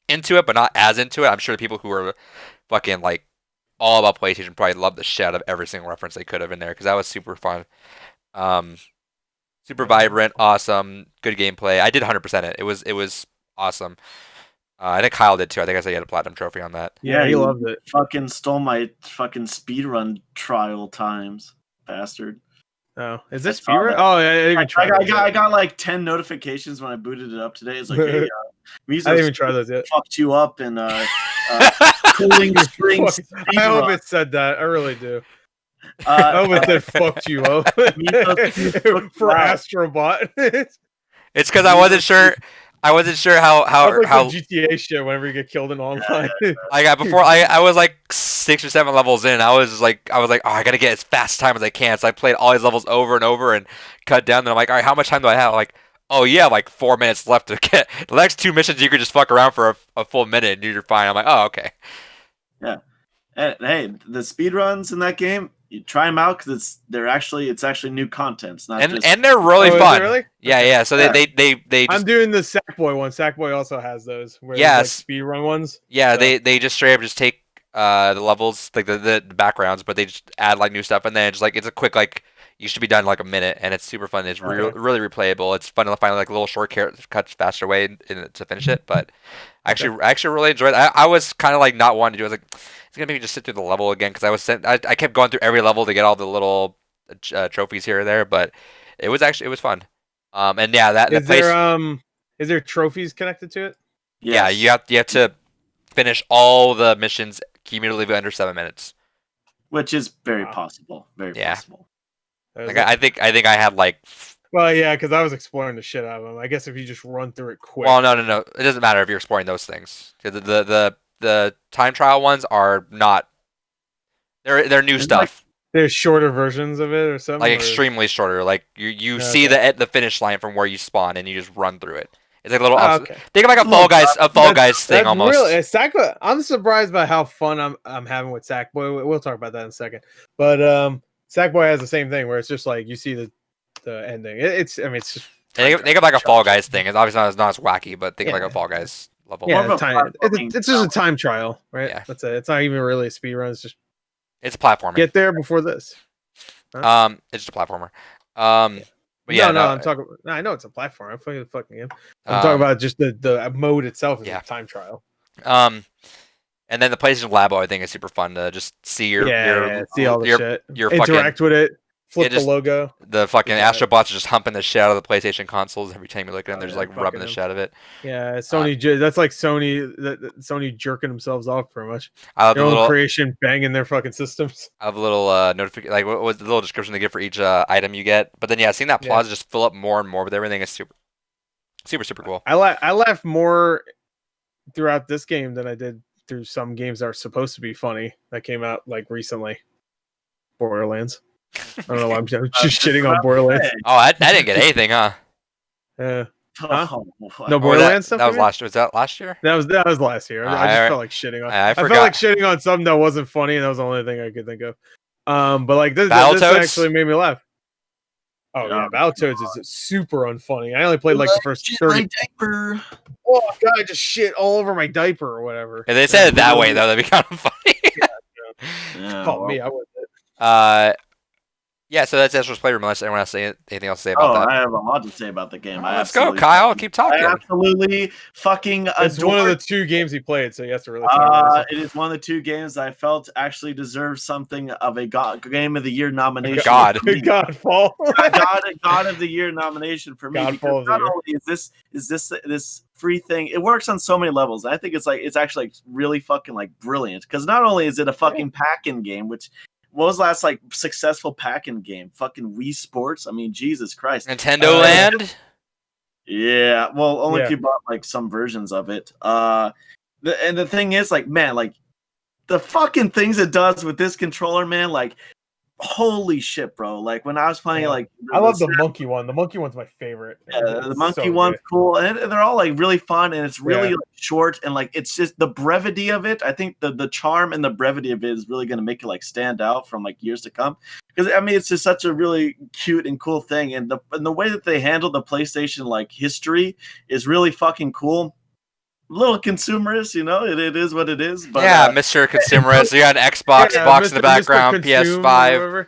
into it but not as into it, I'm sure the people who are fucking like all about PlayStation probably loved the shit out of every single reference they could have in there because that was super fun. Super vibrant, awesome, good gameplay. I did 100% it. It was awesome. I think Kyle did too. I think I said he had a platinum trophy on that. Yeah, he loved it. Fucking stole my fucking speedrun trial times, bastard. Oh, is this speedrun? Oh, yeah, I didn't even try. I got like 10 notifications when I booted it up today. It's like, hey, I didn't even try those yet. Fucked you up and cooling springs. I hope it said that. I really do. I hope it said fucked you up for Astrobot. It's because I wasn't sure. I wasn't sure how GTA shit whenever you get killed in online. I got before I was like 6 or 7 levels in. I was like, oh, I gotta get as fast time as I can. So I played all these levels over and over and cut down. Then I'm like, all right, how much time do I have? I'm like, oh yeah, like 4 minutes left to get the next 2 missions. You could just fuck around for a full minute and you're fine. I'm like, oh okay. Yeah. And, hey, the speedruns in that game, you try them out because it's actually new content. It's not and they're really fun. Really? Yeah. So they just, I'm doing the Sackboy one. Sackboy also has those. Yes. Like speedrun ones. Yeah, so. they just straight up just take the levels, like the backgrounds, but they just add like new stuff, and then just like it's a quick like you should be done in like a minute, and it's super fun. It's really replayable. It's fun to find like little shortcuts, faster way to finish it. But I actually really enjoyed it. I was kind of like not wanting to do it. I was like, it's gonna make me just sit through the level again because I kept going through every level to get all the little trophies here or there, but it was fun. And yeah, is there trophies connected to it? Yes. Yeah, you have to finish all the missions cumulatively under 7 minutes, which is very possible. Very possible. Like I think I had like. Well, yeah, because I was exploring the shit out of them. I guess if you just run through it quick. Well, no. It doesn't matter if you're exploring those things. The time trial ones are not. They're new stuff. Like, there's shorter versions of it or something. Like extremely shorter. Like you see the finish line from where you spawn and you just run through it. It's like a little. Think of like a Fall Guys thing almost. Really, Sackboy, I'm surprised by how fun I'm having with Sackboy. We'll talk about that in a second. But Sackboy has the same thing where it's just like you see the ending. It's just. Think of like a Fall Guys thing. It's obviously not as wacky, but think of like a Fall Guys level. Yeah, it's just a time trial, right? Yeah. That's it. It's not even really a speed run. It's just. It's a platformer. Get there before this. Huh? It's just a platformer. But yeah, no, I'm talking. I know it's a platform. I'm playing the fucking game. I'm talking about just the mode itself is a time trial. And then the PlayStation Labo, I think, is super fun to just see see all the shit. Interact with it. flip just- the logo. The fucking Yeah. Astro Bots are just humping the shit out of the PlayStation consoles every time you look at them. They're just like rubbing fucking the them. shit out of it. Yeah, Sony. That's like Sony jerking themselves off pretty much. I love Their the own little, creation, banging their fucking systems. I have a little notification, like what was the little description they give for each item you get. But then seeing that plaza just fill up more and more with everything is super, super, super cool. I laughed more throughout this game than I did through some games that are supposed to be funny that came out like recently. Borderlands. I don't know why I'm just shitting on Borderlands. Oh, I didn't get anything, huh? Huh? Oh, No Borderlands stuff. That was you mean? last year. Was that last year? That was last year. I just felt like shitting on. I felt like shitting on something that wasn't funny, and that was the only thing I could think of. But like this actually made me laugh. Oh yeah, Battletoads is super unfunny. I only played like the first 30. My diaper. Oh god, I just shit all over my diaper or whatever. If they said it that way though, that'd be kind of funny. Call me, I wouldn't. Yeah, so that's Ezra's Playroom. Unless anyone has anything else to say about that. I have a lot to say about the game. Let's go, Kyle. Keep talking. I absolutely fucking It's one of the 2 games he played, so he has to really talk. It is one of the 2 games I felt actually deserved something of a Game of the Year nomination. God Godfall. God of the Year nomination for me. Godfall because not only is this free thing, it works on so many levels. I think it's actually like really fucking like brilliant because not only is it a fucking pack-in game, which what was the last like successful pack-in game? Fucking Wii Sports. I mean, Jesus Christ. Nintendo Land. Yeah, well, only if you bought like some versions of it. And the thing is, like, man, like the fucking things it does with this controller, man, like, holy shit, bro! Like when I was playing, like, I love the monkey one. The monkey one's my favorite. Yeah, the monkey one's cool, and they're all like really fun, and it's really like, short, and like it's just the brevity of it. I think the charm and the brevity of it is really going to make it like stand out from like years to come. Because I mean, it's just such a really cute and cool thing, and the way that they handle the PlayStation like history is really fucking cool. A little consumerist, you know, it is what it is. But, yeah, Mr. Consumerist. You got an Xbox box in the background, PS5.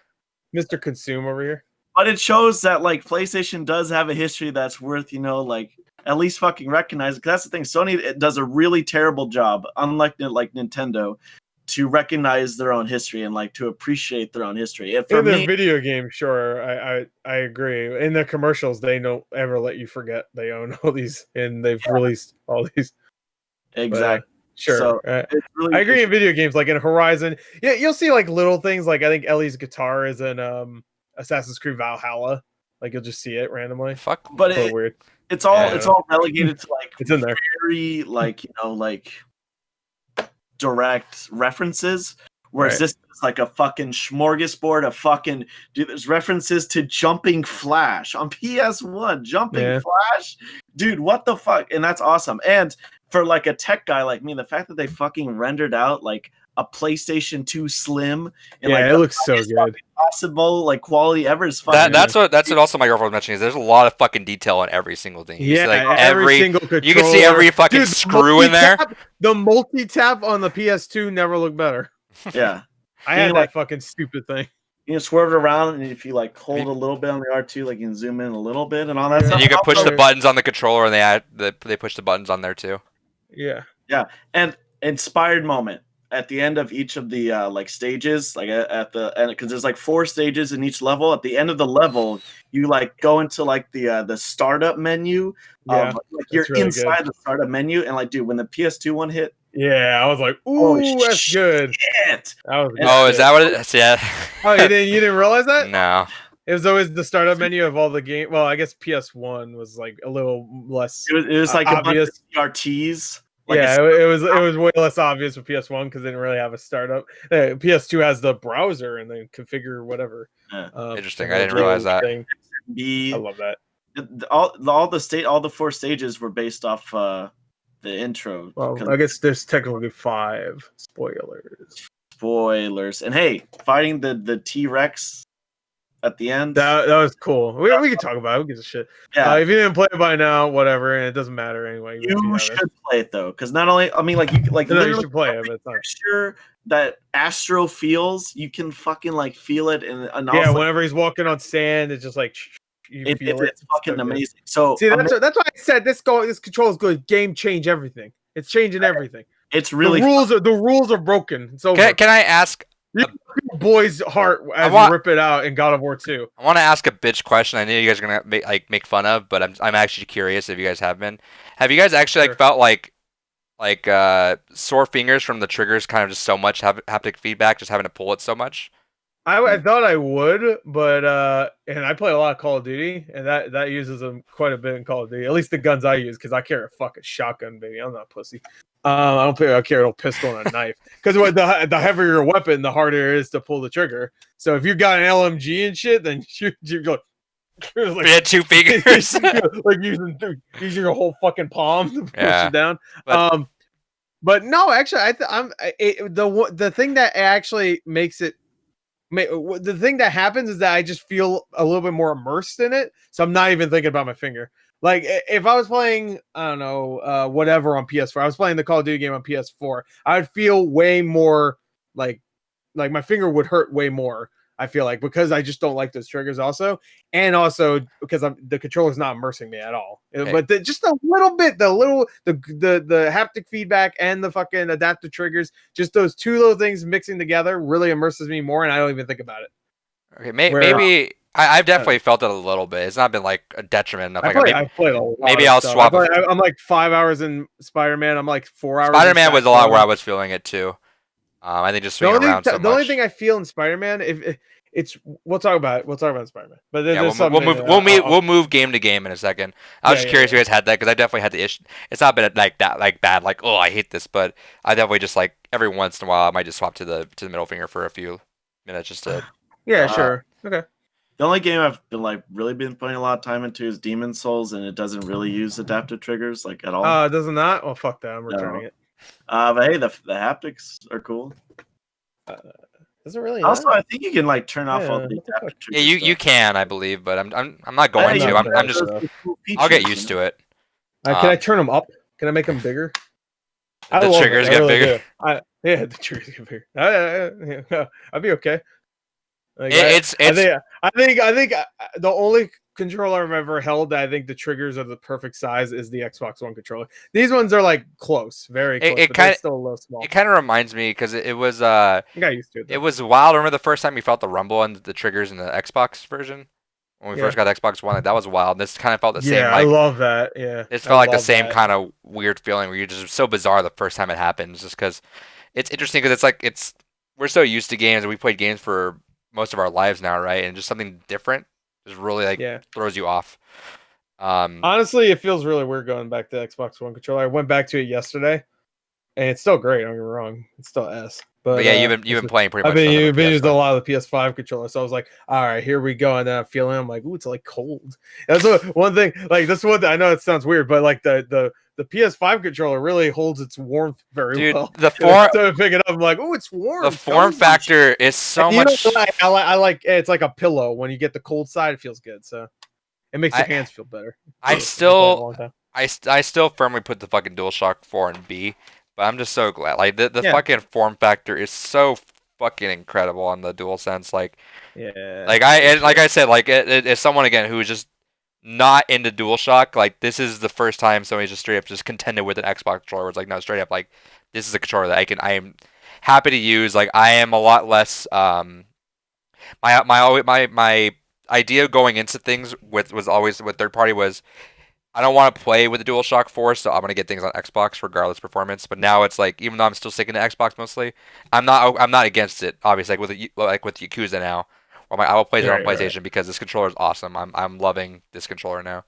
Mr. Consume over here. But it shows that like PlayStation does have a history that's worth, you know, like at least fucking recognizing. Because that's the thing, Sony does a really terrible job, unlike like Nintendo, to recognize their own history and like to appreciate their own history. And for in their video game, sure, I agree. In their commercials, they don't ever let you forget they own all these, and they've released all these. Exactly. Sure. So I agree in video games, like in Horizon. Yeah, you'll see like little things. Like I think Ellie's guitar is in Assassin's Creed Valhalla. Like you'll just see it randomly. Fuck, but it's weird. It's all relegated to like it's in there. Very like, you know, like direct references. Whereas this is like a fucking smorgasbord of fucking dude. There's references to Jumping Flash on PS1. Jumping Flash, dude. What the fuck? And that's awesome. And for like a tech guy like me, the fact that they fucking rendered out like a PlayStation 2 Slim, and like it looks so good. Possible like quality ever is fucking. That's what also my girlfriend was mentioning is there's a lot of fucking detail on every single thing. You see, like, every single controller. You can see every fucking screw in there. The multi-tap on the PS2 never looked better. Yeah, I had that fucking stupid thing. You can swerve it around, and if you like hold a little bit on the R2, like you can zoom in a little bit and all that stuff. And you can push the buttons on the controller, and they push the buttons on there too. Yeah. And inspired moment at the end of each of the like stages, like at the end, because there's like 4 stages in each level. At the end of the level, you like go into like the startup menu. Like you're really inside the startup menu, and like, dude, when the PS2 one hit. Yeah, I was like, "Ooh, that's good." Shit. Is that what it is? Yeah. Oh, you didn't realize that? No. It was always the startup menu of all the game. Well, I guess PS1 was like a little less. It was like obvious. A bunch of CRTs. Like it was way less obvious with PS1 because they didn't really have a startup. PS2 has the browser and then configure whatever. Interesting. I didn't realize that. I love that. All the 4 stages were based off the intro. Well, I guess there's technically 5 spoilers. And hey, fighting the T-Rex at the end. That was cool. We can talk about it. Who gives a shit? Yeah. If you didn't play it by now, whatever, and it doesn't matter anyway. You should play it though, because not only you should play it, but it's not sure that Astro feels. You can fucking like feel it, and also, whenever he's walking on sand, it's just like you feel it. It's fucking amazing. So see, that's why I said this control is good. Game change everything. It's changing everything. It's really the rules are broken. It's over. Can I ask? boy's heart as you rip it out in God of War 2. I want to ask a bitch question. I know you guys are gonna make fun of, but I'm actually curious if you guys have been. Have you guys actually felt like sore fingers from the triggers, kind of just so much haptic feedback, just having to pull it so much? I thought I would, but and I play a lot of Call of Duty, and that uses them quite a bit in Call of Duty. At least the guns I use, because I carry a fucking shotgun, baby. I'm not a pussy. I carry a pistol and a knife. Because the heavier your weapon, the harder it is to pull the trigger. So if you got an LMG and shit, then you go. Like, had 2 fingers, like using your whole fucking palm to push it down. But no, actually, the thing that actually makes it. The thing that happens is that I just feel a little bit more immersed in it, so I'm not even thinking about my finger. Like if I was playing, I don't know, whatever on PS4, I was playing the Call of Duty game on PS4, I would feel way more like my finger would hurt way more. I feel like, because I just don't like those triggers also, and also because the controller's not immersing me at all. Okay. But just a little bit, the haptic feedback and the fucking adaptive triggers, just those two little things mixing together really immerses me more, and I don't even think about it. Okay, maybe I've definitely felt it a little bit. It's not been like a detriment. I played a lot. Maybe I'll swap. I'm like 5 hours in Spider-Man. I'm like 4 hours. Spider-Man was a lot where I was feeling it too. I think just swinging around so much. The only thing I feel in Spider-Man, if it's, we'll talk about Spider-Man. But we'll move game to game in a second. I was just curious if you guys had that, because I definitely had the issue. It's not been like that, like bad, like, oh, I hate this, but I definitely just like every once in a while I might just swap to the middle finger for a few minutes just to. Yeah, sure. Okay. The only game I've been really putting a lot of time into is Demon Souls, and it doesn't really use adaptive triggers like at all. Does it not? Well, fuck that. I'm returning it. But hey, the haptics are cool. Does it really? Also, I think you can turn off all the adaptive triggers. Yeah, you can, I believe, but I'm not going to. I'm just. I'll get used to it. Can I turn them up? Can I make them bigger? The triggers get bigger. The triggers get bigger. I'd be okay. Like, I think the only controller I've ever held that I think the triggers are the perfect size is the Xbox One controller. These ones are like close, very close. But still a little small. It kind of reminds me, because it was I got used to it. It was wild. Remember the first time you felt the rumble on the triggers in the Xbox version when we first got the Xbox One? Like, that was wild. This kind of felt the same. Yeah, I love that. Yeah, it felt like the same kind of weird feeling where you're just so bizarre the first time it happens. Just because it's interesting, because we're so used to games, and we played games for most of our lives now, right? And just something different just really throws you off. Honestly, it feels really weird going back to Xbox One controller. I went back to it yesterday, and it's still great. Don't get me wrong, it's still S. But yeah, you've been playing pretty much. I've been using a lot of the PS5 controller, so I was like, all right, here we go. And then I'm feeling, I'm like, ooh, it's like cold. That's one thing. Like, this one, I know it sounds weird, but like the PS5 controller really holds its warmth very well. The form, so pick it up, I'm like, oh, it's warm. The form factor is so much. I like it's like a pillow. When you get the cold side, it feels good. So it makes your hands feel better. I still firmly put the fucking DualShock 4 in B, but I'm just so glad. Like the fucking form factor is so fucking incredible on the DualSense. Like I said, like it's someone again who is just not into DualShock. Like, this is the first time somebody just straight up just contended with an Xbox controller. It's like, no, straight up, like, this is a controller that I am happy to use. Like, I am a lot less my idea going into things was always with third party was I don't want to play with the DualShock 4, so I'm gonna get things on Xbox regardless of performance. But now it's like, even though I'm still sticking to Xbox mostly, I'm not against it. Obviously, like with Yakuza now. I will play it on PlayStation because this controller is awesome. I'm loving this controller now.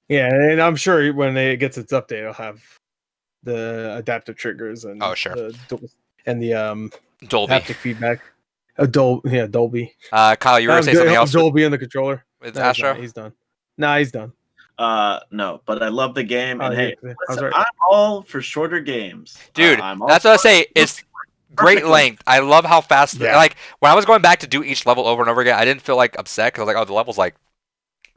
Yeah, and I'm sure when it gets its update, it'll have the adaptive triggers and and the Dolby haptic feedback. Dolby. Kyle, you were gonna say something else? Dolby in the controller. With Astro? He's done. Nah, he's done. No, but I love the game, and listen, I'm all for shorter games, dude. That's what I say. It's great length. I love how fast. Like, when I was going back to do each level over and over again, I didn't feel like upset because I was like, oh, the level's like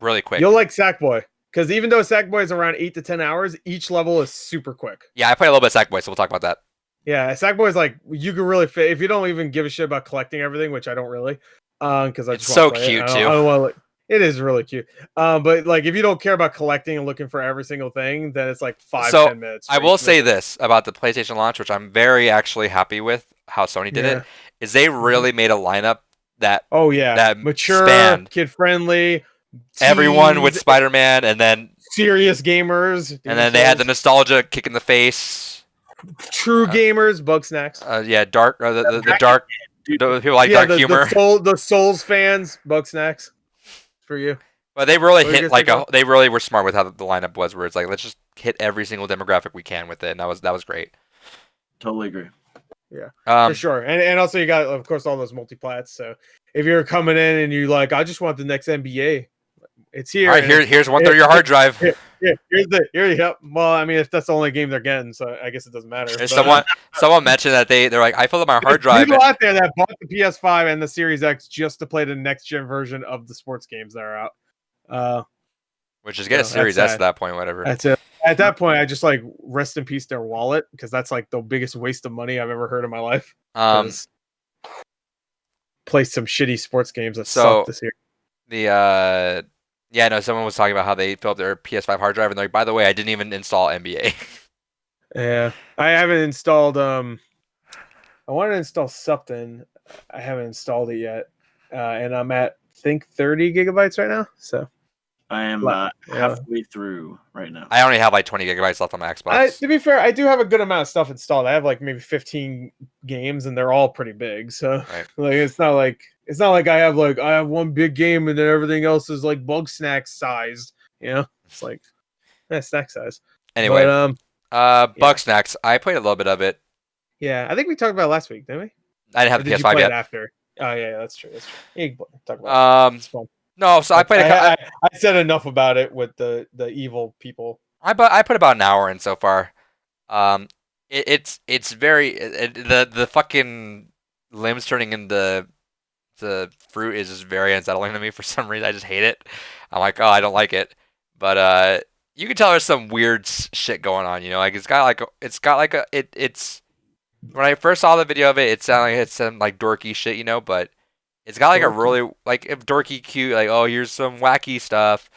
really quick. You'll like Sackboy, because even though Sackboy is around 8 to 10 hours, each level is super quick. Yeah, I play a little bit of Sackboy, so we'll talk about that. Yeah, Sackboy is like, you can really fit if you don't even give a shit about collecting everything, which I don't really, because it's so cute too. It is really cute. But like if you don't care about collecting and looking for every single thing, then it's like 5, So 10 minutes. I for will each say mission. this about the PlayStation launch, which I'm very actually happy with how Sony did it, Yeah. is they really made a lineup that Oh yeah. that Mature, spanned kid friendly, everyone with teens, Spider-Man, and serious gamers, Demon they had the Souls, nostalgia kick in the face. true Uh, gamers, Bug Snacks. yeah, dark the dark Dude, people like Yeah, dark humor. the Souls fans, Bug Snacks for you. But they really What were you hit gonna say, like Joe? they really were smart with how the lineup was, where it's like let's just hit every single demographic we can with it, and that was great. totally agree. Yeah, for Um, sure. And also you got of course all those multiplats. So if you're coming in and you like, I just want the next NBA, it's here. all right, And it's, here's one third of your hard drive. Yep. Well, I mean, if that's the only game they're getting, so I guess it doesn't matter. There's But, someone mentioned that they're like I filled up my hard there's drive. people out there that bought the PS5 and the Series X just to play the next gen version of the sports games that are out. Which is get a that's Series S sad. at that point, whatever. That's it. At that point, I just like rest in peace their wallet because that's like the biggest waste of money I've ever heard in my life. 'Cause play some shitty sports games that So suck this year. the yeah, no, someone was talking about how they filled up their PS5 hard drive, and they're like, by the way, I didn't even install NBA. Yeah, I haven't installed. I wanted to install something. I haven't installed it yet, and I'm at I think 30 gigabytes right now. So I am yeah. halfway through right now. I only have like 20 gigabytes left on my Xbox. To be fair, I do have a good amount of stuff installed. I have like maybe 15 games, and they're all pretty big. So Right. like it's not like I have one big game and then everything else is like Bug Snacks sized. You know, it's like snack size. Anyway, But, Bug Snacks. I played a little bit of it. yeah, I think we talked about it last week, didn't we? I didn't have Or the did you PS5 play yet. it after? Oh yeah, that's true. That's true. Yeah, you can talk about it. It's fun. No, so I played. I said enough about it with the evil people. I put about an hour in so far. It's very the fucking limbs turning into the fruit is just very unsettling to me for some reason. I just hate it. I'm like, oh, I don't like it. But you can tell there's some weird shit going on. You know, like it's when I first saw the video of it, it sounded like it's some like dorky shit. You know, but it's got like a really like if dorky cute like oh here's some wacky stuff.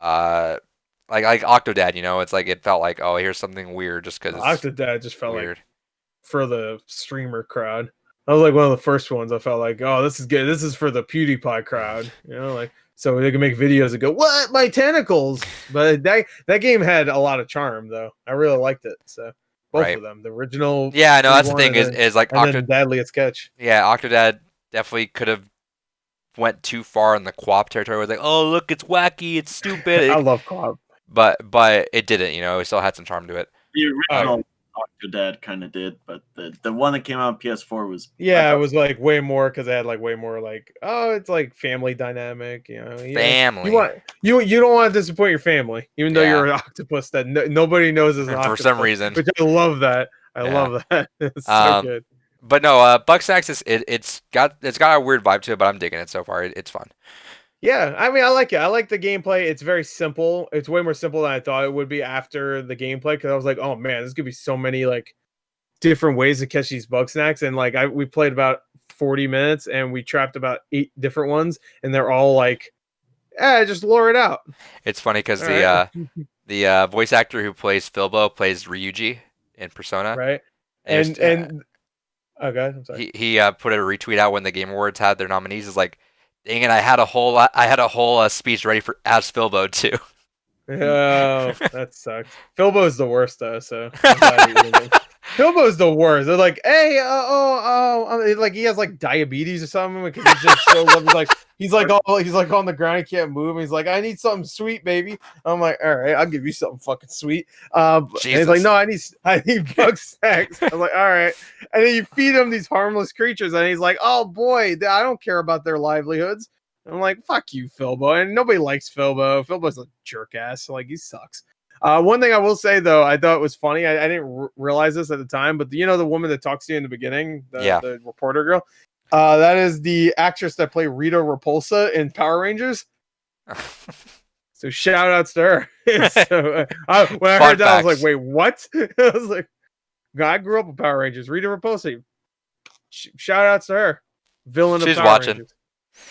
Like Octodad, you know, it's like it felt like oh here's something weird just because Octodad just felt weird. like for the streamer crowd. That was like one of the first ones. I felt like oh this is good. This is for the PewDiePie crowd. You know, like so they can make videos and go what my tentacles. But that game had a lot of charm though. I really liked it. So both of them, the original. Yeah, no, that's the thing is like Octodad at sketch. Yeah, Octodad definitely could have went too far in the co-op territory. It was like, oh look, it's wacky, it's stupid. I love co-op, but it didn't. You know, it still had some charm to it. The original Octodad kind of did, but the one that came out on PS4 was it was like way more because it had like way more like it's like family dynamic. You know, family. You don't want to disappoint your family, even though you're an octopus that nobody knows is an octopus. For some reason. Which I love that. I love that. It's so good. But no, Bug Snacks it's got a weird vibe to it, but I'm digging it so far. It's fun. Yeah, I mean, I like it. I like the gameplay. It's very simple. It's way more simple than I thought it would be after the gameplay because I was like, oh man, there's gonna be so many like different ways to catch these Bug Snacks, and like we played about 40 minutes and we trapped about 8 different ones, and they're all like, just lure it out. It's funny because the voice actor who plays Filbo plays Ryuji in Persona, right? And okay, I'm sorry. He put a retweet out when the Game Awards had their nominees. Is like, dang it, I had a whole speech ready for as Filbo too. Oh, that sucks. Filbo's the worst though. So Filbo's the worst. They're like, hey, like he has like diabetes or something because he's just so like he's like on the ground, he can't move. And he's like, I need something sweet, baby. I'm like, all right, I'll give you something fucking sweet. And he's like, no, I need Bug Snacks. I was like, all right. And then you feed him these harmless creatures, and he's like, oh boy, I don't care about their livelihoods. I'm like, fuck you, Filbo. And nobody likes Filbo. Filbo's a jerk ass. Like, he sucks. One thing I will say, though, I thought was funny. I didn't realize this at the time, but you know the woman that talks to you in the beginning? The reporter girl? That is the actress that played Rita Repulsa in Power Rangers. So shout outs to her. So, when I heard that, I was like, wait, what? I was like, I grew up with Power Rangers. Rita Repulsa. Shout outs to her. Villain of Power Rangers.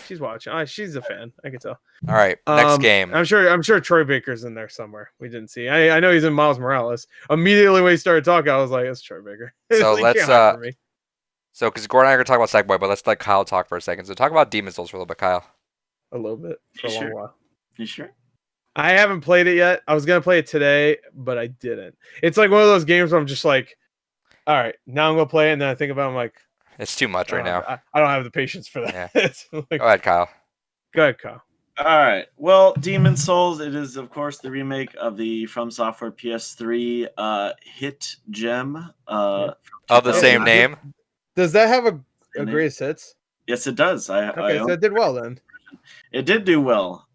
She's watching. She's a fan. I can tell. All right, next game. I'm sure Troy Baker's in there somewhere. We didn't see. I know he's in Miles Morales. Immediately when he started talking, I was like, "It's Troy Baker." So He let's can't hide from me. So because Gordon and I are gonna talk about Sackboy, but let's let Kyle talk for a second. So talk about Demon Souls for a little bit, Kyle. A little bit for a long while. You sure? I haven't played it yet. I was gonna play it today, but I didn't. It's like one of those games where I'm just like, all right, now I'm gonna play it, and then I think about it, I'm like, It's too much right now. I don't have the patience for that. Yeah. Like, Go ahead, Kyle. Go ahead, Kyle. All right. Well, Demon Souls, it is, of course, the remake of the From Software PS3 hit gem. Of the same name? Does that have a greatest hits? Yes, it does. So it did well then. It did do well.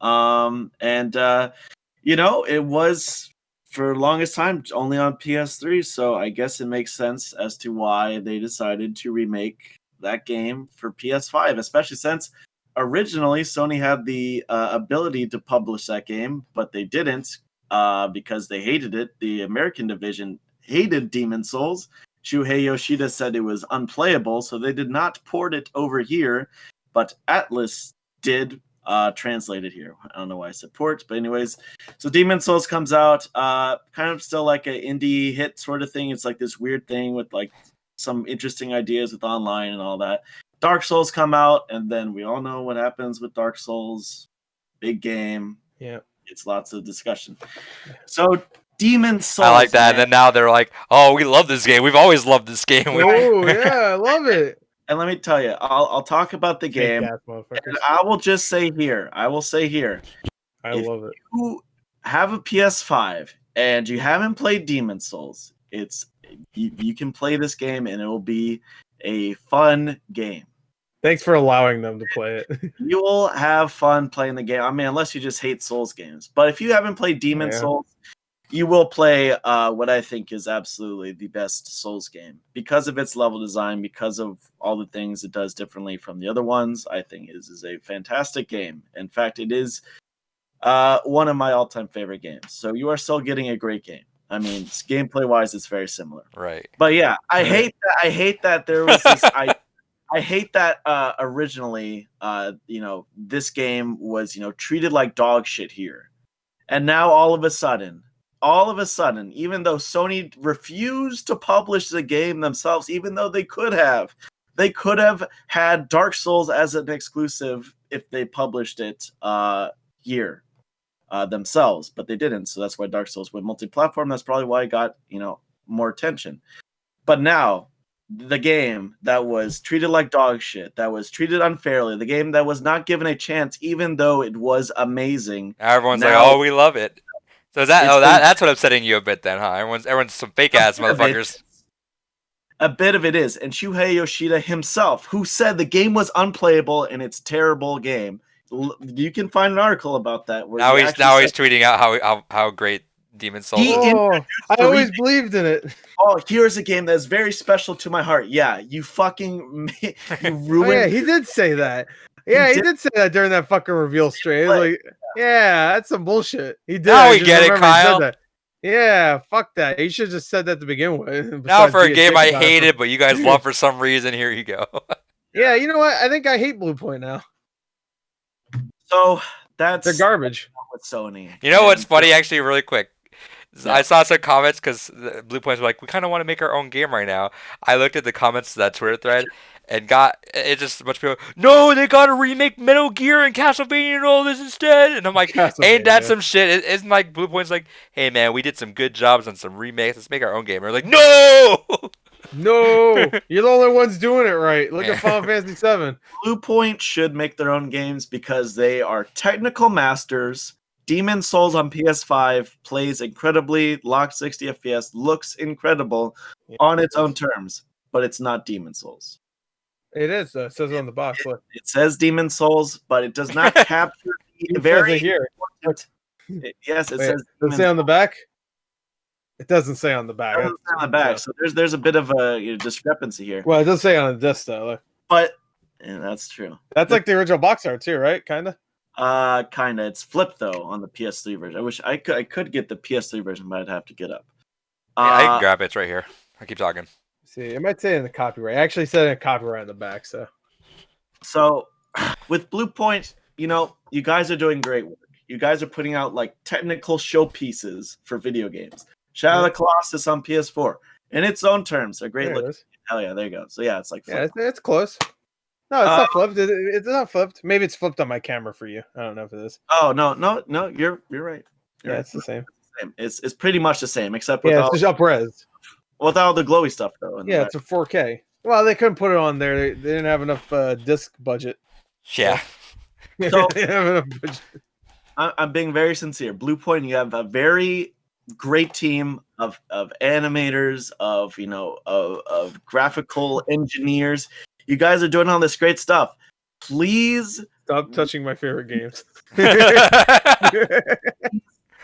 It was for the longest time only on PS3, so I guess it makes sense as to why they decided to remake that game for PS5, especially since originally Sony had the ability to publish that game, but they didn't because they hated it. The American division hated Demon Souls. Shuhei Yoshida said it was unplayable, so they did not port it over here, but Atlas did translate it here. I don't know why I said port, but anyways, so Demon Souls comes out, kind of still like an indie hit sort of thing. It's like this weird thing with like some interesting ideas with online and all that. Dark Souls come out, and then we all know what happens with Dark Souls. Big game. Yeah. It's lots of discussion. So Demon Souls. I like that. Man. And then now they're like, oh, we love this game. We've always loved this game. Oh, yeah, I love it. And let me tell you, I'll talk about the game. And I will just say here. I will say here. I love it. If you have a PS5 and you haven't played Demon Souls, you can play this game and it will be a fun game. Thanks for allowing them to play it. You will have fun playing the game. I mean, unless you just hate Souls games. But if you haven't played Demon Souls, you will play what I think is absolutely the best Souls game. Because of its level design, because of all the things it does differently from the other ones, I think it is a fantastic game. In fact, it is one of my all-time favorite games. So you are still getting a great game. I mean, gameplay-wise, it's very similar. Right. But yeah, I hate that there was this... I hate that originally, this game was, treated like dog shit here. And now all of a sudden, even though Sony refused to publish the game themselves, even though they could have had Dark Souls as an exclusive if they published it here themselves, but they didn't. So that's why Dark Souls went multi-platform. That's probably why it got, more attention. But now, the game that was treated like dog shit, that was treated unfairly, the game that was not given a chance, even though it was amazing. Everyone's like, "Oh, we love it." So that's what upsetting you a bit, then, huh? Everyone's some fake ass motherfuckers. A bit of it is, and Shuhei Yoshida himself, who said the game was unplayable and it's a terrible game. You can find an article about that. Where now he's tweeting out how great Demon Souls. I always believed in it. Oh, here's a game that's very special to my heart. Yeah, you fucking you ruined. Oh, yeah, he did say that. Yeah, he did say that during that fucking reveal stream. Like, yeah, that's some bullshit. He did. Now we get it, Kyle. Yeah, fuck that. He should have just said that to begin with. Now for a game I hated, but you guys love for some reason, here you go. Yeah, you know what? I think I hate Blue Point now. So they're garbage with Sony. You know what's funny, actually, really quick? Yeah. I saw some comments because Blue Points were like, we kind of want to make our own game right now. I looked at the comments to that Twitter thread and just a bunch of people, no, they got to remake Metal Gear and Castlevania and all this instead. And I'm like, ain't that some shit? Isn't like Blue Points like, hey man, we did some good jobs on some remakes. Let's make our own game. And they're like, no! No, you're the only ones doing it right. Look at Final Fantasy VII. Blue Point should make their own games because they are technical masters. Demon Souls on PS5 plays incredibly, locked 60 FPS, looks incredible on its own terms, but it's not Demon Souls. It is. It says it on the box. Look. It says Demon Souls, but it does not capture the very important. Yes, it says. Does it say on the back? It doesn't say on the back. It doesn't say on the back, so there's a bit of a discrepancy here. Well, it does say on the disc though. Look. But that's true. That's like the original box art too, right? Kinda. Kinda. It's flipped though on the PS3 version. I wish I could get the PS3 version, but I'd have to get up. Yeah, I can grab it. It's right here. I keep talking. See, it might say in the copyright. I actually said in copyright on the back. So with Blue Point, you guys are doing great work. You guys are putting out like technical showpieces for video games. Shadow of the Colossus on PS4 in its own terms, a great look. Hell yeah, there you go. So yeah, it's like it's close. No, it's not flipped. It's not flipped. Maybe it's flipped on my camera for you. I don't know if it is. Oh no, you're right. You're right. It's the same. It's pretty much the same, except it's just up res. Without the glowy stuff though. Yeah, it's a 4K. Well, they couldn't put it on there. They didn't have enough disc budget. Yeah. So I'm being very sincere. Blue Point, you have a very great team of animators, of graphical engineers. You guys are doing all this great stuff. Please stop touching my favorite games.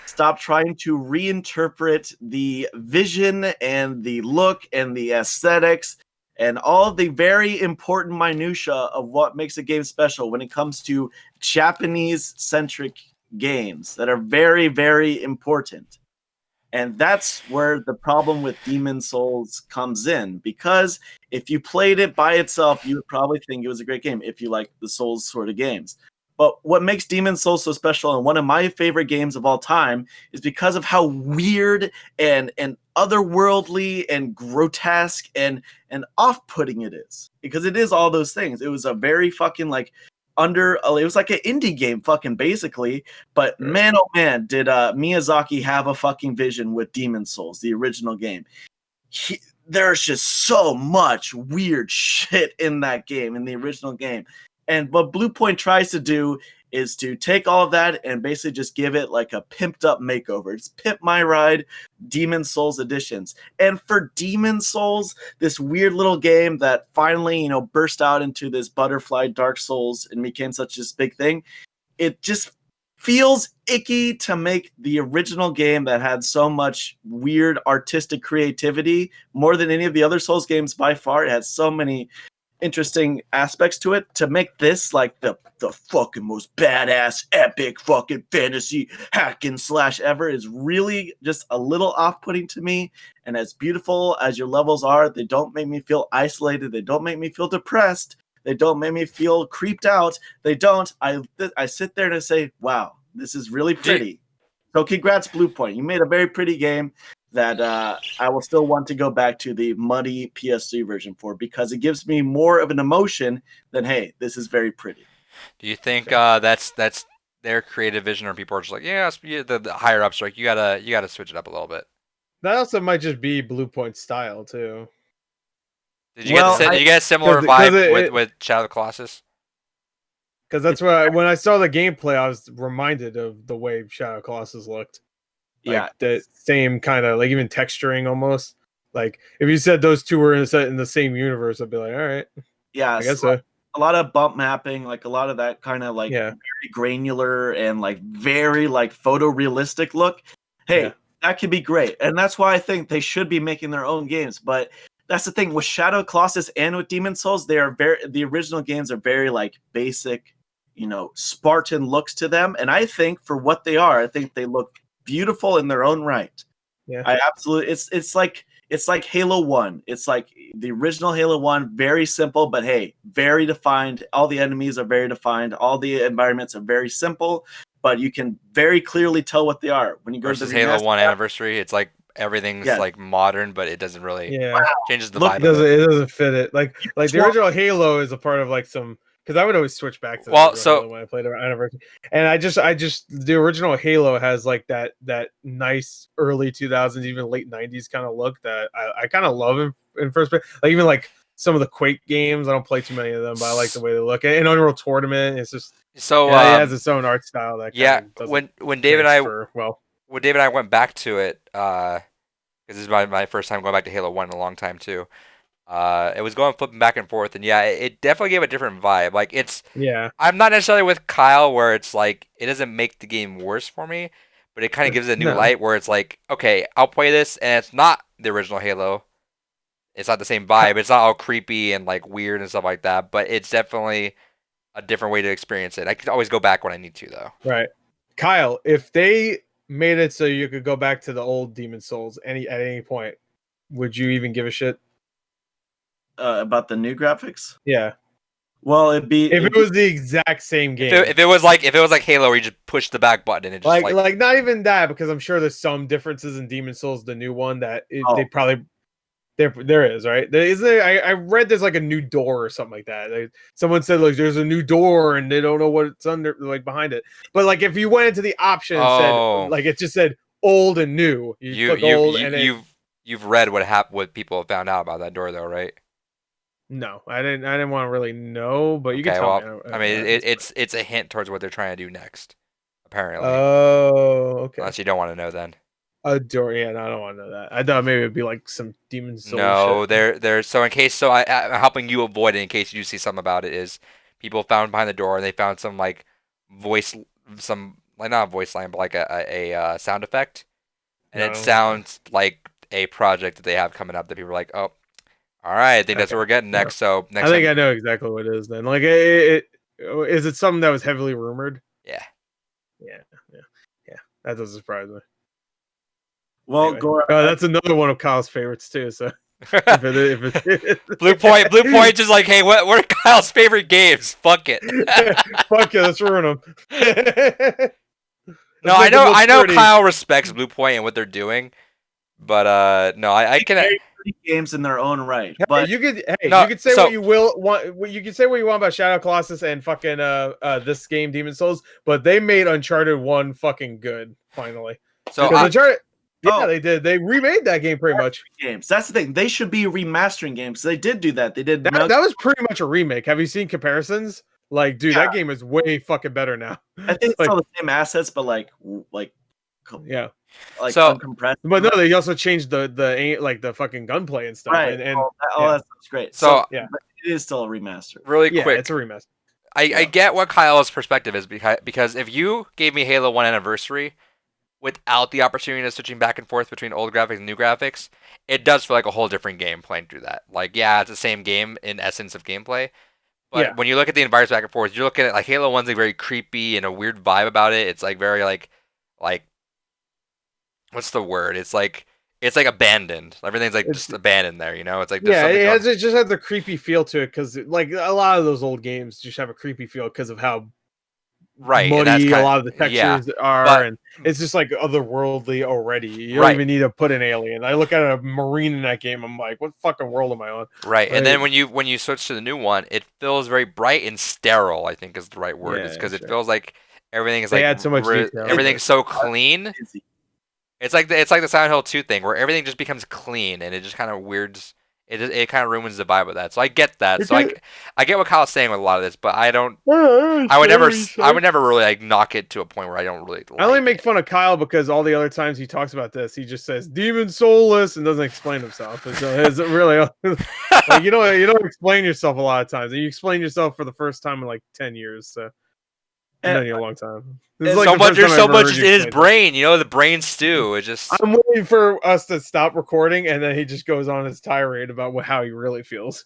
Stop trying to reinterpret the vision and the look and the aesthetics and all the very important minutia of what makes a game special when it comes to Japanese-centric games that are very, very important. And that's where the problem with Demon's Souls comes in, because if you played it by itself, you would probably think it was a great game if you like the Souls sort of games. But what makes Demon's Souls so special and one of my favorite games of all time is because of how weird and otherworldly and grotesque and off-putting it is. Because it is all those things. It was a very fucking it was like an indie game fucking basically, but man oh man did Miyazaki have a fucking vision with Demon's Souls, the original game. There's just so much weird shit in that game, in the original game. And what Blue Point tries to do is to take all of that and basically just give it like a pimped up makeover. It's Pimp My Ride Demon's Souls editions. And for Demon's Souls, this weird little game that finally, burst out into this butterfly Dark Souls and became such this big thing, it just feels icky to make the original game that had so much weird artistic creativity more than any of the other Souls games by far. It has so many interesting aspects to it, to make this like the fucking most badass epic fucking fantasy hack and slash ever is really just a little off-putting to me. And as beautiful as your levels are, they don't make me feel isolated, they don't make me feel depressed, they don't make me feel creeped out. They don't. I sit there and I say, wow, this is really pretty. So congrats, Blue Point, you made a very pretty game that I will still want to go back to the muddy PS3 version for, because it gives me more of an emotion than, hey, this is very pretty. Do you think that's their creative vision, or people are just like, the higher ups are like, you gotta switch it up a little bit? That also might just be Blue Point style too. Did you get a similar vibe with Shadow of the Colossus? Because that's when I saw the gameplay, I was reminded of the way Shadow of the Colossus looked. The same kind of even texturing almost. Like if you said those two were in the same universe, I'd be like, all right. Yeah, I guess so. A lot of bump mapping, like a lot of that kind of very granular and very photorealistic look. Hey, that could be great. And that's why I think they should be making their own games. But that's the thing with Shadow of Colossus and with Demon's Souls, the original games are very basic, Spartan looks to them. And I think for what they are, I think they look beautiful in their own right. Yeah, I absolutely. It's like Halo 1. It's like the original Halo 1, very simple, but hey, very defined. All the enemies are very defined. All the environments are very simple, but you can very clearly tell what they are when you go to the Halo 1 Anniversary. It's like everything's modern, but it doesn't really changes the vibe. It doesn't fit it. Like the original Halo is a part of some. Because I would always switch back to the Halo when I played Anniversary, and I just the original Halo has that nice early 2000s, even late 90s kind of look that I kind of love in first place. Even some of the Quake games, I don't play too many of them, but I like the way they look. And Unreal Tournament, it's just it has its own art style that when David and I went back to it, because this is my first time going back to Halo 1 in a long time too. It was flipping back and forth, and it definitely gave a different vibe. I'm not necessarily with Kyle where it's it doesn't make the game worse for me, but it kind of gives it a new light where it's okay, I'll play this, and it's not the original Halo. It's not the same vibe. It's not all creepy and weird and stuff like that, but it's definitely a different way to experience it. I can always go back when I need to, though. Right, Kyle. If they made it so you could go back to the old Demon's Souls at any point, would you even give a shit? About the new graphics? Yeah. Well, it'd be If it was the exact same game. If it was like Halo, where you just push the back button and it just like not even that, because I'm sure there's some differences in Demon Souls, the new one, that they probably there is, right? I read there's like a new door or something like that. Someone said like there's a new door and they don't know what's under, like, behind it. But like if you went into the option and said, like, it just said old and new, click old, and you've read what people have found out about that door though, right? No, I didn't want to really know, but you can tell me. I mean, it's a hint towards what they're trying to do next, apparently. Oh, okay. Unless you don't want to know, then. A door, yeah, no, I don't want to know that. I thought maybe it'd be like some Demon Souls. No, shit. there's so I'm helping you avoid it in case you see something about it. Is people found behind the door and they found some like not a voice line, but like a sound effect, and it sounds like a project that they have coming up that people are like, oh, all right, I think that's what we're getting next. So next, I think I know exactly what it is then. Like, is it something that was heavily rumored? Yeah. That doesn't surprise me. Well, anyway. Gore, that's another one of Kyle's favorites too. So Blue Point just like, hey, what are Kyle's favorite games? Fuck it. Fuck it, let's ruin them. No, I know Kyle respects Blue Point and what they're doing, but no, I can. Games in their own right, hey, but you could say what you want. You can say what you want about Shadow Colossus and fucking this game, Demon Souls, but they made Uncharted 1 fucking good finally. So Uncharted, they did. They remade that game pretty much. Games. That's the thing. They should be remastering games. They did do that. They did. That was pretty much a remake. Have you seen comparisons? Like, dude, that game is way fucking better now. I think it's all the same assets, but like yeah. Like uncompressed. But no, they also changed the fucking gunplay and stuff. Right. And that stuff's great. So yeah, but it is still a remaster. Really quick. It's a remaster. I get what Kyle's perspective is, because if you gave me Halo 1 Anniversary without the opportunity of switching back and forth between old graphics and new graphics, it does feel like a whole different game playing through that. Like, yeah, it's the same game in essence of gameplay, but when you look at the environments back and forth, you're looking at like Halo 1's like very creepy and a weird vibe about it. It's like very like what's the word? It's like abandoned. Everything's like just abandoned there, you know? It's like it just has the creepy feel to it, because like a lot of those old games just have a creepy feel because of how muddy a lot of the textures are, and it's just like otherworldly already. You don't even need to put an alien. I look at a marine in that game, I'm like, what fucking world am I on? Right. And then when you switch to the new one, it feels very bright and sterile, I think is the right word. It's because it feels like everything is add so much detail. Everything's so clean. It's like the Silent Hill 2 thing, where everything just becomes clean and it just kind of weirds. It kind of ruins the vibe of that. So I get that. So I get what Kyle's saying with a lot of this, but I don't. I would never really like knock it to a point where I don't really. I only make fun of Kyle because all the other times he talks about this, he just says "Demon Soulless" and doesn't explain himself. It's really like, you don't explain yourself a lot of times. And you explain yourself for the first time in like 10 years. So. Known you a long time. There's so much in his brain, the brain stew. It just. I'm waiting for us to stop recording, and then he just goes on his tirade about how he really feels.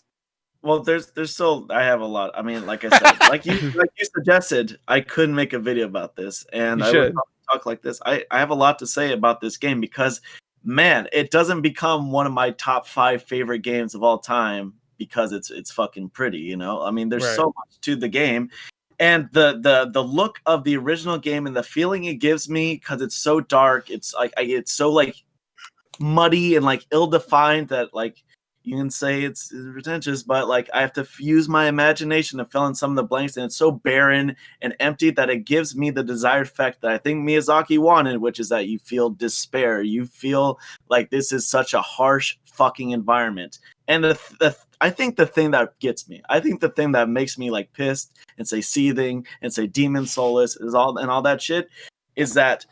Well, there's still, I have a lot. I mean, like I said, like you suggested, I could make a video about this, and I would talk like this. I have a lot to say about this game because, man, it doesn't become one of my top 5 favorite games of all time because it's fucking pretty. I mean, there's so much to the game. And the look of the original game and the feeling it gives me, because it's so dark, it's like it's so like muddy and like ill-defined that like you can say it's pretentious, but like I have to use my imagination to fill in some of the blanks, and it's so barren and empty that it gives me the desired effect that I think Miyazaki wanted, which is that you feel despair, you feel like this is such a harsh fucking environment. And I think the thing that gets me, I think the thing that makes me like pissed and say seething and say Demon Soulless is all that shit is that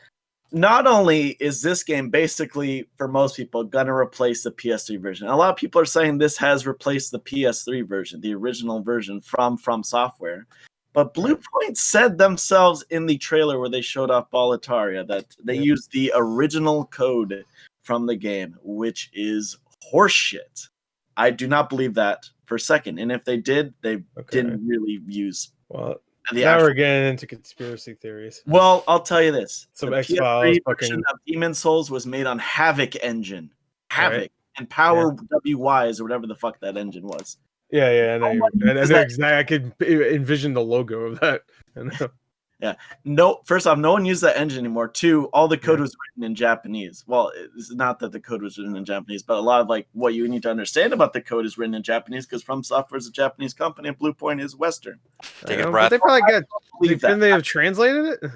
not only is this game basically for most people gonna replace the PS3 version. A lot of people are saying this has replaced the PS3 version, the original version from Software. But Bluepoint said themselves in the trailer where they showed off Boletaria that they used the original code from the game, which is horseshit. I do not believe that for a second. And if they did, they didn't really use. Well, now we're getting into conspiracy theories. Well, I'll tell you this: some X-Files version of Demon Souls was made on Havoc engine, and Power WYs or whatever the fuck that engine was. Yeah, I know. I Is know that- exactly. I could envision the logo of that. I know. No, first off, no one uses that engine anymore. Two, all the code Yeah. was written in Japanese. Well, it's not that the code was written in Japanese, but a lot of like what you need to understand about the code is written in Japanese because From Software is a Japanese company and Blue Point is Western. Take a But breath. they probably got. Believe Couldn't that. they have translated it?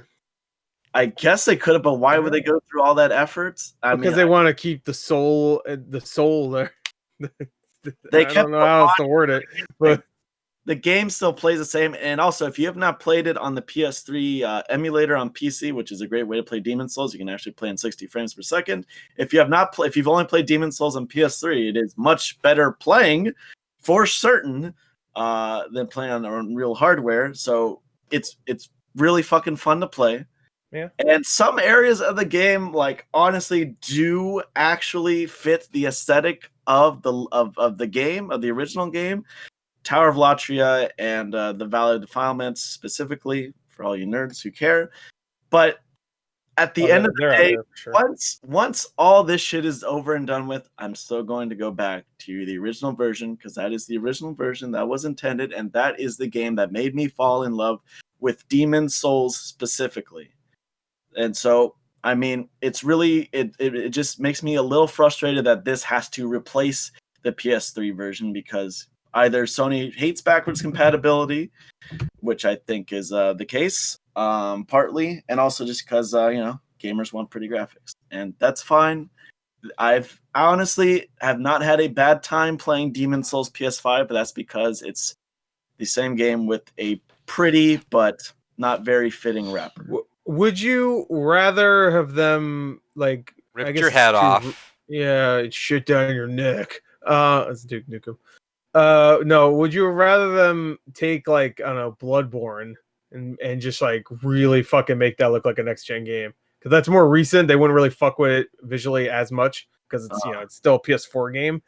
I guess they could have, but why would they go through all that effort? Because they want to keep the soul there. They I kept don't know how else to word it, but the game still plays the same. And also, if you have not played it on the PS3 emulator on PC, which is a great way to play Demon Souls, you can actually play in 60 frames per second. If you have not if you've only played Demon Souls on PS3, it is much better playing for certain than playing on real hardware. So it's really fucking fun to play. Yeah. And some areas of the game, like honestly, do actually fit the aesthetic of the game, of the original game. Tower of Latria and the Valley of Defilements, specifically for all you nerds who care. But at the end of the day, sure. once all this shit is over and done with, I'm still going to go back to the original version because that is the original version that was intended, and that is the game that made me fall in love with Demon Souls specifically. And so, I mean, it's really it just makes me a little frustrated that this has to replace the PS3 version because either Sony hates backwards compatibility, which I think is the case, partly, and also just because gamers want pretty graphics, and that's fine. I honestly have not had a bad time playing Demon Souls PS5, but that's because it's the same game with a pretty but not very fitting wrapper. Would you rather have them like Ripped your head off. Yeah, shit down your neck. Let's Duke Nukem. No, would you rather them take like I don't know Bloodborne and just like really fucking make that look like a next gen game? Because that's more recent. They wouldn't really fuck with it visually as much because it's it's still a PS4 game.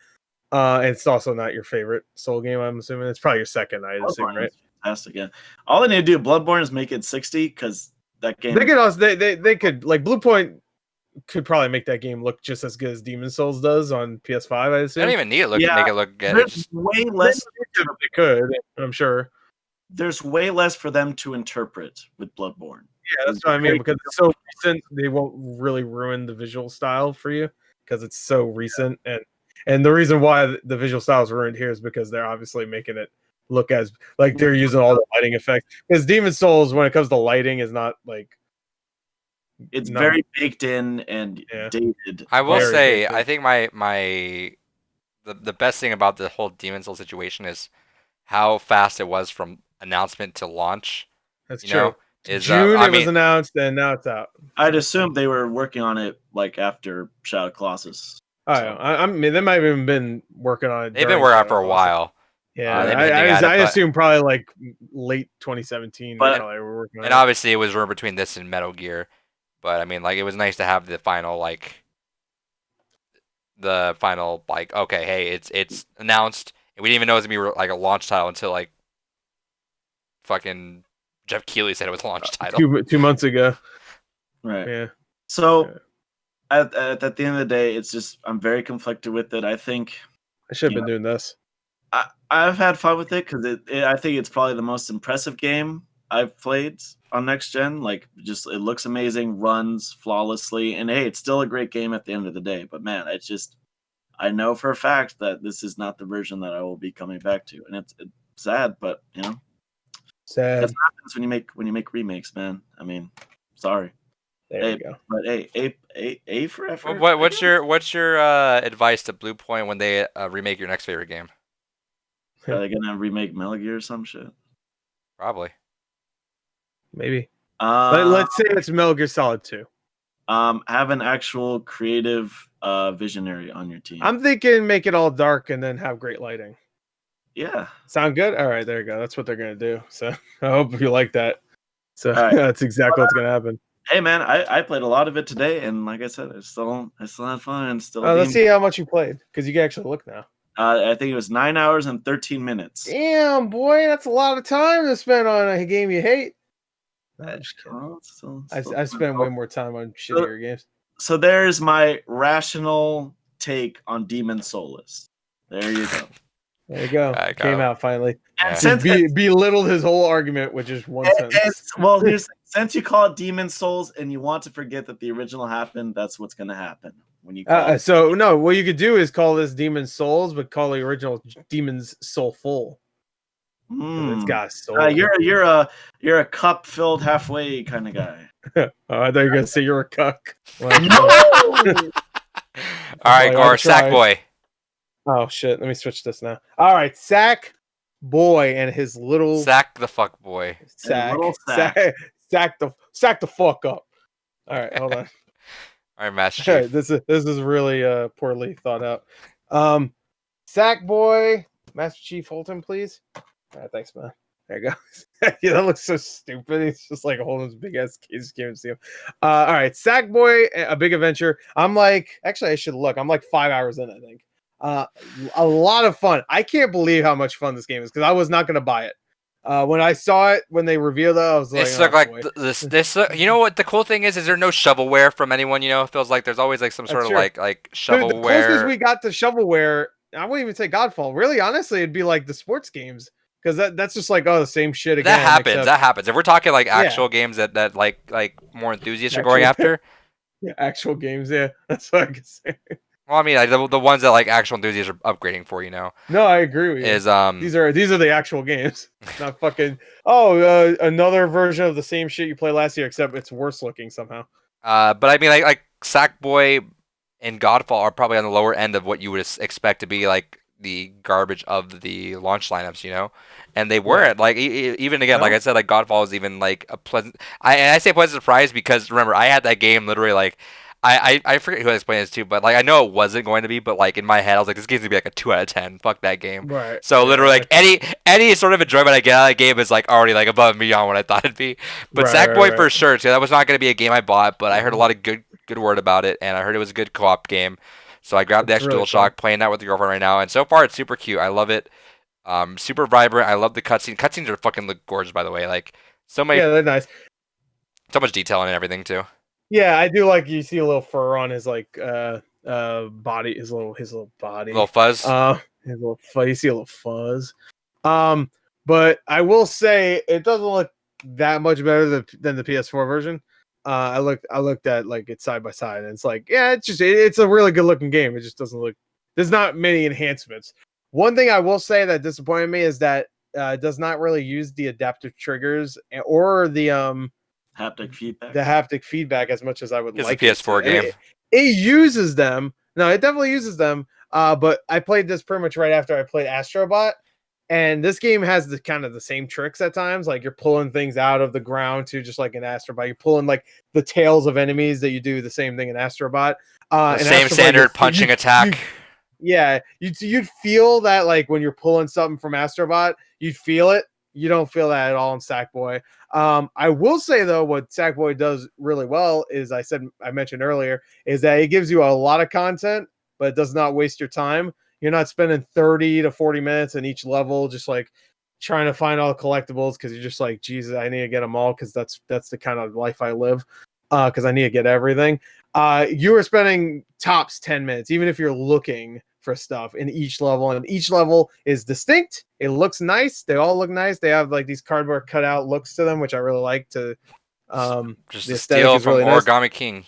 And it's also not your favorite Soul game. I'm assuming it's probably your second. I'd assume, right? Fantastic. Yeah. All they need to do Bloodborne is make it 60 because that game. They could also they could like Blue Point could probably make that game look just as good as Demon Souls does on PS5. I assume. They don't even need it make it look good. There's way less. They could, I'm sure. There's way less for them to interpret with Bloodborne. Yeah, that's what I mean because it's so recent. They won't really ruin the visual style for you because it's so recent, and the reason why the visual style is ruined here is because they're obviously making it look as like they're using all the lighting effects. Because Demon Souls, when it comes to lighting, is not like it's very baked in and dated. I will say, I think the best thing about the whole Demon Souls situation is how fast it was from announcement to launch. That's true. June it was announced, and now it's out. I'd assume they were working on it like after Shadow Colossus. Oh, so. I mean, they might have even been working on it. They've been working on it for a while. Yeah, I assume probably like late 2017. But, probably were working on and obviously, it was rumored between this and Metal Gear. But I mean, like, it was nice to have the final, okay, hey, it's announced, and we didn't even know it was gonna be like a launch title until like fucking Jeff Keighley said it was a launch title 2 months ago. Right. Yeah. So at the end of the day, it's just I'm very conflicted with it. I think I should have been doing this. I've had fun with it because I think it's probably the most impressive game I've played on next gen. Like, just it looks amazing, runs flawlessly, and hey, it's still a great game at the end of the day. But man, it's just I know for a fact that this is not the version that I will be coming back to, and it's sad, but sad. That's what happens when you make remakes, man. I mean, sorry. There you go. But A for effort. What's your advice to Blue Point when they remake your next favorite game? Are they gonna remake Metal Gear or some shit? Probably. Maybe. Let's say it's Metal Gear Solid 2. Have an actual creative visionary on your team. I'm thinking make it all dark and then have great lighting. Yeah. Sound good? All right, there you go. That's what they're gonna do. So I hope you like that. So that's exactly what's gonna happen. Hey man, I played a lot of it today, and like I said, I still had fun. Let's see how much you played because you can actually look now. I think it was 9 hours and 13 minutes. Damn, boy, that's a lot of time to spend on a game you hate. No, I'm just kidding. I spent way more time on shittier games. So there's my rational take on Demon Souls. There you go. There you go. I Came go. out finally. And Yeah. since Belittled his whole argument with just one sentence. well, here's since you call it Demon Souls and you want to forget that the original happened, that's what's going to happen when you call it. So no, what you could do is call this Demon's Souls, but call the original Demon's Soulful. It's got a soul. You're a cup filled halfway kind of guy. I thought you were gonna say you're a cuck. All right, Gore, Sack Boy. Oh shit! Let me switch this now. All right, Sack Boy and his little Sack the fuck boy. sack the fuck up. All right, hold on. All right, Master All Chief. right, this is really poorly thought out. Sack Boy, Master Chief Holton, please. All right, thanks, man. There you go. Yeah, that looks so stupid. He's just like holding his big ass case. Can't even see him. All right, Sack Boy, A Big Adventure. Actually, I should look. I'm like 5 hours in, I think. A lot of fun. I can't believe how much fun this game is because I was not going to buy it. When I saw it, when they revealed it, I was like, This look like this. You know what the cool thing is? Is there no shovelware from anyone? You know, it feels like there's always like some sort of like shovelware. The closest we got to shovelware, I wouldn't even say Godfall. Really, honestly, it'd be like the sports games. Because that's just like the same shit again. That happens. If we're talking like actual games that like more enthusiasts are going after. Yeah, actual games. Yeah, that's what I can say. Well, I mean, like, the ones that like actual enthusiasts are upgrading for, No, I agree with you. These are the actual games, not fucking. Another version of the same shit you played last year, except it's worse looking somehow. But I mean, like Sackboy and Godfall are probably on the lower end of what you would expect to be like the garbage of the launch lineups, and they weren't. Like even again, like I said, like Godfall is even like a pleasant. I say pleasant surprise because remember I had that game literally like. I forget who I explained this to, but like I know it wasn't going to be, but like in my head I was like, this game's gonna be like a 2 out of 10. Fuck that game. Right. So literally like any sort of enjoyment I get out of that game is like already like above and beyond what I thought it'd be. But Sackboy for sure. So that was not gonna be a game I bought, but I heard a lot of good word about it, and I heard it was a good co-op game. So I grabbed the extra DualShock, playing that with the girlfriend right now, and so far it's super cute. I love it. Super vibrant. I love the cutscenes. Cutscenes are fucking look gorgeous, by the way. Like so many. Yeah, they're nice. So much detail and everything too. Yeah, I do like you see a little fur on his like body, his little body. Little fuzz. His little fuzz. You see a little fuzz. But I will say it doesn't look that much better than the PS4 version. I looked at like it side by side, and it's like, yeah, it's a really good looking game. It just doesn't look. There's not many enhancements. One thing I will say that disappointed me is that it does not really use the adaptive triggers or the haptic feedback. The haptic feedback as much as I would like. It's a PS4 game. It uses them. No, it definitely uses them. But I played this pretty much right after I played Astrobot, and this game has the kind of the same tricks at times. Like you're pulling things out of the ground too, just like in Astrobot. You're pulling like the tails of enemies that you do the same thing in Astrobot. The same Astrobot, standard punching attack. You'd feel that like when you're pulling something from Astrobot, you'd feel it. You don't feel that at all in Sackboy. I will say though, what Sackboy does really well is I mentioned earlier is that it gives you a lot of content, but it does not waste your time. You're not spending 30 to 40 minutes in each level just like trying to find all the collectibles because you're just like, Jesus, I need to get them all because that's the kind of life I live. Because I need to get everything. You are spending tops 10 minutes, even if you're looking for stuff in each level, and each level is distinct. It looks nice. They all look nice. They have like these cardboard cutout looks to them, which I really like. Just the steal from really Origami nice. King.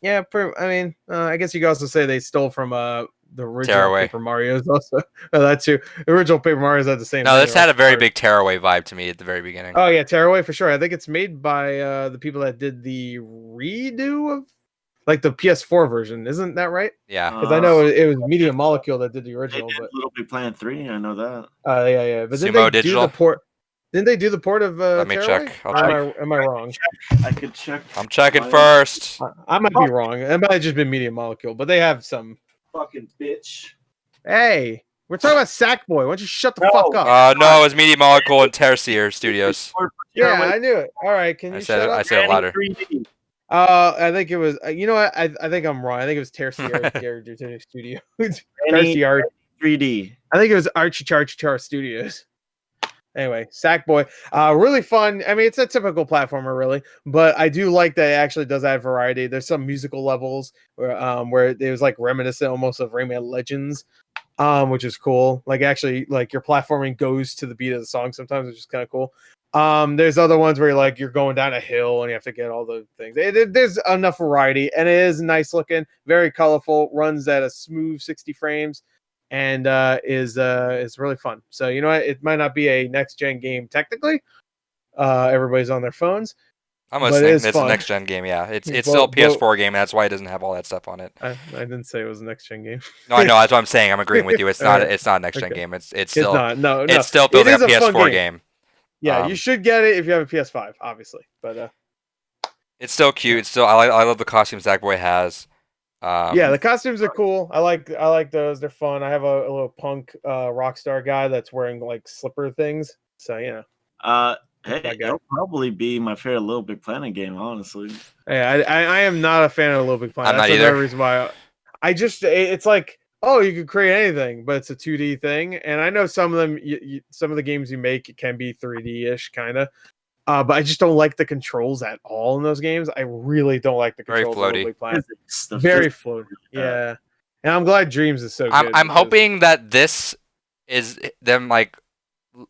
Yeah, I guess you could also say they stole from the original Paper Mario's also. That too. The original Paper Mario's had the same. No, this had a very big Tearaway vibe to me at the very beginning. Oh yeah, Tearaway for sure. I think it's made by the people that did the redo of like the PS4 version. Isn't that right? Yeah. Because I know it was Media Molecule that did the original. But Little Big Planet 3, I know that. Yeah. But Sumo Digital. Do the port? Didn't they do the port of Let me Tearaway? check. I'll check. Am I wrong? I could check. I'm checking first. I might be wrong. It might have just been Media Molecule, but they have some. Fucking bitch. Hey, we're talking about Sackboy. Why don't you shut the fuck up? No, it was Media Molecule and Tertiary Studios. Yeah, I knew it. All right, can you shut up? I said it louder. I think it was. You know what? I think I'm wrong. I think it was Tertiary Studio. Tertiary 3D. I think it was Archie Studios. Anyway, Sackboy, really fun. I mean, it's a typical platformer, really, but I do like that it actually does add variety. There's some musical levels where it was like reminiscent almost of Rayman Legends. which is cool. Like actually, like your platforming goes to the beat of the song sometimes, which is kind of cool. There's other ones where you're going down a hill and you have to get all the things. There's enough variety, and it is nice looking, very colorful, runs at a smooth 60 frames, and is really fun. So you know what? It might not be a next gen game technically. Everybody's on their phones, I'm but listening. it is It's a fun. next gen game. Yeah, it's still a PS4 game. And that's why it doesn't have all that stuff on it. I didn't say it was a next gen game. No, I know. That's what I'm saying. I'm agreeing with you. It's not. Alright. It's not a next gen Okay. game. It's It's still. not. No, It's still building is a a fun PS4 game. Yeah, you should get it if you have a PS5, obviously. But It's still cute. It's still. I love the costumes Sackboy has. yeah, the costumes are cool. I like those. They're fun. I have a little punk rock star guy that's wearing like slipper things. So you know. Hey, That guy. that'll probably be my favorite Little Big Planet game, honestly. Yeah, I am not a fan of Little Big Planet. I'm not That's either. another reason why it's like, oh, you could create anything, but it's a 2D thing. And I know some of them, some of the games you make can be 3D ish kind of. But I just don't like the controls at all in those games. I really don't like the Very controls. Of Little floaty. Big Planet. Physics, the Very physics. floaty. Yeah, and I'm glad Dreams is so good. I'm because- hoping that this is them like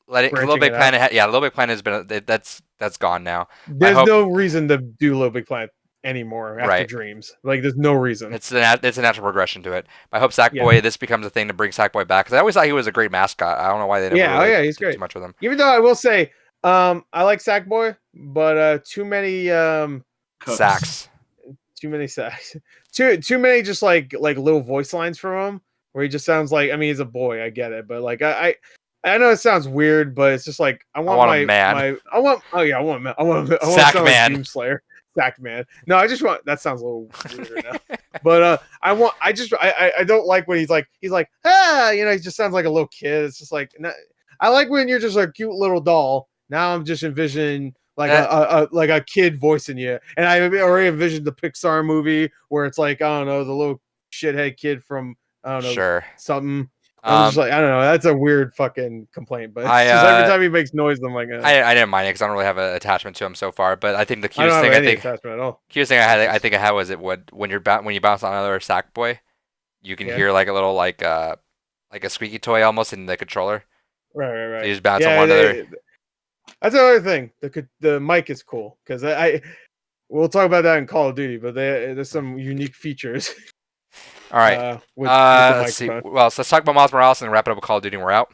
letting Little Branching Big it out. Planet. Yeah, Little Big Planet has been that's gone now. There's hope- no reason to do Little Big Planet anymore after Right. Dreams. Like, there's no reason. It's a natural progression to it. I hope Sackboy this becomes a thing to bring Sackboy back because I always thought he was a great mascot. I don't know why they never Yeah, really he's did great. too much with him. Even though I will say, I like Sackboy, but too many Cooks. Sacks. too many sacks. Too many just like little voice lines from him where he just sounds like, I mean, he's a boy, I get it, but like I know it sounds weird, but it's just like I want want my a man. I want to Sack sound man. like Doom Slayer. Sack man. No, I just want that sounds a little weirder now. But I don't like when he's like you know, he just sounds like a little kid. It's just like I like when you're just a cute little doll. Now I'm just envisioning like a kid voicing you, and I already envisioned the Pixar movie where it's like, I don't know, the little shithead kid from I don't know Sure. something. I'm just like, I don't know. That's a weird fucking complaint, but it's just every time he makes noise, I'm like, I didn't mind it because I don't really have an attachment to him so far. But I think the I don't cutest have thing any attachment at all. cutest thing I think I had was when you bounce on another Sackboy, you can hear like a little like a squeaky toy almost in the controller. Right. So you just bounce on one another. That's another thing. The mic is cool because we'll talk about that in Call of Duty, but there's some unique features. All right. With the Let's see. microphone. Well, so let's talk about Miles Morales and wrap it up with Call of Duty. And we're out.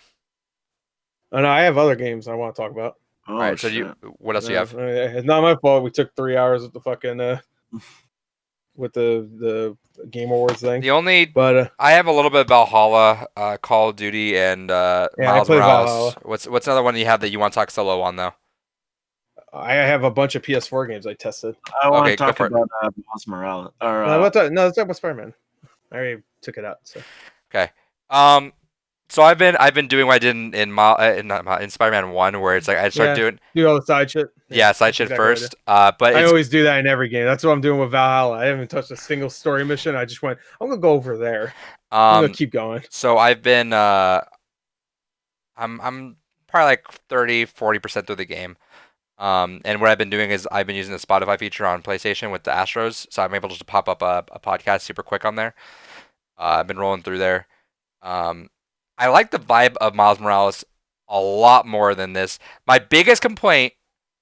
Oh no, I have other games I want to talk about. Oh, All right. So shit. what else do you have? It's not my fault. We took 3 hours with the fucking with the Game Awards thing. The only But I have a little bit of Valhalla, Call of Duty, and I Miles played Morales. Valhalla. What's another one you have that you want to talk solo on though? I have a bunch of PS4 games I tested. I want Okay, to go talk for it. about Miles Morales. Or, No, let's talk about Spider-Man. I already took it out. So So I've been doing what I did in Spider-Man 1, where it's like I start doing do all the side shit. side shit exactly what I first. do. But I it's, always do that in every game. That's what I'm doing with Valhalla. I haven't touched a single story mission. I just went, I'm gonna go over there. I'm gonna keep going. so I've been I'm probably like 30-40% through the game. And what I've been doing is I've been using the Spotify feature on PlayStation with the Astros, so I'm able just to pop up a podcast super quick on there. I've been rolling through there. I like the vibe of Miles Morales a lot more than this. My biggest complaint,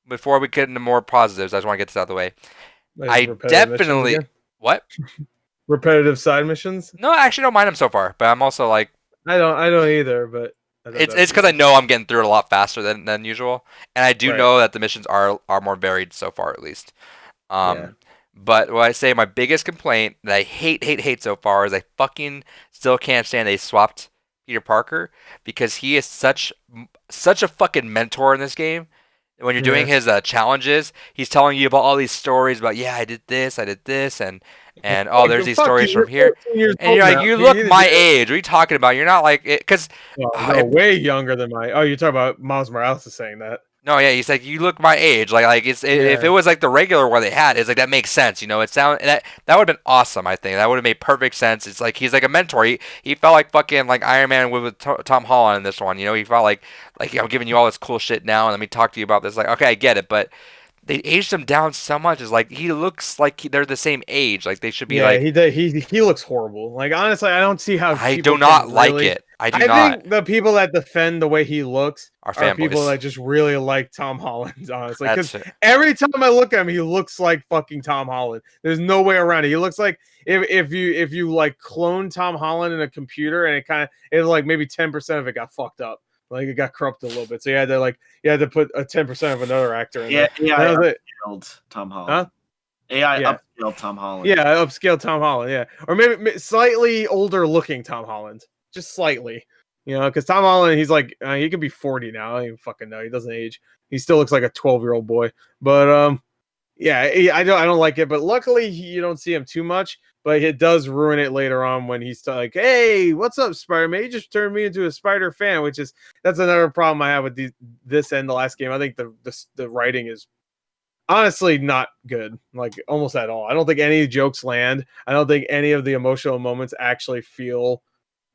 before we get into more positives, I just want to get this out of the way. Like, I repetitive definitely missions again? what? Repetitive side missions. No, I actually don't mind them so far, but I'm also like I don't either. But I thought it's that'd because be- I know I'm getting through it a lot faster than usual, and I do Right. know that the missions are more varied so far at least. Yeah. But what I say, my biggest complaint that I hate so far is I fucking still can't stand they swapped Peter Parker because he is such a fucking mentor in this game. When you're doing his challenges, he's telling you about all these stories about I did this, and oh, there's these Fuck stories you, from you're here, 14 years and you're old like, now. you look need to my do that. age. What are you talking about? You're not like because No, way younger than my. Oh, you're talking about Miles Morales is saying that. no, yeah, he's like, you look my age. Like if it was like the regular one they had, it's like that makes sense. You know, that would have been awesome. I think that would have made perfect sense. It's like he's like a mentor. He felt like fucking like Iron Man with Tom Holland in this one. You know, he felt like I'm giving you all this cool shit now, and let me talk to you about this. Like, okay, I get it, but they aged him down so much. It's like he looks like they're the same age. Like they should be Yeah, like. he looks horrible. Like honestly, I don't see how I do people not can like really. it. I do I not. think the people that defend the way he looks Our are people fanboys. that just really like Tom Holland, honestly. Because That's it. every time I look at him, he looks like fucking Tom Holland. There's no way around it. He looks like if you like clone Tom Holland in a computer and it like maybe 10% of it got fucked up. Like it got corrupted a little bit. So you had to put a 10% of another actor in there. AI upscaled Tom Holland. Huh? AI Yeah. upscaled Tom Holland. Yeah, upscale Tom Holland. Yeah, or maybe slightly older looking Tom Holland, just slightly. You know, because Tom Holland, he's like he could be 40 now. I don't even fucking know. He doesn't age. He still looks like a 12-year-old boy. But yeah, I don't like it. But luckily, you don't see him too much. But it does ruin it later on when he's like, "Hey, what's up, Spider-Man? You just turned me into a Spider fan," that's another problem I have with this and the last game. I think the writing is honestly not good, like almost at all. I don't think any jokes land. I don't think any of the emotional moments actually feel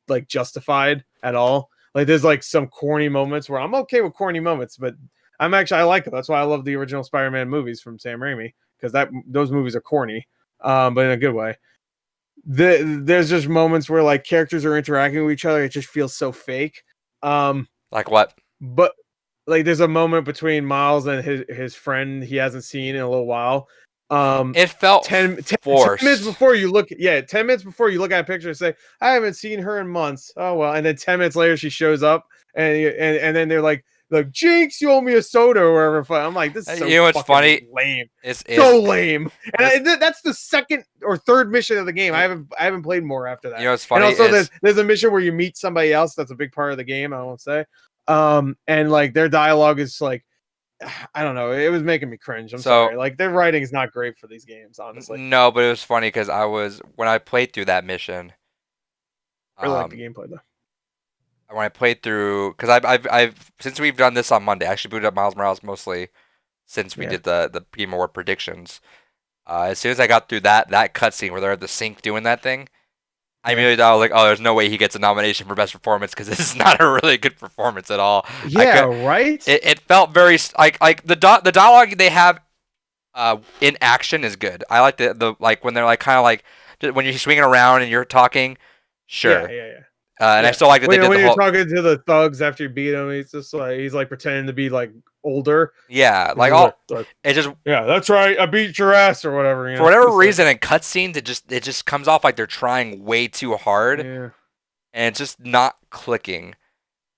like justified at all. Like there's like some corny moments where I'm okay with corny moments, but I like them. That's why I love the original Spider-Man movies from Sam Raimi, because those movies are corny, but in a good way. There's just moments where like characters are interacting with each other. It just feels so fake. Like what? But like there's a moment between Miles and his friend he hasn't seen in a little while. It felt 10 forced. 10 minutes before you look 10 minutes before you look at a picture and say, I haven't seen her in months. Oh well, and then 10 minutes later she shows up and then they're like Jinx, you owe me a soda or whatever. I'm like, this is so you know what's funny? Lame. It's so lame. And that's the second or third mission of the game. I haven't played more after that. You know what's funny? And also there's a mission where you meet somebody else that's a big part of the game, I won't say. And like their dialogue is like, I don't know, it was making me cringe. I'm sorry. Like their writing is not great for these games, honestly. No, but it was funny because when I played through that mission. I really like the gameplay though. When I played through, because I've since we've done this on Monday, I actually booted up Miles Morales mostly since we did the Game Award predictions. As soon as I got through that cutscene where they're at the sink doing that thing, I immediately thought like, oh, there's no way he gets a nomination for best performance because this is not a really good performance at all. Yeah, right. It felt very like the dialogue they have in action is good. I like the like when they're like kind of like when you're swinging around and you're talking. Sure. Yeah. And I still like that they did when the you're whole... talking to the thugs after you beat him, he's like pretending to be like older. Yeah, like it just that's right. I beat your ass or whatever. You know? For whatever reason, in cutscenes, it just comes off like they're trying way too hard, and it's just not clicking.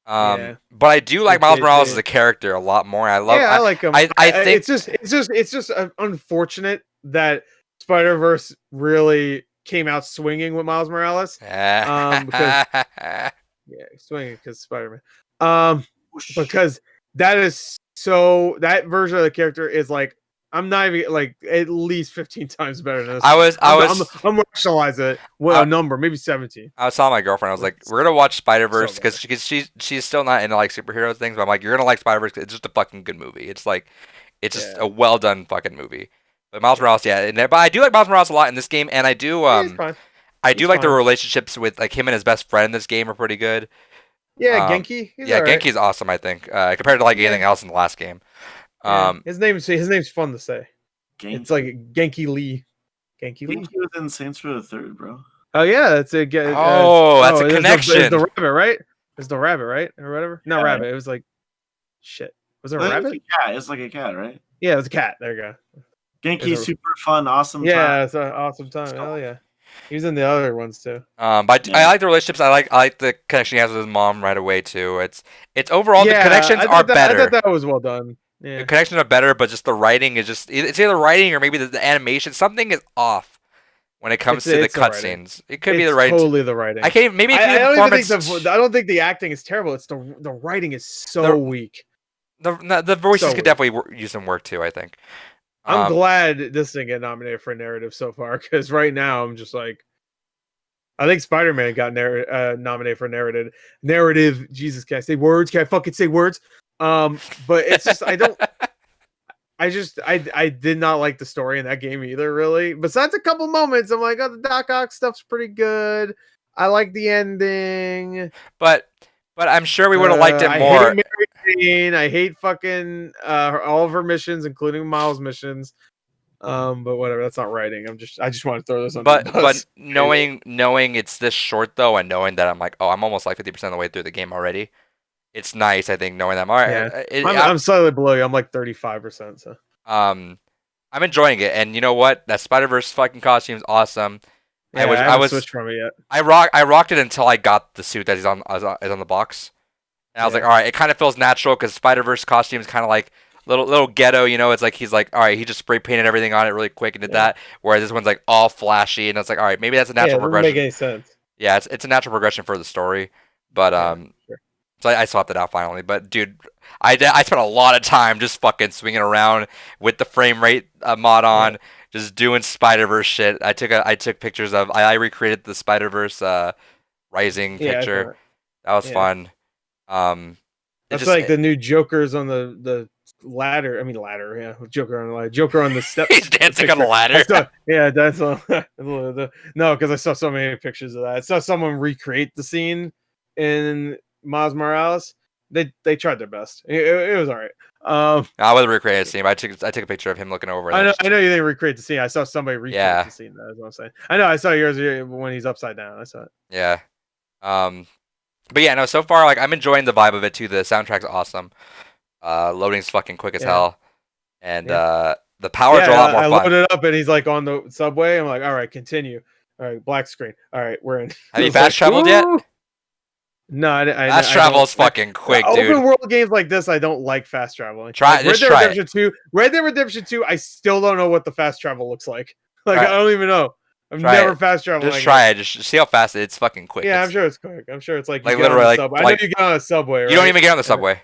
But I do like Miles Morales as a character a lot more. I like him. I think it's just unfortunate that Spider-Verse really came out swinging with Miles Morales. Because swinging because Spider-Man. Because that version of the character is like, I'm not even like at least 15 times better than this. I'm rationalizing it with a number, maybe 17. I was telling my girlfriend, I was like, we're gonna watch Spider-Verse because she's still not into like superhero things, but I'm like, you're gonna like Spider-Verse because it's just a fucking good movie. It's like, it's just a well done fucking movie. But Miles Morales, but I do like Miles Morales a lot in this game, and I do like the relationships with like him and his best friend in this game are pretty good. Yeah, Genki. Genki's awesome. I think compared to like anything else in the last game. His name's fun to say. Genki. It's like Genki Lee. Genki was in Saints Row the Third, bro. Oh yeah, that's a that's a connection. It's the rabbit, right? It's the rabbit, right, or whatever. Not rabbit. It was like shit. Was it a rabbit? It's a cat. It's like a cat, right? Yeah, it was a cat. There you go. Genki, super fun, awesome time. Yeah, it's an awesome time. Oh yeah. He was in the other ones too. But I like the relationships. I like the connection he has with his mom right away too. It's overall the connections are better. I thought that was well done. Yeah. The connections are better, but just the writing is it's either writing or maybe the animation. Something is off when it comes to the cutscenes. It could be the writing. Totally the writing. I can't. Maybe I don't think the acting is terrible. It's the writing is so weak. The voices could definitely use some work too, I think. I'm glad this didn't get nominated for narrative so far, because right now I'm just like, I think Spider-Man got nominated for narrative. Jesus, can I say words? Can I fucking say words? But it's just I did not like the story in that game either, really. Besides a couple moments, I'm like, oh, the Doc Ock stuff's pretty good. I like the ending, but I'm sure we would have liked it more. Jane. I hate fucking all of her missions, including Miles' missions. But whatever. That's not writing. I just want to throw this under the But bus. knowing it's this short though, and knowing that I'm like, oh, I'm almost like 50% of the way through the game already. It's nice, I think, knowing that I'm all right. Yeah, I'm slightly below you. I'm like 35%. So I'm enjoying it, and you know what? That Spider-Verse fucking costume is awesome. yeah, I haven't switched from it yet. I rocked it until I got the suit that is on the box, and I was like, all right, it kind of feels natural because Spider-Verse costume is kind of like little ghetto, you know. It's like he's like, all right, he just spray painted everything on it really quick and did that, whereas this one's like all flashy, and it's like, all right, maybe that's a natural progression. Doesn't make any sense. Yeah, it's a natural progression for the story, but Sure. so I swapped it out finally. But dude, I spent a lot of time just fucking swinging around with the frame rate mod on, just doing Spider-Verse shit. I took pictures of. I recreated the Spider-Verse rising picture. That was fun. That's like the new Jokers on the ladder. I mean ladder. Yeah, Joker on the ladder. Joker on the steps. He's dancing on the ladder. That's no, because I saw so many pictures of that. I saw someone recreate the scene in Miles Morales. They tried their best. It was all right. I wasn't recreating the scene. I took a picture of him looking over. I know you didn't recreate the scene. I saw somebody recreate the scene. That's what I'm saying. I know. I saw yours when he's upside down. I saw it. Yeah. But yeah, no. So far, like I'm enjoying the vibe of it too. The soundtrack's awesome. Loading's fucking quick as hell, and the powers are a lot more fun. I loaded up and he's like on the subway. I'm like, all right, continue. All right, black screen. All right, we're in. Have you fast traveled yet? No, fast travel is fucking quick, dude. Open world games like this, I don't like fast traveling. Red Dead Redemption 2, I still don't know what the fast travel looks like. Like, I don't even know. I've never fast traveled. Just try it. Just see how fast it's fucking quick. Yeah, I'm sure it's quick. I'm sure it's like literally I know you get on a subway. Right? You don't even get on the subway.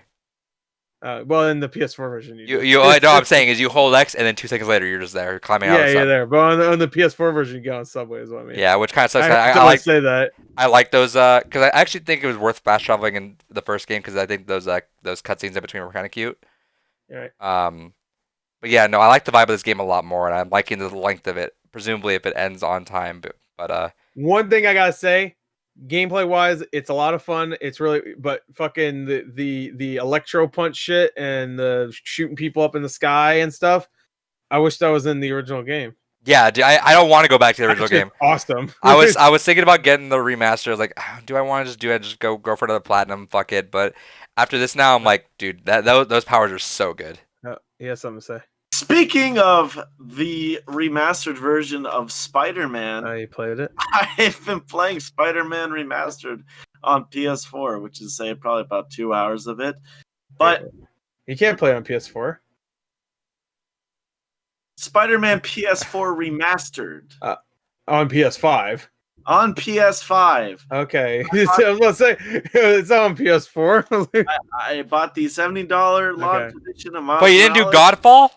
Well, in the PS4 version, you I know. I'm saying is you hold X and then 2 seconds later you're just there climbing out. Yeah, you're there. But on the PS4 version, you get on a subway is what I mean. Yeah, which kind of sucks. I like say that. I like those because I actually think it was worth fast traveling in the first game because I think those cutscenes in between were kind of cute. Right. But yeah, no, I like the vibe of this game a lot more, and I'm liking the length of it. Presumably, if it ends on time, but one thing I gotta say, gameplay wise, it's a lot of fun. It's really, but fucking the electro punch shit and the shooting people up in the sky and stuff. I wish that was in the original game. Yeah, dude, I don't want to go back to the original game. Awesome. I was thinking about getting the remaster. I was like, do I want to just do it? Just go for another platinum? Fuck it. But after this, now I'm like, dude, those powers are so good. He has something to say. Speaking of the remastered version of Spider-Man, you played it? I've been playing Spider-Man Remastered on PS4, which is probably about 2 hours of it. But you can't play on PS4. Spider-Man PS4 Remastered. On PS5. On PS5. Okay. I was going to say, it's on PS4. I bought the $70 launch edition of Miles But you didn't do Godfall?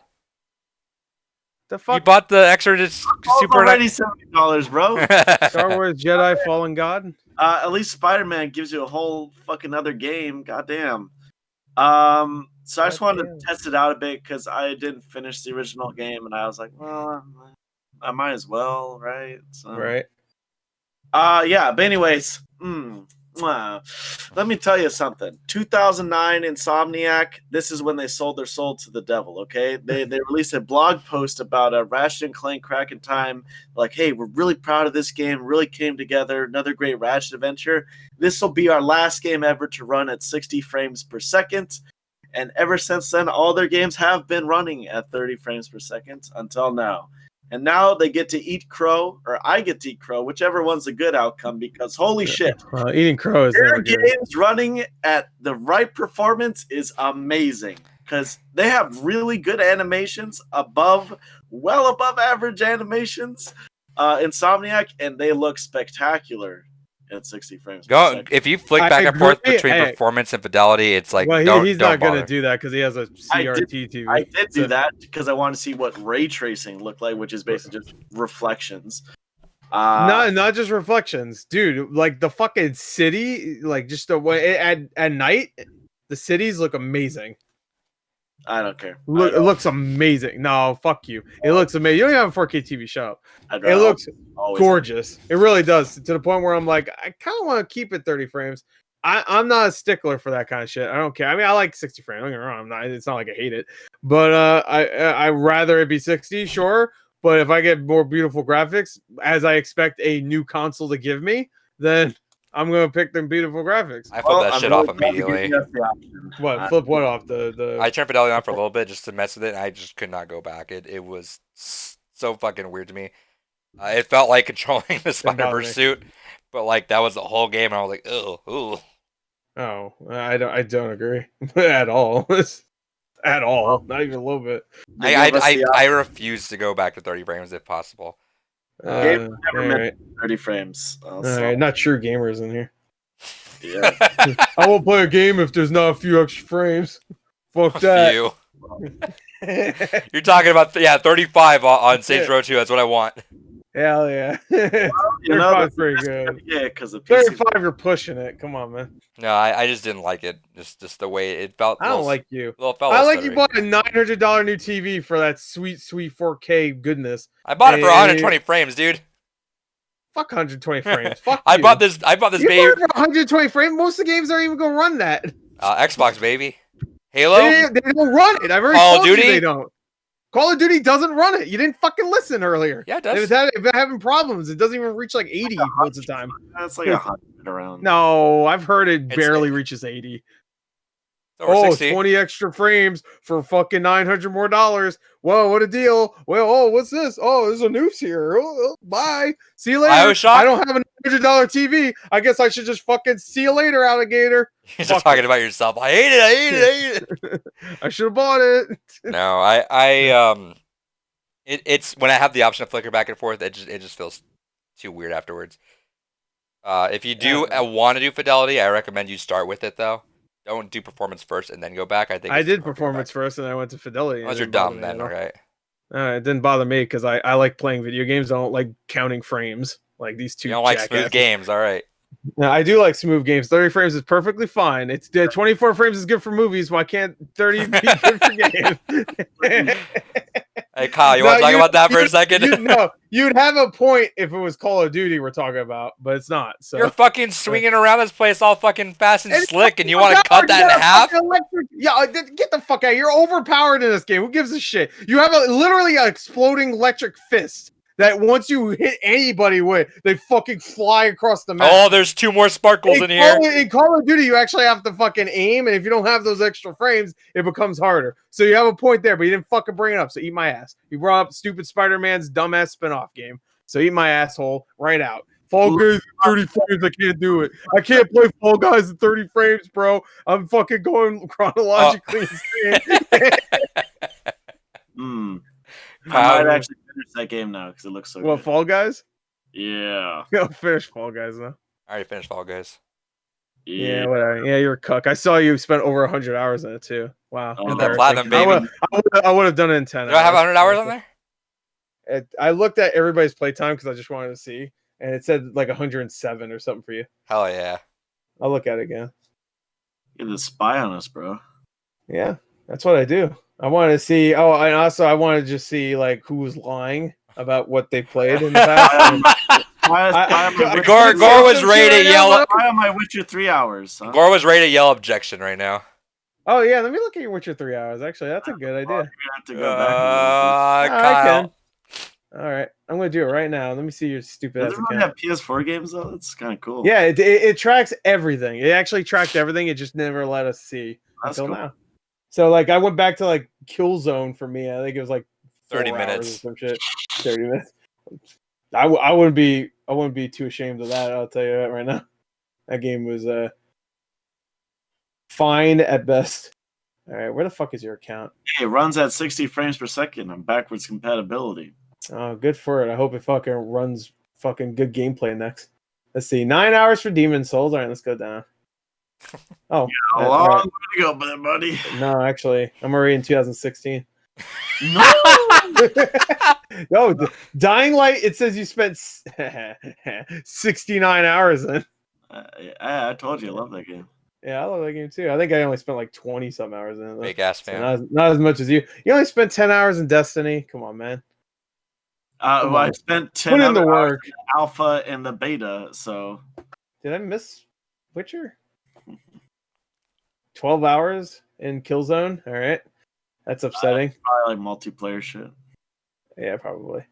The fuck? You bought the extra super already $70, bro. Star Wars Jedi Fallen God? At least Spider-Man gives you a whole fucking other game. Goddamn. So I just wanted to test it out a bit because I didn't finish the original game, and I was like, well, I might as well, right? So, right. Yeah, but anyways, let me tell you something. 2009 Insomniac, this is when they sold their soul to the devil, okay? They released a blog post about a Ratchet & Clank Crack in Time, like, hey, we're really proud of this game, really came together, another great Ratchet adventure. This will be our last game ever to run at 60 frames per second. And ever since then, all their games have been running at 30 frames per second until now. And now they get to eat crow, or I get to eat crow, whichever one's a good outcome, because holy shit. Eating crow is their games running at the right performance is amazing. Because they have really good animations, well above average animations, Insomniac, and they look spectacular at 60 frames per second. If you flick back and forth between performance and fidelity, it's like, he's not going to do that because he has a CRT TV. I did do that because I wanted to see what ray tracing looked like, which is basically just reflections. Not just reflections, dude. Like the fucking city, like just the way at night, the cities look amazing. I don't care. It looks amazing. No, fuck you. It looks amazing. You don't even have a 4K TV show. It looks gorgeous. It really does. To the point where I'm like, I kind of want to keep it 30 frames. I'm not a stickler for that kind of shit. I don't care. I mean, I like 60 frames. Don't get me wrong. I'm not. It's not like I hate it, but I rather it be 60, sure. But if I get more beautiful graphics, as I expect a new console to give me, then I'm gonna pick them beautiful graphics. I flipped that I'm shit really off glad you gave immediately. us the option. What flip what off the? I turned fidelity on for a little bit just to mess with it, and I just could not go back. It was so fucking weird to me. It felt like controlling the Didn't bother Spider-Verse me. suit, but like that was the whole game, and I was like, oh, ooh. Oh, I don't agree at all. At all, not even a little bit. They gave us the I option. refuse to go back to 30 frames if possible. Game All never meant right, 30 frames. all right. Not true gamers in here. Yeah. I won't play a game if there's not a few extra frames. Fuck that. You. You're talking about 35 on Saints Row 2. That's what I want. Hell yeah. You know, 35 's pretty good. Yeah, because the PC. 35, you're pushing it. Come on, man. No, I just didn't like it. Just the way it felt. I don't like you. Felt I like you stuttery. bought a $900 new TV for that sweet 4K goodness. I bought it for And 120 frames, dude. Fuck 120 frames. Fuck I you. bought this You baby. bought it for 120 frames. Most of the games aren't even gonna run that. Xbox baby. Halo. They don't run it. I've already Call of told you Duty? they don't. Call of Duty doesn't run it. You didn't fucking listen earlier. Yeah, it They've does. been having problems. It doesn't even reach like 80 most of the time. That's like 100 around. No, I've heard it It's- barely reaches 80. Over Oh, 60. 20 extra frames for fucking $900 more dollars. Whoa, what a deal. Well, oh, what's this? Oh, there's a noose here. Oh, bye. See you later. BioShock? I don't have a $900 TV. I guess I should just fucking see you later, alligator. You're Fuck just talking about yourself. I hate it. I hate it. I hate it. I should have bought it. No, it's when I have the option to flicker back and forth, it just feels too weird afterwards. If you do want to do fidelity, I recommend you start with it though. Don't do performance first and then go back. I think I it's did smart to go performance back. first and I went to fidelity. Unless It you're didn't bother dumb, me then at all. okay. It didn't bother me because I like playing video games. I don't like counting frames like these two. You don't like smooth jackasses. games, all right. No, I do like smooth games. 30 frames is perfectly fine. It's 24 frames is good for movies. Why can't 30 be good for games? Hey Kyle, you want to talk about that for a second? You'd have a point if it was Call of Duty we're talking about, but it's not. So You're fucking swinging around this place all fucking fast and It's slick, and you fucking want to cut hard. that You in got a half? fucking get the fuck out. You're overpowered in this game. Who gives a shit? You have literally an exploding electric fist that once you hit anybody with, they fucking fly across the map. Oh, there's 2 more sparkles in here. In Call of Duty, you actually have to fucking aim, and if you don't have those extra frames, it becomes harder. So you have a point there, but you didn't fucking bring it up. So eat my ass. You brought up stupid Spider-Man's dumbass spinoff game. So eat my asshole right out. Fall Guys in 30 frames, I can't do it. I can't play Fall Guys in 30 frames, bro. I'm fucking going chronologically insane. I might actually finish that game now because it looks so good. Fall Guys? Yeah. I'll finish Fall Guys now. I already finished Fall Guys. Yeah, whatever. Yeah, you're a cuck. I saw you spent over 100 hours in it too. Wow. Oh, that platinum, baby. I would have done it in 10 Do I have 100 hours on there? I looked at everybody's playtime because I just wanted to see, and it said like 107 or something for you. Hell yeah. I'll look at it again. You're the spy on us, bro. Yeah, that's what I do. I wanted to see. Oh, and also I wanted to just see like who was lying about what they played in the past. Gore was ready to yell. Why am I Witcher 3 hours? Huh? Gore was ready to yell objection right now. Oh yeah, let me look at your Witcher 3 hours. Actually, that's a good idea. Have to go back I Kyle. can. All right, I'm gonna do it right now. Let me see your stupid ass Does everyone account. have PS4 games though? That's kind of cool. Yeah, it tracks everything. It actually tracked everything. It just never let us see That's until cool. now. So like I went back to like Killzone for me. I think it was like 30 4 hours minutes. or some shit. 30 minutes. I wouldn't be too ashamed of that. I'll tell you that right now. That game was fine at best. All right, where the fuck is your account? Hey, it runs at 60 frames per second on backwards compatibility. Oh, good for it. I hope it fucking runs fucking good gameplay next. Let's see. 9 hours for Demon Souls. All right, let's go down. Oh, A all long right. way to go, buddy. No, actually, I'm already in 2016. No. Yo, Dying Light. It says you spent 69 hours in. I told you, I love that game. Yeah, I love that game too. I think I only spent like 20 some hours in it. Big ass So fan. not as much as you. You only spent 10 hours in Destiny. Come on, man. Well, I spent 10 Put in the other hours work. in alpha and the beta, so Did I miss Witcher? 12 hours in Killzone. All right, that's upsetting. Probably like multiplayer shit. Yeah, probably.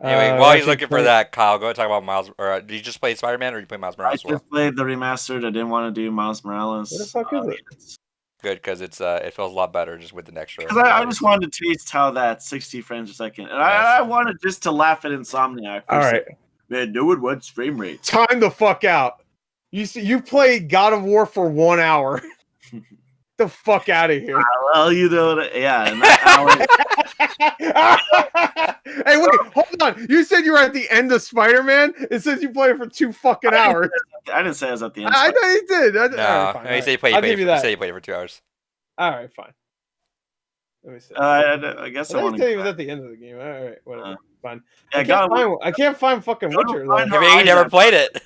Anyway, while he's Ratchet looking for Clank- that, Kyle, go ahead and talk about Miles. Or did you just play Spider-Man, or did you play Miles I Morales as well? just played the remastered. I didn't want to do Miles Morales. What the fuck is it? Good, because it feels a lot better just with an extra. Because I just wanted to taste how that 60 frames a second, and I wanted just to laugh at Insomniac. All right, Man, no one wants frame rates. time the fuck out. You played God of War for 1 hour. The fuck out of here. Well, you know, yeah. And that Hey, wait, hold on. You said you were at the end of Spider-Man. It says you played for 2 fucking hours. I didn't say I was at the end. I know you did. No, all right, fine, you say you I'll give you that. say you played it for 2 hours. All right, fine. Let me see. I guess I want to. to. He was at the end of the game. All right, whatever. Fine. Yeah, I can't find fucking Witcher. Though. Maybe you never played it.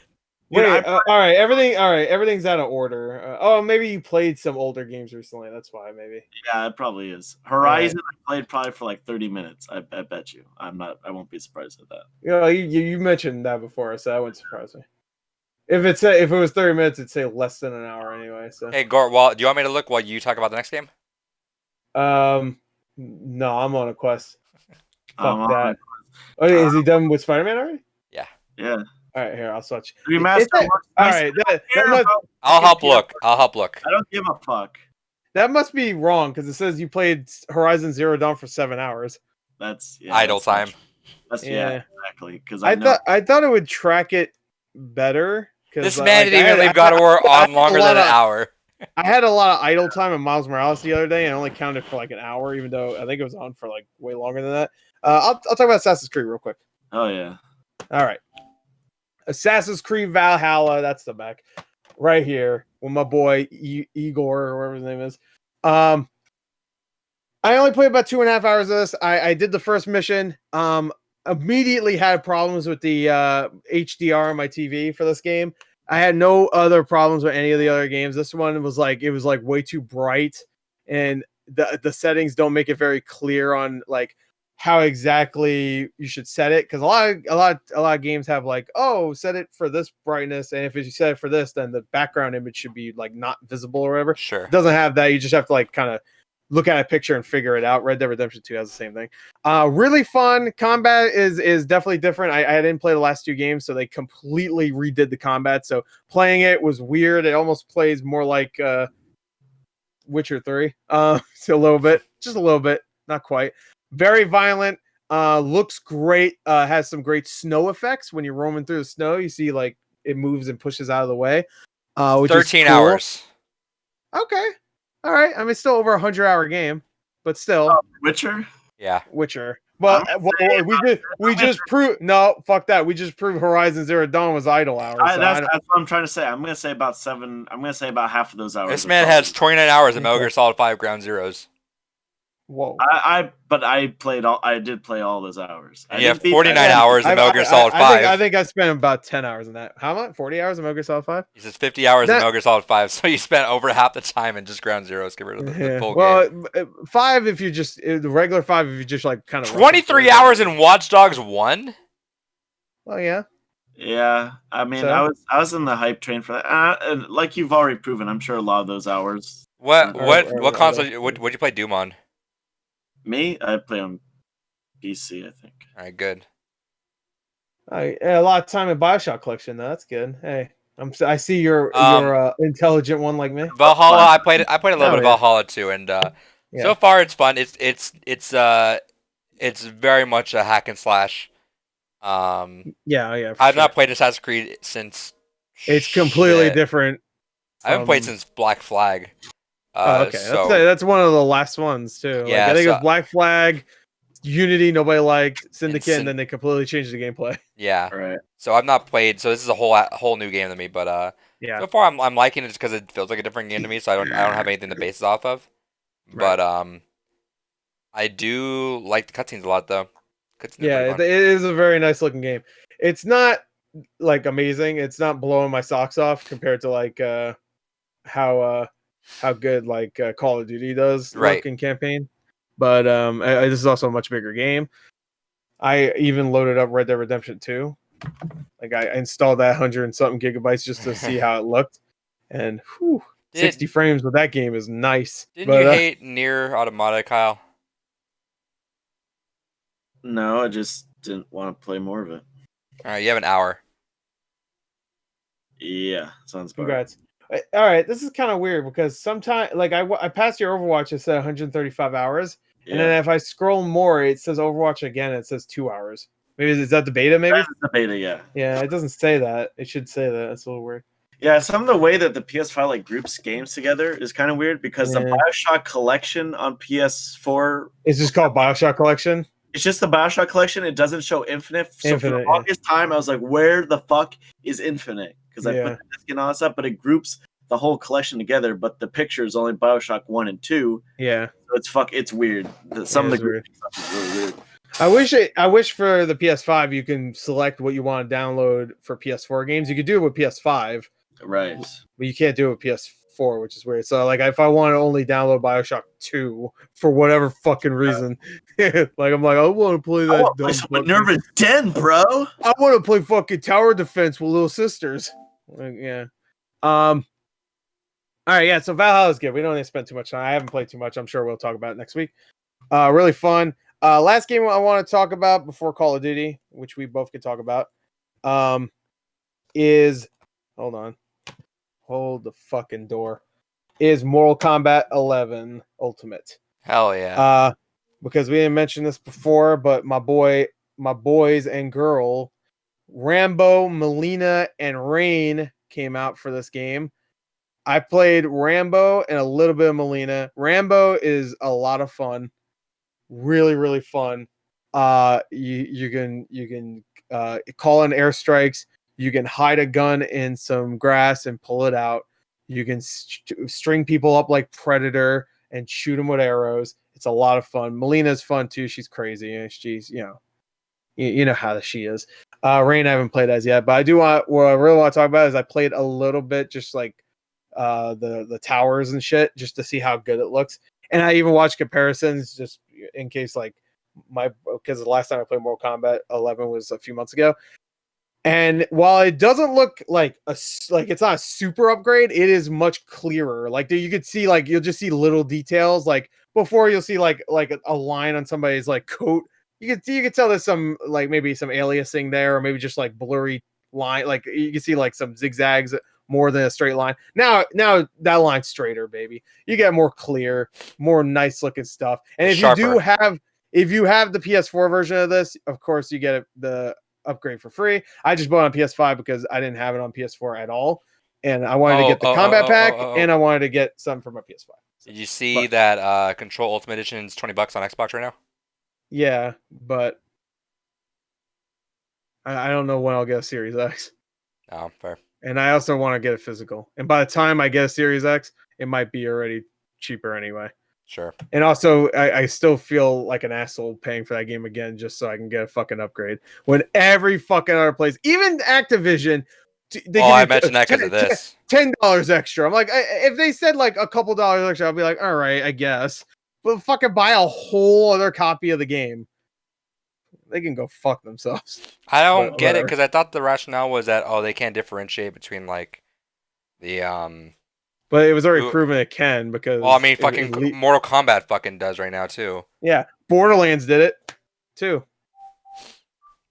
Wait, all right, everything's out of order. Oh, maybe you played some older games recently. That's why, maybe. Yeah, it probably is. Horizon, I played probably for like 30 minutes. I bet you. I won't be surprised at that. Yeah, you mentioned that before, so that wouldn't surprise me. If it was 30 minutes, it'd say less than an hour anyway. So. Hey, Gort, do you want me to look while you talk about the next game? No, I'm on a quest. Fuck that. Oh, is he done with Spider-Man already? Yeah. Yeah. All right, here I'll switch. Remaster. All right, I'll help look. I don't give a fuck. That must be wrong because it says you played Horizon Zero Dawn for 7 hours. That's idle time. That's exactly. Because I thought it would track it better. This man didn't even leave God of War on longer than an hour. I had a lot of idle time in Miles Morales the other day, and I only counted for like an hour, even though I think it was on for like way longer than that. I'll talk about Assassin's Creed real quick. Oh yeah. All right. Assassin's Creed Valhalla. That's the back right here with my boy Igor or whatever his name is. I only played about 2.5 hours of this. I did the first mission. Immediately had problems with the HDR on my TV for this game. I had no other problems with any of the other games. This one was like way too bright, and the settings don't make it very clear on like how exactly you should set it, because a lot of games have like, oh, set it for this brightness, and if you set it for this, then the background image should be like not visible or whatever. Sure. It doesn't have that. You just have to like kind of look at a picture and figure it out. Red Dead Redemption 2 has the same thing. Really fun. Combat is definitely different. I didn't play the last 2 games, so they completely redid the combat. So playing it was weird. It almost plays more like Witcher 3. So a little bit, just a little bit, not quite. Very violent. Looks great. Has some great snow effects. When you're roaming through the snow, you see like it moves and pushes out of the way. Which 13 is cool. hours. Okay. All right. I mean, still over a 100-hour game, but still. Witcher. Yeah. Witcher. Well, we just proved no. Fuck that. We just proved Horizon Zero Dawn was idle hours. That's what I'm trying to say. I'm gonna say about 7. I'm gonna say about half of those hours. This man has 29 hours of Metal Gear Solid 5 Ground Zeroes. Whoa. I did play all those hours. And you have 49 hours of Metal Gear Solid 5. I think I spent about 10 hours in that. How much? 40 hours of Metal Gear Solid 5? He says 50 hours of Metal Gear Solid 5, so you spent over half the time in just Ground Zeroes. Get rid of the full game. 5 if you just the regular 5 if you just like kind of 23 hours in Watch Dogs 1. Well, yeah. Yeah, I mean, So? I was in the hype train for that, and like you've already proven, I'm sure a lot of those hours. What console? What'd you play Doom on? Me, I play on PC, I think. All right, good. A lot of time in BioShock collection though. That's good. Hey, I see you're intelligent one like me. Valhalla, I played a little bit of Valhalla too, and so far it's fun. It's very much a hack and slash. Yeah. I've not played Assassin's Creed since. It's completely different. I haven't played since Black Flag. Okay, so, that's one of the last ones too. Yeah, I think it was Black Flag, Unity nobody liked, Syndicate, and then they completely changed the gameplay. Yeah, right. So I've not played. So this is a whole new game to me. But yeah. So far I'm liking it just because it feels like a different game to me. So I don't have anything to base it off of. Right. But I do like the cutscenes a lot though. Yeah, it is a very nice looking game. It's not like amazing. It's not blowing my socks off compared to like how good like Call of Duty does look in campaign, but this is also a much bigger game. I even loaded up Red Dead Redemption 2. Like I installed that 100 and something gigabytes just to see how it looked, and whew. 60 frames with that game is nice. Didn't But you hate Near Automata, Kyle? No, I just didn't want to play more of it. All right, you have an hour. Yeah, sounds about congrats. All right, this is kind of weird because sometimes, like, I passed your Overwatch. It said 135 hours, right. and then if I scroll more, it says Overwatch again. It says 2 hours. Maybe is that the beta? Maybe That's the beta, yeah. Yeah, it doesn't say that. It should say that. It's a little weird. Yeah, some of the way that the PS5 like groups games together is kind of weird because the Yeah. Bioshock collection on PS4, It's just called Bioshock Collection. it's just the Bioshock collection. It doesn't show Infinite. So for Infinite, the yeah. longest time, I was like, where the fuck is Infinite? Because I Yeah. put the disc in all that stuff, but it groups the whole collection together. But the picture is only Bioshock 1 and 2. Yeah, So it's weird. Some It of the is weird. grouping stuff is really weird. I wish for the PS5 you can select what you want to download for PS4 games. You could do it with PS5, Right. but you can't do it with PS4, which is weird. So like if I want to only download Bioshock 2 for whatever fucking reason, like I'm like, I want to play I that want to play dumb some fucking- Minerva's Den, bro. I want to play fucking Tower Defense with Little Sisters. Like, yeah. All right, yeah. So Valhalla is good. We don't need to spend too much time. I haven't played too much. I'm sure we'll talk about it next week. Really fun. Last game I want to talk about before Call of Duty, which we both can talk about, is hold the fucking door. Is Mortal Kombat 11 Ultimate. Hell yeah. Because we didn't mention this before, but my boys and girl, Rambo, Melina, and Rain came out for this game. I played Rambo and a little bit of Melina. Rambo is a lot of fun. Really, really fun. You can call in airstrikes. You can hide a gun in some grass and pull it out. You can string people up like Predator and shoot them with arrows. It's a lot of fun. Melina's fun too. She's crazy and she's you know how she is. Rain I haven't played as yet, but I do want what I really want to talk about is I played a little bit just like the towers and shit just to see how good it looks. And I even watched comparisons just in case because the last time I played Mortal Kombat 11 was a few months ago. And while it doesn't look like it's not a super upgrade, it is much clearer. Like you could see you'll just see little details. Like before you'll see like a line on somebody's like coat. You could tell there's some maybe some aliasing there or maybe just like blurry line. Like you can see like some zigzags more than a straight line. Now that line's straighter, baby. You get more clear, more nice looking stuff. And if Sharper. you have the PS4 version of this, of course you get the upgrade for free. I just bought it on PS5 because I didn't have it on PS4 at all. And I wanted to get the combat pack and I wanted to get some for my PS5. Did you see that Control Ultimate Edition is $20 on Xbox right now? Yeah, but I don't know when I'll get a Series X. Oh, fair. And I also want to get a physical. And by the time I get a Series X, it might be already cheaper anyway. Sure. And also, I still feel like an asshole paying for that game again just so I can get a fucking upgrade. When every fucking other place, even Activision, I mentioned that because of this. $10 extra. I'm like, if they said like a couple dollars extra, I'll be like, all right, I guess. But fucking buy a whole other copy of the game. They can go fuck themselves. I don't get it because I thought the rationale was that they can't differentiate between like the But it was already proven it can because. Well, I mean, fucking Mortal Kombat fucking does right now too. Yeah, Borderlands did it too.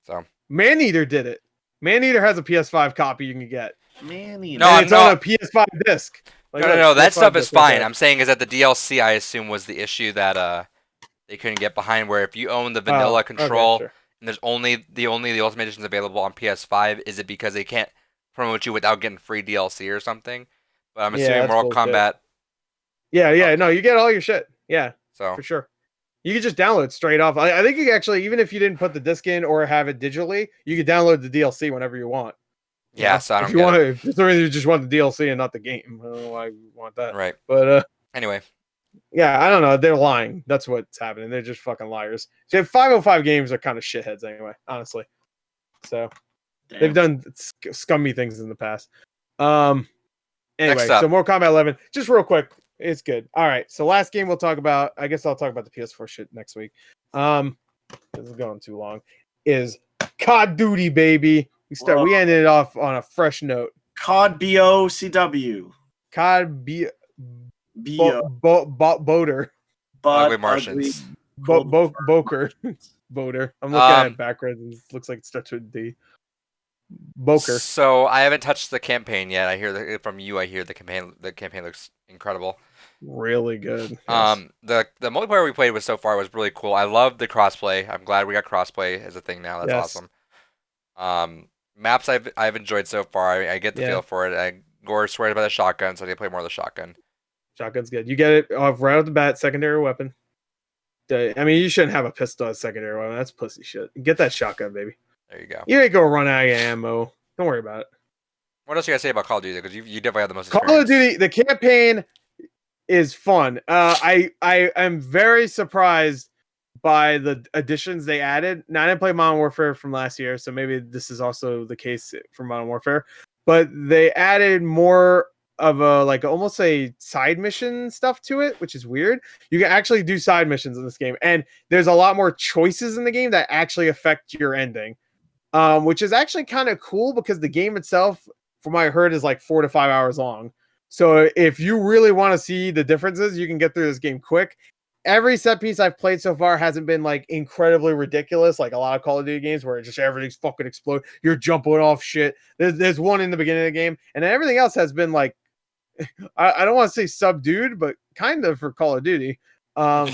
So Maneater did it. Maneater has a PS5 copy you can get. Maneater. No, it's on a PS5 disc. No, that stuff is fine. I'm saying is that the DLC I assume was the issue that they couldn't get behind. Where if you own the vanilla Control and there's only the Ultimate Edition available on PS5, is it because they can't promote you without getting free DLC or something? But I'm assuming Mortal Kombat. Yeah, no, you get all your shit. Yeah, so for sure. You can just download it straight off. I think you actually, even if you didn't put the disc in or have it digitally, you could download the DLC whenever you want. Yeah, so I don't if you want to, if you just want the DLC and not the game, I don't know why you want that. Right. But anyway. Yeah, I don't know. They're lying. That's what's happening. They're just fucking liars. So 505 games are kind of shitheads anyway, honestly. So they've done scummy things in the past. Anyway, so Mortal Kombat 11, just real quick, it's good. All right, so last game we'll talk about, I guess I'll talk about the PS4 shit next week. This is going too long. Is COD Duty, baby. We ended it off on a fresh note. COD BOCW. COD Bio, Boater. Ugly but Martians. Boker. Boater. I'm looking at it backwards and it looks like it starts with D. Boker. So I haven't touched the campaign yet. I hear from you. I hear the campaign looks incredible. Really good. Yes. The multiplayer we played with so far was really cool. I love the crossplay. I'm glad we got crossplay as a thing now. That's Yes. awesome. Maps I've enjoyed so far. I get the Yeah. feel for it. Gore swears about the shotgun, so I need to play more of the shotgun. Shotgun's good. You get it off right off the bat, secondary weapon. I mean, you shouldn't have a pistol as secondary weapon. That's pussy shit. Get that shotgun, baby. There you go. You ain't gonna run out of ammo. Don't worry about it. What else you gotta say about Call of Duty? Because you definitely have the most Call experience. of Duty, the campaign is fun. I am very surprised by the additions they added. Now I didn't play Modern Warfare from last year, so maybe this is also the case for Modern Warfare. But they added more of a like almost a side mission stuff to it, which is weird. You can actually do side missions in this game, and there's a lot more choices in the game that actually affect your ending, which is actually kind of cool because the game itself, from what I heard, is like 4 to 5 hours long. So if you really want to see the differences, you can get through this game quick. Every set piece I've played so far hasn't been like incredibly ridiculous, like a lot of Call of Duty games where just everything's fucking explode. You're jumping off shit. There's one in the beginning of the game, and then everything else has been like, I don't want to say subdued, but kind of for Call of Duty,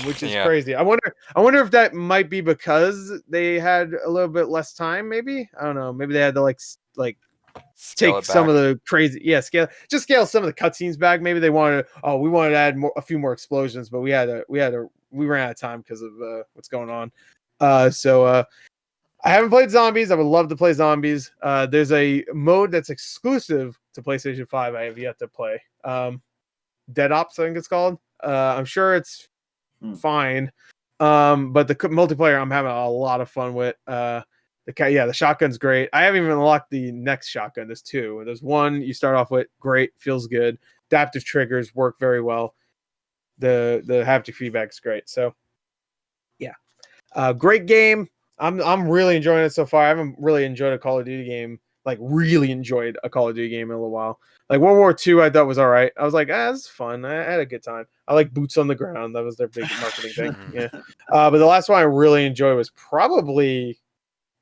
which is crazy. I wonder if that might be because they had a little bit less time. Maybe I don't know. Maybe they had to like take some of the crazy scale some of the cutscenes back. Maybe they wanted we wanted to add a few more explosions, but we ran out of time because of what's going on. So I haven't played Zombies. I would love to play Zombies. There's a mode that's exclusive to PlayStation 5 I have yet to play. Dead Ops, I think it's called. I'm sure it's fine. But the multiplayer I'm having a lot of fun with. The shotgun's great. I haven't even unlocked the next shotgun. There's two. There's one you start off with, great, feels good. Adaptive triggers work very well. The haptic feedback is great. So yeah. Great game. I'm really enjoying it so far. I haven't really enjoyed a Call of Duty game, like really enjoyed a Call of Duty game in a little while. Like World War II, I thought was all right. I was like, this is fun. I had a good time. I like Boots on the Ground. That was their big marketing thing. Yeah. But the last one I really enjoyed was probably,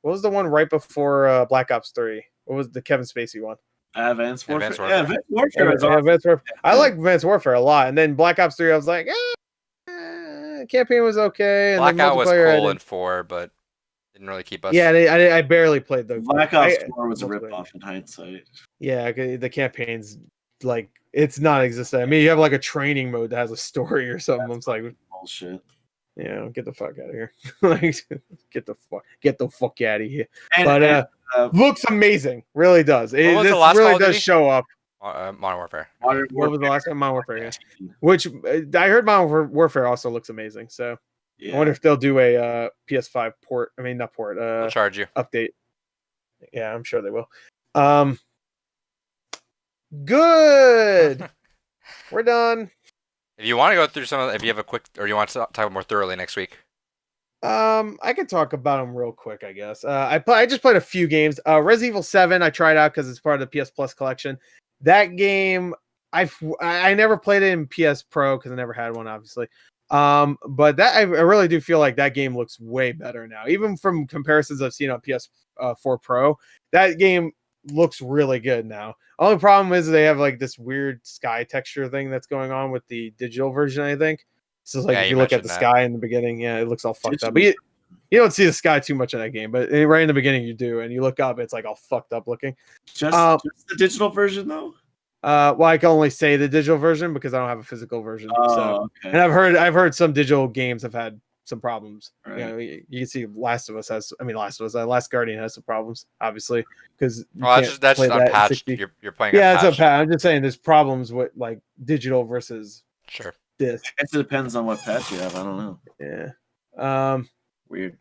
what was the one right before Black Ops 3? What was the Kevin Spacey one? Advanced Warfare. Yeah, Advanced Warfare. Advanced Warfare. I like Advanced Warfare a lot. And then Black Ops 3, I was like, campaign was okay. And Blackout was cool in 4, but didn't really keep us. Yeah, I barely played the Black Ops 4 was a ripoff in hindsight. Yeah, the campaign's like it's non-existent. I mean, you have like a training mode that has a story or something. It's like bullshit. Yeah, get the fuck out of here. Like, get the fuck out of here. And, looks amazing, really does. This really does show up. Modern Warfare. What was the last one? Modern Warfare. Yeah. Which I heard Modern Warfare also looks amazing. So I wonder if they'll do a PS5 port. I mean, not port. They'll charge you update. Yeah, I'm sure they will. Good. We're done. If you want to go through if you have a quick, or you want to talk more thoroughly next week. I can talk about them real quick, I guess. I just played a few games. Resident Evil 7, I tried out because it's part of the PS Plus collection. That game, I never played it in PS Pro because I never had one, obviously. But that I really do feel like that game looks way better now, even from comparisons I've seen on PS4 Pro. That game looks really good now. Only problem is they have like this weird sky texture thing that's going on with the digital version, I think. So like if you look at the sky in the beginning, it looks all fucked up. But you don't see the sky too much in that game, but right in the beginning you do, and you look up, it's like all fucked up looking. Just the digital version though? Well, I can only say the digital version because I don't have a physical version. Okay. And I've heard some digital games have had some problems. Right. You can see Last Guardian has some problems, obviously, because that's just unpatched. You're playing. Yeah, it's unpatched. I'm just saying there's problems with like digital versus this. It depends on what patch you have. I don't know. Yeah. Weird.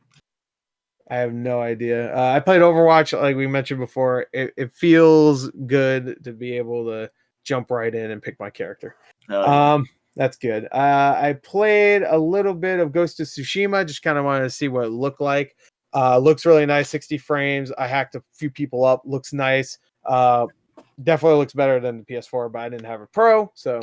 I have no idea. I played Overwatch, like we mentioned before. It feels good to be able to jump right in and pick my character. That's good. I played a little bit of Ghost of Tsushima. Just kind of wanted to see what it looked like. Looks really nice, 60 frames. I hacked a few people up. Looks nice. definitely looks better than the PS4, but I didn't have a Pro, so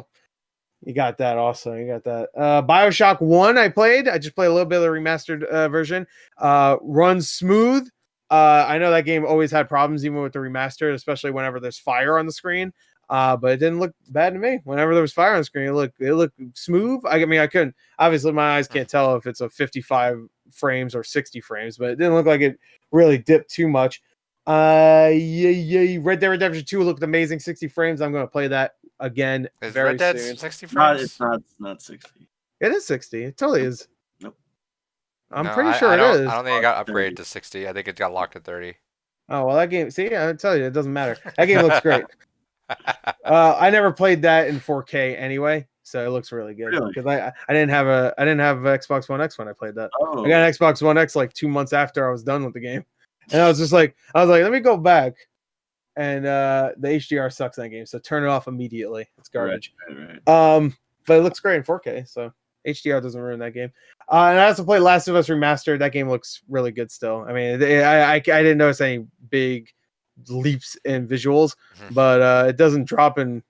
you got that also. You got that. BioShock 1 I played. I just played a little bit of the remastered version. Runs smooth. I know that game always had problems even with the remastered, especially whenever there's fire on the screen. But it didn't look bad to me. Whenever there was fire on the screen, it looked smooth. I mean, I couldn't, obviously my eyes can't tell if it's a 55 frames or 60 frames, but it didn't look like it really dipped too much. Yeah. Red Dead Redemption 2 looked amazing, 60 frames. I'm going to play that again very Red Dead soon. 60 Not, frames? it's not 60. It is 60. It totally is. Nope. I'm No, pretty sure I it don't, is. I don't think it got upgraded to 60. I think it got locked at 30. Oh well, that game. See, I tell you, it doesn't matter. That game looks great. I never played that in 4K anyway, so it looks really good. Really? Because I didn't have a Xbox One X when I played that. Oh. I got an Xbox One X like 2 months after I was done with the game, and I was like, let me go back. And the HDR sucks in that game, so turn it off immediately. It's garbage. Right. But it looks great in 4K, so HDR doesn't ruin that game. And I also played Last of Us Remastered. That game looks really good still. I mean, I didn't notice any big leaps in visuals, but it doesn't drop in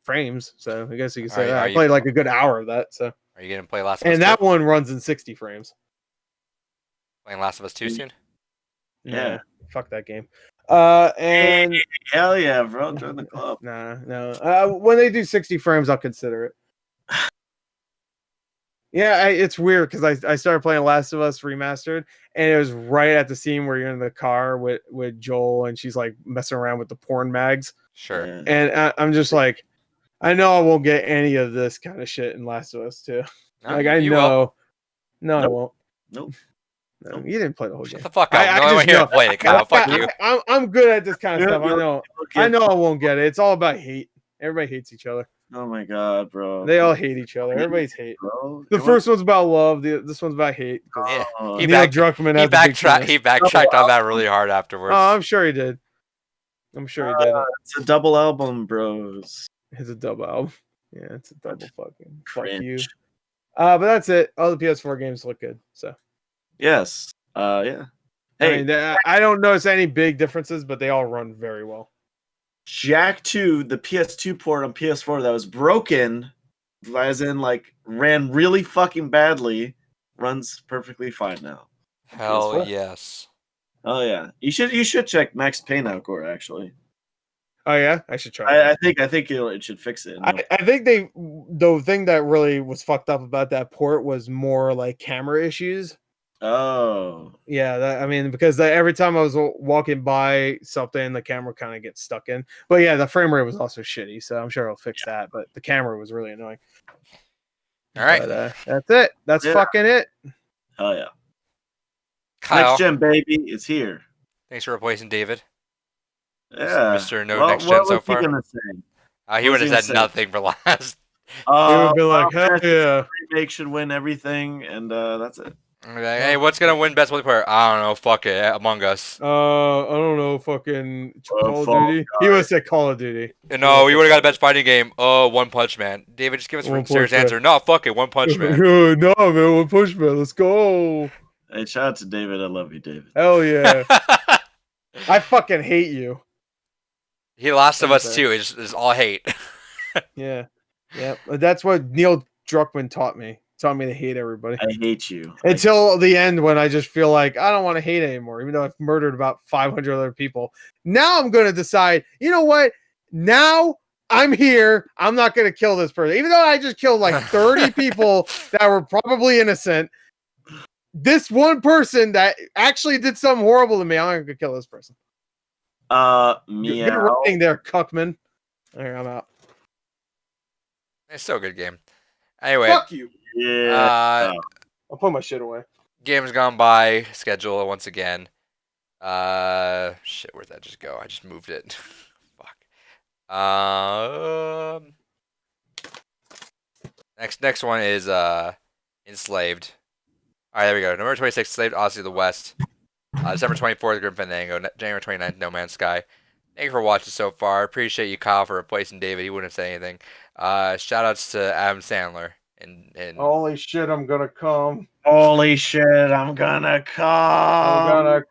frames. So I guess you could say that. I played like a good hour of that. So are you gonna play Last of Us? And that one runs in 60 frames. Playing Last of Us 2 soon? Yeah. Fuck that game. And hell yeah, bro, join the club. No. When they do 60 frames, I'll consider it. Yeah, it's weird because I started playing Last of Us Remastered, and it was right at the scene where you're in the car with Joel, and she's like messing around with the porn mags. Sure. And I'm just like, I know I won't get any of this kind of shit in Last of Us 2. No, like I know. Will. No, Nope. I won't. Nope. No, you didn't play the whole game. Shut the fuck up. No one here to play it, Kyle. Fuck you. I'm good at this kind of stuff. I know I won't get it. It's all about hate. Everybody hates each other. Oh my god, bro. They all hate each other. Everybody's hate. Bro. The first one's about love. This one's about hate. He backtracked on that really hard afterwards. Oh, I'm sure he did. I'm sure he did. It's a double album, bros. It's a double album. Yeah, it's a double fucking Cringe. fuck you. But that's it. All the PS4 games look good. So yes. Yeah. Hey, I mean, I don't notice any big differences, but they all run very well. Jack 2, the PS2 port on PS4 that was broken, as in like ran really fucking badly, runs perfectly fine now. Hell PS4. yes. Oh yeah, you should check Max Payne out core actually. Oh yeah, I should try. I think it should fix it. I think the thing that really was fucked up about that port was more like camera issues. Oh yeah, I mean because every time I was walking by something, the camera kind of gets stuck in. But yeah, the frame rate was also shitty, so I'm sure it'll fix that. But the camera was really annoying. All right, but, that's it. That's fucking it. Hell yeah. Kyle, Next gen baby is here. thanks for replacing David. Yeah, Mr. No Next Gen so far. What was he gonna say? He would have said nothing for last. He would be like, hell yeah. Remake should win everything, and that's it. Hey, what's gonna win best multiplayer? I don't know. Fuck it. Among Us. I don't know. Fucking Call of Duty. He would have said Call of Duty. No, we would have got a best fighting game. One Punch Man. David, just give us a serious answer. No, fuck it. One Punch Man. No, man. One Punch Man. Let's go. Hey, shout out to David. I love you, David. Hell yeah. I fucking hate you. He Last of Us 2 is all hate. Yeah. That's what Neil Druckmann taught me. Taught me to hate everybody. I hate you. Until the end when I just feel like I don't want to hate anymore, even though I've murdered about 500 other people. Now I'm going to decide, you know what? Now I'm here. I'm not going to kill this person. Even though I just killed like 30 people that were probably innocent. This one person that actually did something horrible to me, I'm going to kill this person. Meow. Good writing there, Cuckman. All right, I'm out. It's still a good game. Anyway. Fuck you. Yeah. I'll put my shit away. Game's gone by. Schedule once again. Shit, where'd that just go? I just moved it. Fuck. Next one is Enslaved. All right, there we go. November 26th, Enslaved, Odyssey of the West. December 24th, Grim Fandango. January 29th, No Man's Sky. Thank you for watching so far. Appreciate you, Kyle, for replacing David. He wouldn't have said anything. Shout outs to Adam Sandler. And holy shit, I'm gonna come. Holy shit, I'm gonna come.